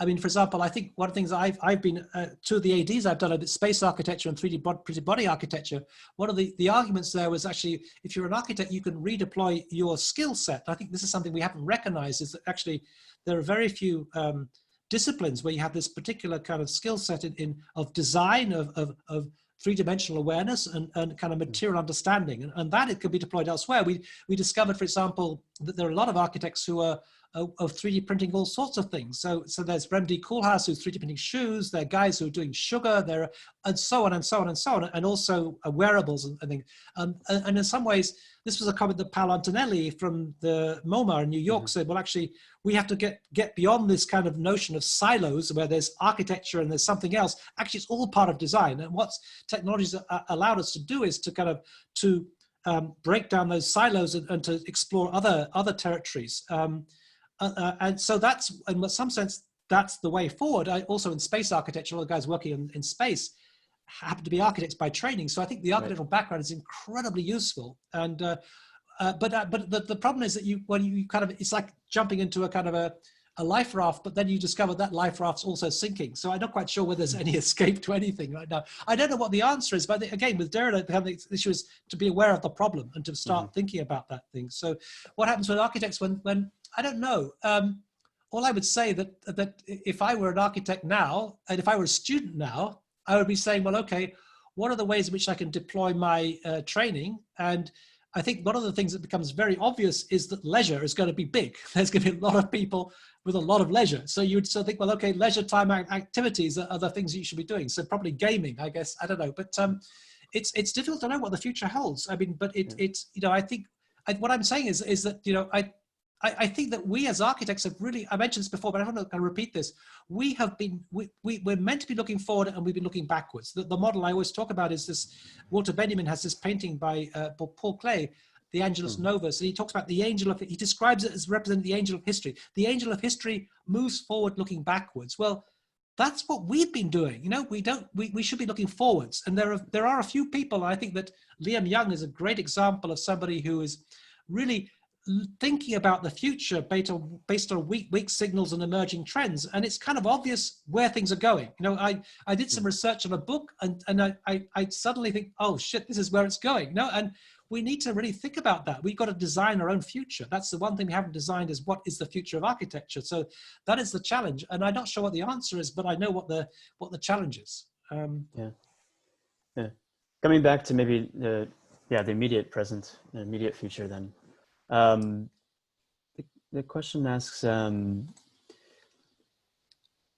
I mean, for example, I think one of the things I've been, two of the ADs I've done are space architecture and 3D printed body architecture. One of the arguments there was actually, if you're an architect, you can redeploy your skill set. I think this is something we haven't recognized, is that actually there are very few disciplines where you have this particular kind of skill set of design, of three-dimensional awareness and kind of material understanding, and that it could be deployed elsewhere. We discovered, for example, that there are a lot of architects who are of 3D printing all sorts of things. So there's Remdi Koolhaas who's 3D printing shoes. There are guys who are doing sugar. There are, and so on and so on and so on, and also wearables and things. And in some ways, this was a comment that Paolo Antonelli from the MoMA in New York said, well, actually, we have to get beyond this kind of notion of silos where there's architecture and there's something else. Actually, it's all part of design. And what technologies allowed us to do is to kind of break down those silos and to explore other territories. And so that's, in some sense, that's the way forward. Also in space architecture, all the guys working in space happen to be architects by training. So I think the architectural background is incredibly useful. And but the problem is that when you kind of, it's like jumping into a kind of a life raft, but then you discover that life raft's also sinking. So I'm not quite sure whether there's any escape to anything right now. I don't know what the answer is, but again, with Derrida, the issue is to be aware of the problem and to start thinking about that thing. So what happens with architects when I don't know. All I would say that if I were an architect now, and if I were a student now, I would be saying, well, okay, what are the ways in which I can deploy my training? And I think one of the things that becomes very obvious is that leisure is going to be big. There's going to be a lot of people with a lot of leisure. So you would still think, well, okay, leisure time activities are the things that you should be doing. So probably gaming, I guess, I don't know. But it's difficult to know what the future holds. I mean, but it's, you know, I think what I'm saying is that, you know, I think that we as architects have really, I mentioned this before, but I want to repeat this. We have been, we're meant to be looking forward and we've been looking backwards. The model I always talk about is this, Walter Benjamin has this painting by Paul Klee, the Angelus Novus, and he talks about the angel of, he describes it as representing the angel of history. The angel of history moves forward looking backwards. Well, that's what we've been doing. You know, we should be looking forwards. And there are a few people, I think that Liam Young is a great example of somebody who is really thinking about the future based on weak signals and emerging trends, and it's kind of obvious where things are going. You know, I did some research on a book, and I suddenly think, oh shit, this is where it's going. No, and we need to really think about that. We've got to design our own future. That's the one thing we haven't designed, is what is the future of architecture. So that is the challenge, and I'm not sure what the answer is, but I know what the challenge is. Yeah. Coming back to maybe the immediate present, the immediate future then. The question asks, you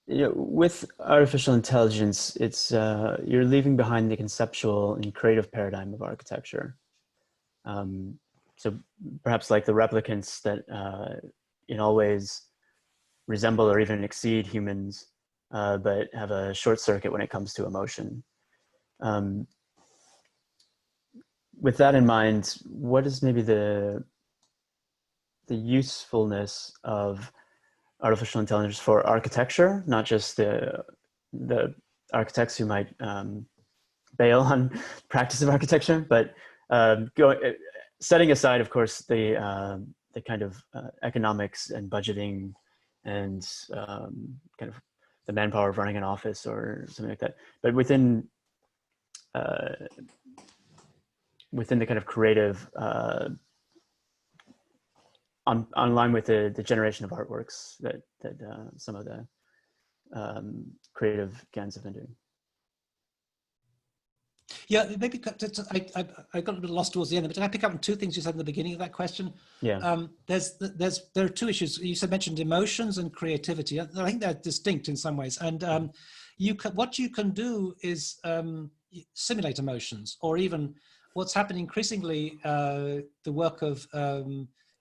know, with artificial intelligence, it's you're leaving behind the conceptual and creative paradigm of architecture. So perhaps like the replicants that in all ways resemble or even exceed humans, but have a short circuit when it comes to emotion. With that in mind, what is maybe the usefulness of artificial intelligence for architecture, not just the architects who might bail on practice of architecture, but setting aside, of course, the kind of economics and budgeting and kind of the manpower of running an office or something like that, but within the kind of creative, on line with the generation of artworks that some of the creative GANs have been doing. Yeah, maybe I got a bit lost towards the end, but can I pick up on two things you said in the beginning of that question? Yeah. There are two issues. You mentioned emotions and creativity. I think they're distinct in some ways. And what you can do is simulate emotions, or even what's happening increasingly, the work of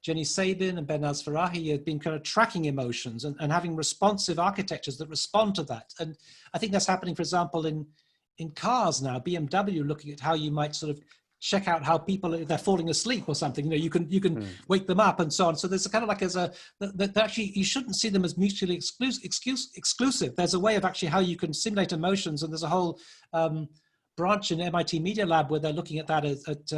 Jenny Sabin and Behnaz Farahi have been kind of tracking emotions and having responsive architectures that respond to that. And I think that's happening, for example, in cars now, BMW looking at how you might sort of check out how people, if they're falling asleep or something, you know, you can wake them up and so on. So there's a kind of like that actually you shouldn't see them as mutually exclusive. There's a way of actually how you can simulate emotions, and there's a whole branch in MIT Media Lab where they're looking at that at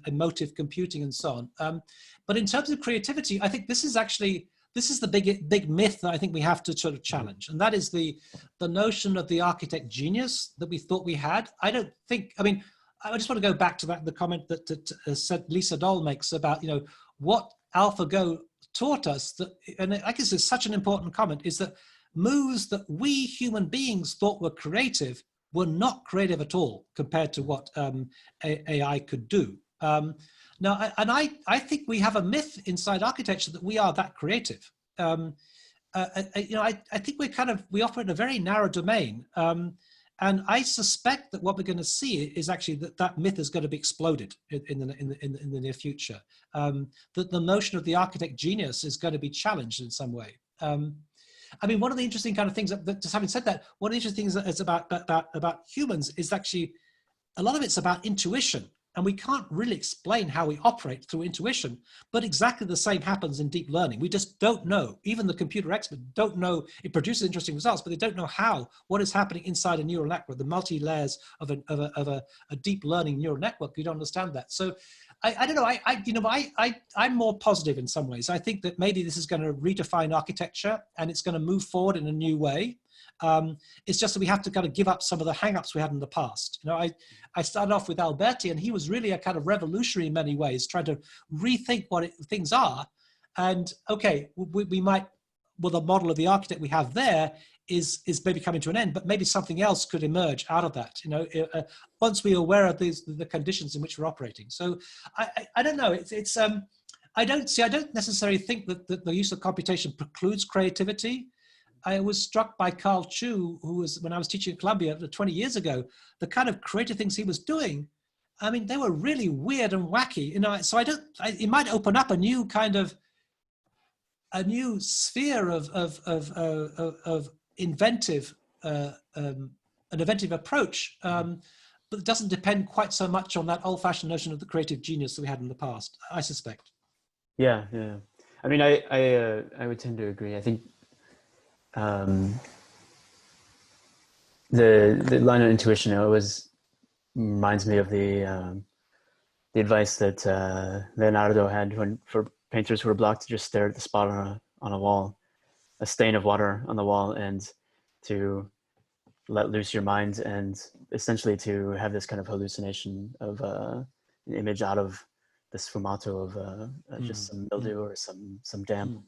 emotive computing and so on. But in terms of creativity, I think this is actually this is the big myth that I think we have to sort of challenge, and that is the notion of the architect genius that we thought we had. I don't think. I mean, I just want to go back to the comment that said Lisa Dole makes about, you know, what AlphaGo taught us, that, and I guess it's such an important comment, is that moves that we human beings thought were creative were not creative at all compared to what AI could do. Now, and I think we have a myth inside architecture that we are that creative. You know, I think we operate in a very narrow domain. And I suspect that what we're going to see is actually that myth is going to be exploded in the near future. That the notion of the architect genius is going to be challenged in some way. I mean, one of the interesting kind of things, just having said that, one of the interesting things is about humans is actually, a lot of it's about intuition. And we can't really explain how we operate through intuition, but exactly the same happens in deep learning. We just don't know. Even the computer experts don't know. It produces interesting results, but they don't know what is happening inside a neural network, the multi-layers of a deep learning neural network. We don't understand that. So I don't know. I'm more positive in some ways. I think that maybe this is going to redefine architecture and it's going to move forward in a new way. It's just that we have to kind of give up some of the hang-ups we had in the past. You know, I started off with Alberti, and he was really a kind of revolutionary in many ways, trying to rethink what things are. And okay, we might, well, the model of the architect we have there is maybe coming to an end, but maybe something else could emerge out of that, you know, once we are aware of the conditions in which we're operating. So I don't know, I don't necessarily think that the use of computation precludes creativity. I was struck by Carl Chu, who was, when I was teaching at Columbia 20 years ago, the kind of creative things he was doing. I mean, they were really weird and wacky, you know, so it might open up a new kind of, a new sphere of inventive, an inventive approach, but it doesn't depend quite so much on that old-fashioned notion of the creative genius that we had in the past, I suspect. Yeah. I mean, I would tend to agree. I think the line of intuition always reminds me of the advice that Leonardo had for painters who were blocked to just stare at the spot on a wall, a stain of water on the wall, and to let loose your mind and essentially to have this kind of hallucination of an image out of the sfumato of just some mildew or some damp.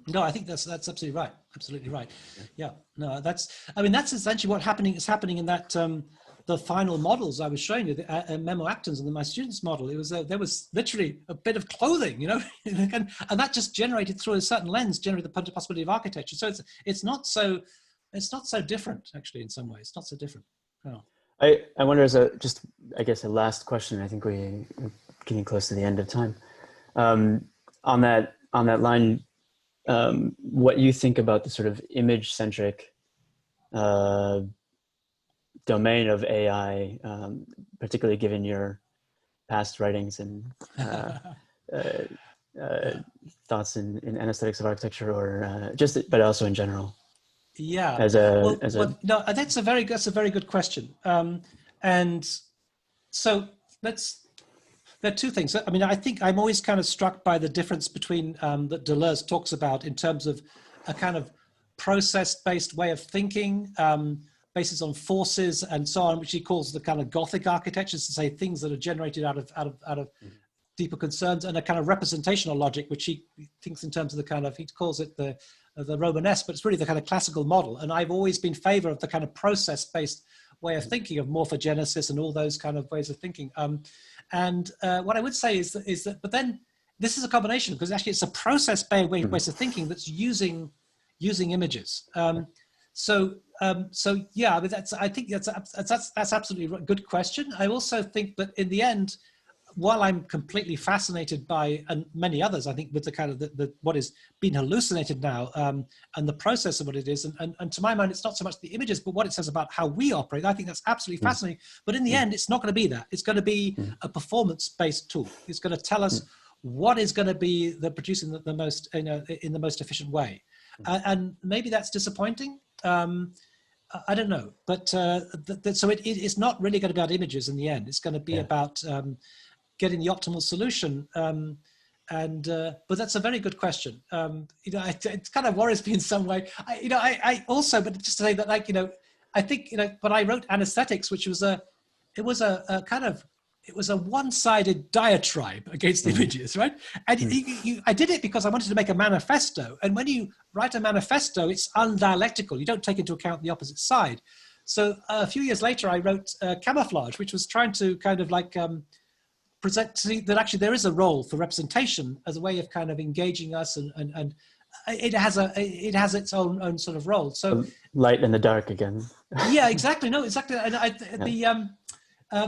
No, I think that's absolutely right. Absolutely right. Yeah. No, that's essentially what is happening in that the final models I was showing you, the Memo Actons and my students' model. It was there was literally a bit of clothing, you know, and that just generated through a certain lens, generated the possibility of architecture. So it's not so different actually in some ways. It's not so different. No. I wonder, as I guess a last question. I think we're getting close to the end of time. On that line. What you think about the sort of image-centric domain of AI, particularly given your past writings and thoughts in aesthetics of architecture, or but also in general. Yeah. No, that's a very good question. And so there are two things. I mean, I think I'm always kind of struck by the difference between that Deleuze talks about in terms of a kind of process-based way of thinking, basis on forces and so on, which he calls the kind of Gothic architectures, to say things that are generated out of deeper concerns, and a kind of representational logic, which he thinks in terms of the kind of, he calls it the Romanesque, but it's really the kind of classical model. And I've always been in favor of the kind of process-based way of thinking, of morphogenesis and all those kind of ways of thinking. And what I would say is that, but then this is a combination, because actually it's a process-based ways of thinking that's using images. So yeah, but I think that's absolutely a good question. I also think that in the end, while I'm completely fascinated by, and many others, I think, with the kind of what is being hallucinated now, and the process of what it is, and to my mind, it's not so much the images, but what it says about how we operate. I think that's absolutely fascinating. But in the end, it's not going to be that. It's going to be a performance-based tool. It's going to tell us what is going to be producing the most, in the most efficient way. And maybe that's disappointing. I don't know, but so it's not really going to be about images in the end. It's going to be about getting the optimal solution. But that's a very good question. You know, it kind of worries me in some way. I also, but just to say that, like, you know, I think, you know, when I wrote anesthetics, which was it was a one-sided diatribe against images, right? And I did it because I wanted to make a manifesto. And when you write a manifesto, it's undialectical. You don't take into account the opposite side. So a few years later, I wrote Camouflage, which was trying to kind of like present that actually there is a role for representation as a way of kind of engaging us, and it has its own sort of role. So light and the dark again. Yeah, exactly. No, exactly. And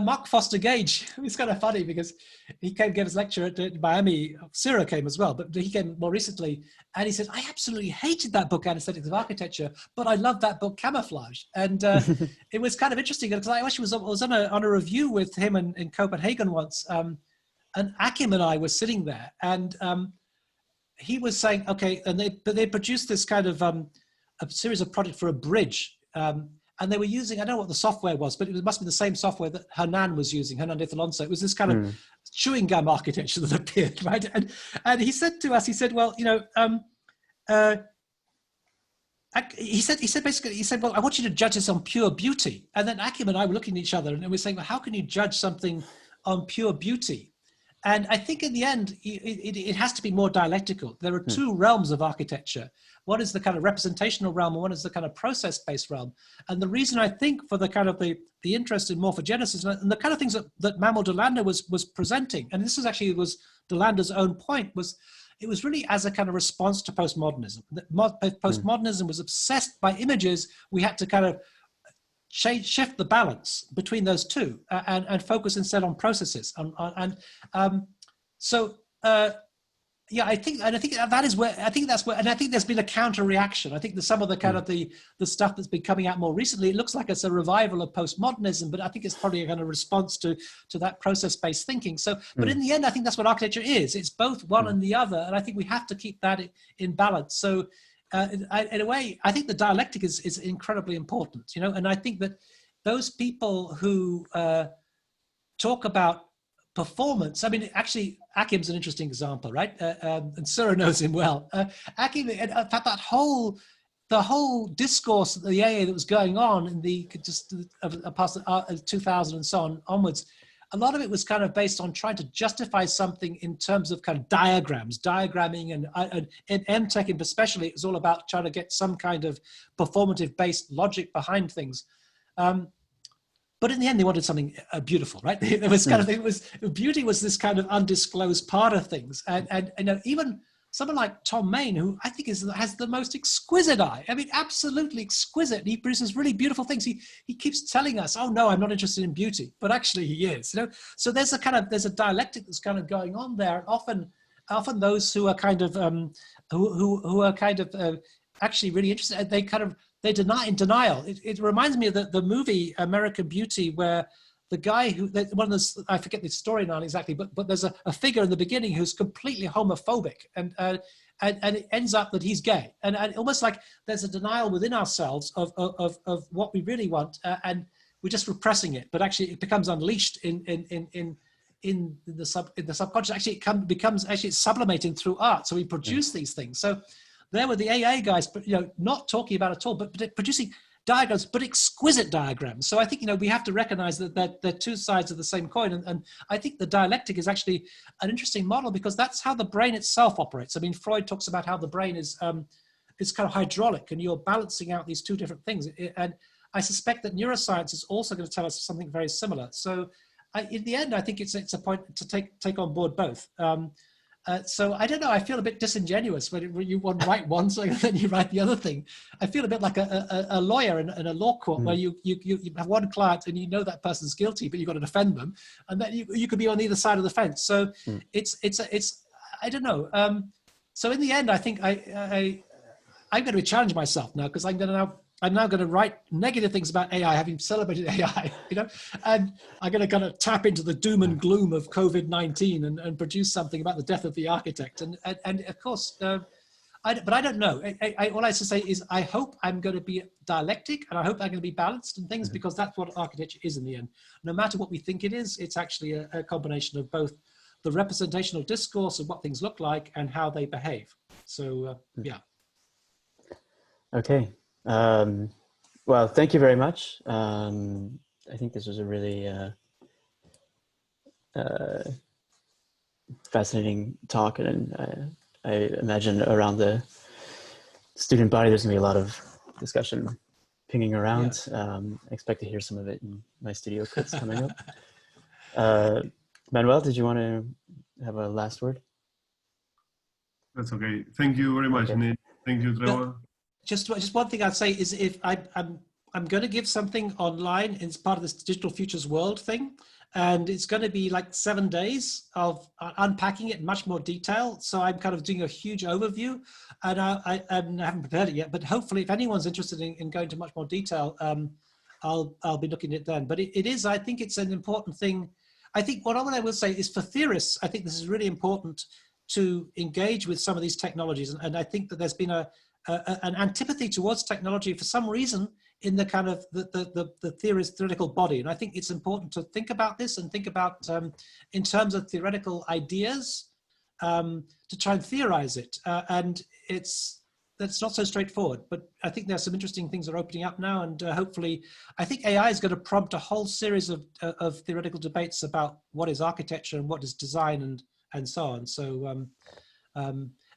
Mark Foster Gage, it's kind of funny because he came give his lecture at Miami. Ciro came as well, but he came more recently, and he said, I absolutely hated that book, Anesthetics of Architecture, but I loved that book, Camouflage. And it was kind of interesting because I actually was on a review with him in Copenhagen once, and Akim and I were sitting there, and he was saying, okay, and they produced this kind of a series of projects for a bridge. And they were using, I don't know what the software was, but it must be the same software that Hernan was using, Hernan de Alonso. It was this kind of chewing gum architecture that appeared, right? And he said to us, he said, well, you know, he said basically, well, I want you to judge this on pure beauty. And then Akim and I were looking at each other and we were saying, well, how can you judge something on pure beauty? And I think in the end, it has to be more dialectical. There are two realms of architecture. One is the kind of representational realm, and one is the kind of process-based realm. And the reason I think for the kind of the interest in morphogenesis and the kind of things that Manuel de Landa was presenting, and this was actually de Landa's own point, was it was really as a kind of response to postmodernism. Postmodernism was obsessed by images. We had to kind of shift the balance between those two and focus instead on processes. Yeah, I think that is where, I think that's where, and I think there's been a counter reaction. I think that some of the kind of the stuff that's been coming out more recently, it looks like it's a revival of postmodernism, but I think it's probably a kind of response to that process-based thinking. So, but in the end, I think that's what architecture is. It's both one and the other, and I think we have to keep that in balance. So, in a way, I think the dialectic is incredibly important, you know, and I think that those people who talk about performance, I mean, actually, Akim's an interesting example, right? And Ciro knows him well. Akim, in fact, the whole discourse, the AA that was going on in the past 2000 and so on onwards, a lot of it was kind of based on trying to justify something in terms of kind of diagramming, and in MTech especially, it was all about trying to get some kind of performative-based logic behind things. But in the end, they wanted something beautiful, right? It was kind of, beauty was this kind of undisclosed part of things. And you know, even someone like Tom Main, who I think has the most exquisite eye. I mean, absolutely exquisite. He produces really beautiful things. He keeps telling us, "Oh no, I'm not interested in beauty," but actually he is. You know, so there's a dialectic that's kind of going on there. Often those who are kind of who are kind of actually really interested, they deny in denial. It reminds me of the movie American Beauty, where the guy I forget the story now exactly, but there's a figure in the beginning who's completely homophobic, and it ends up that he's gay, and almost like there's a denial within ourselves of what we really want, and we're just repressing it, but actually it becomes unleashed in the subconscious. Actually, it becomes it's sublimating through art. So we produce these things. So there were the AA guys, but you know, not talking about it at all, but producing diagrams, but exquisite diagrams. So I think, you know, we have to recognize that they're two sides of the same coin. And I think the dialectic is actually an interesting model because that's how the brain itself operates. I mean, Freud talks about how the brain is kind of hydraulic, and you're balancing out these two different things. And I suspect that neuroscience is also going to tell us something very similar. So in the end, I think it's a point to take on board both. So I don't know, I feel a bit disingenuous when you write one thing and then you write the other thing. I feel a bit like a lawyer in a law court where you have one client and you know that person's guilty, but you've got to defend them. And then you could be on either side of the fence. So it's I don't know. So in the end, I think I'm going to challenge myself now, because I'm now going to write negative things about AI, having celebrated AI, you know, and I'm going to kind of tap into the doom and gloom of COVID-19 and produce something about the death of the architect. And of course, but I don't know. All I have to say is I hope I'm going to be dialectic, and I hope I'm going to be balanced in things, because that's what architecture is in the end. No matter what we think it is, it's actually a combination of both the representational discourse of what things look like and how they behave. So yeah. Okay. Well, thank you very much. I think this was a really fascinating talk, and I imagine around the student body there's going to be a lot of discussion pinging around. Yeah. I expect to hear some of it in my studio clips coming up. Manuel, did you want to have a last word? That's okay. Thank you very much, Okay. Nick. Thank you, Trevor. Just one thing I'd say is, if I'm going to give something online as part of this Digital Futures World thing, and it's going to be like 7 days of unpacking it in much more detail. So I'm kind of doing a huge overview, and I haven't prepared it yet, but hopefully if anyone's interested in going to much more detail, I'll be looking at it then. But it is, I think it's an important thing. I think what I will say is, for theorists, I think this is really important to engage with some of these technologies. And I think that there's been an antipathy towards technology for some reason in the kind of the theoretical body. And I think it's important to think about this and think about in terms of theoretical ideas, to try and theorize it. And that's not so straightforward, but I think there's some interesting things that are opening up now. And hopefully, I think AI is going to prompt a whole series of theoretical debates about what is architecture and what is design and so on. So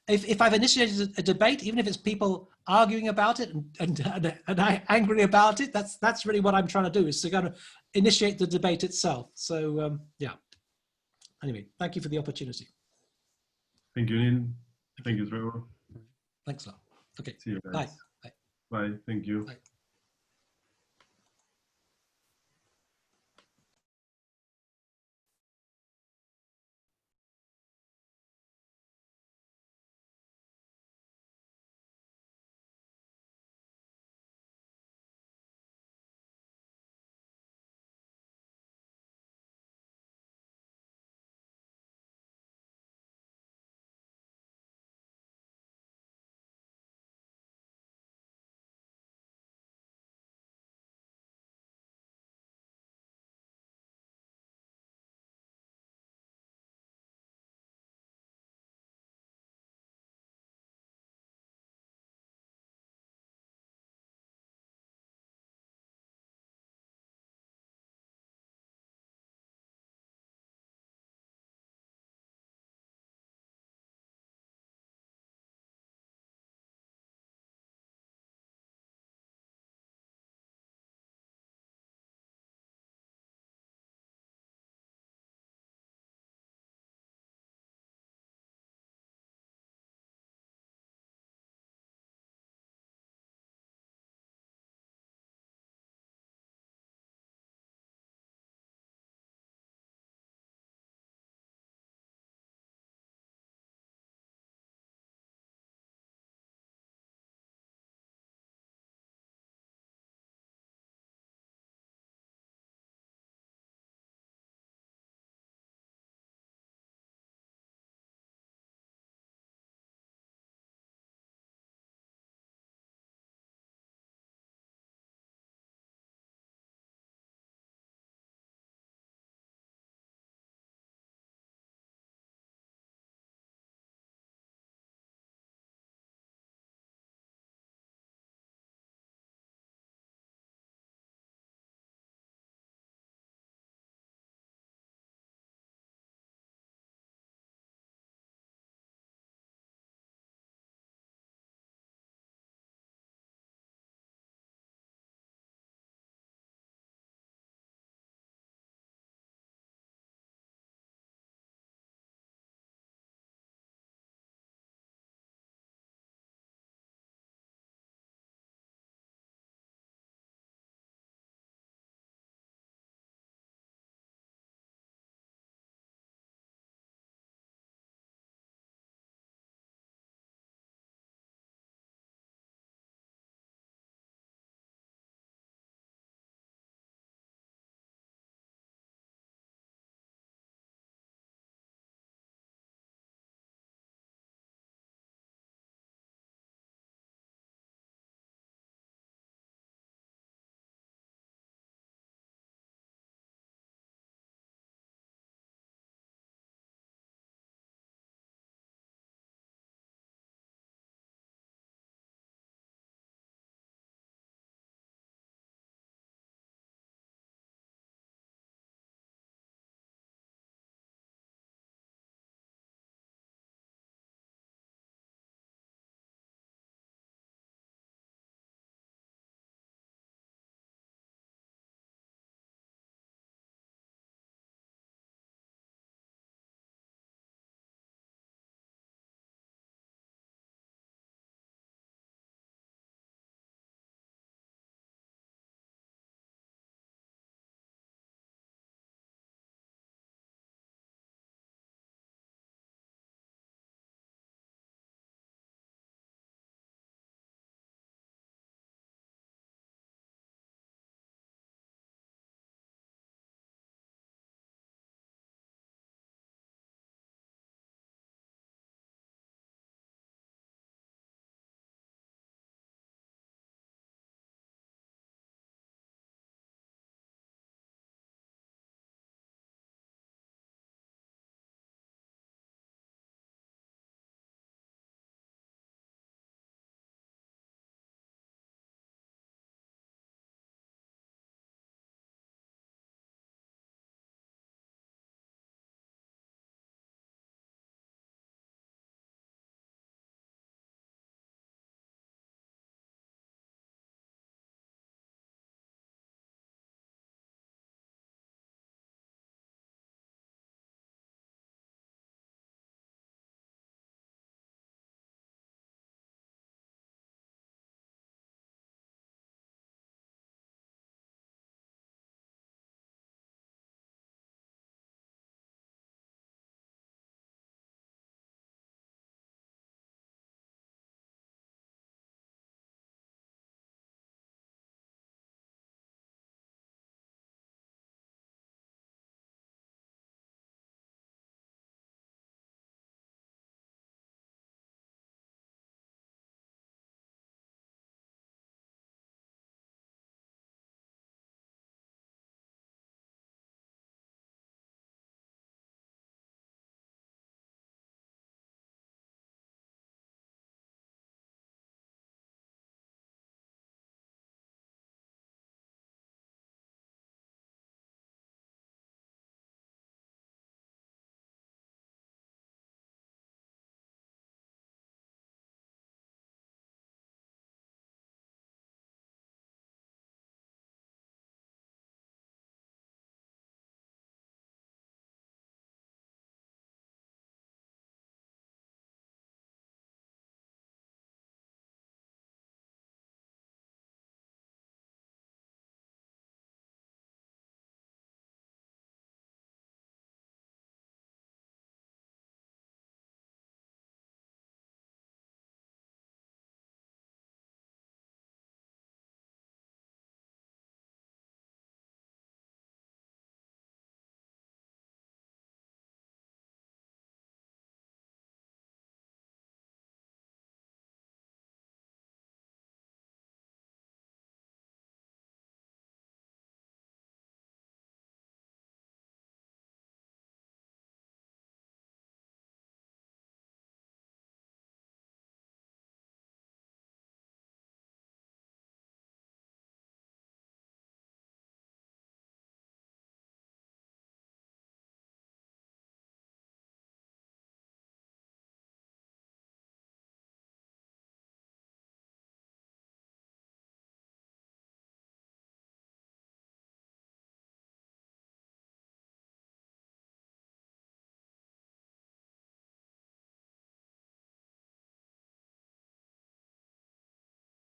if I've initiated a debate, even if it's people arguing about it and I angry about it, that's really what I'm trying to do, is to kind of initiate the debate itself. So yeah. Anyway, thank you for the opportunity. Thank you, Neil. Thank you, Trevor. Thanks a lot. Okay. See you guys. Bye. Bye. Thank you. Bye.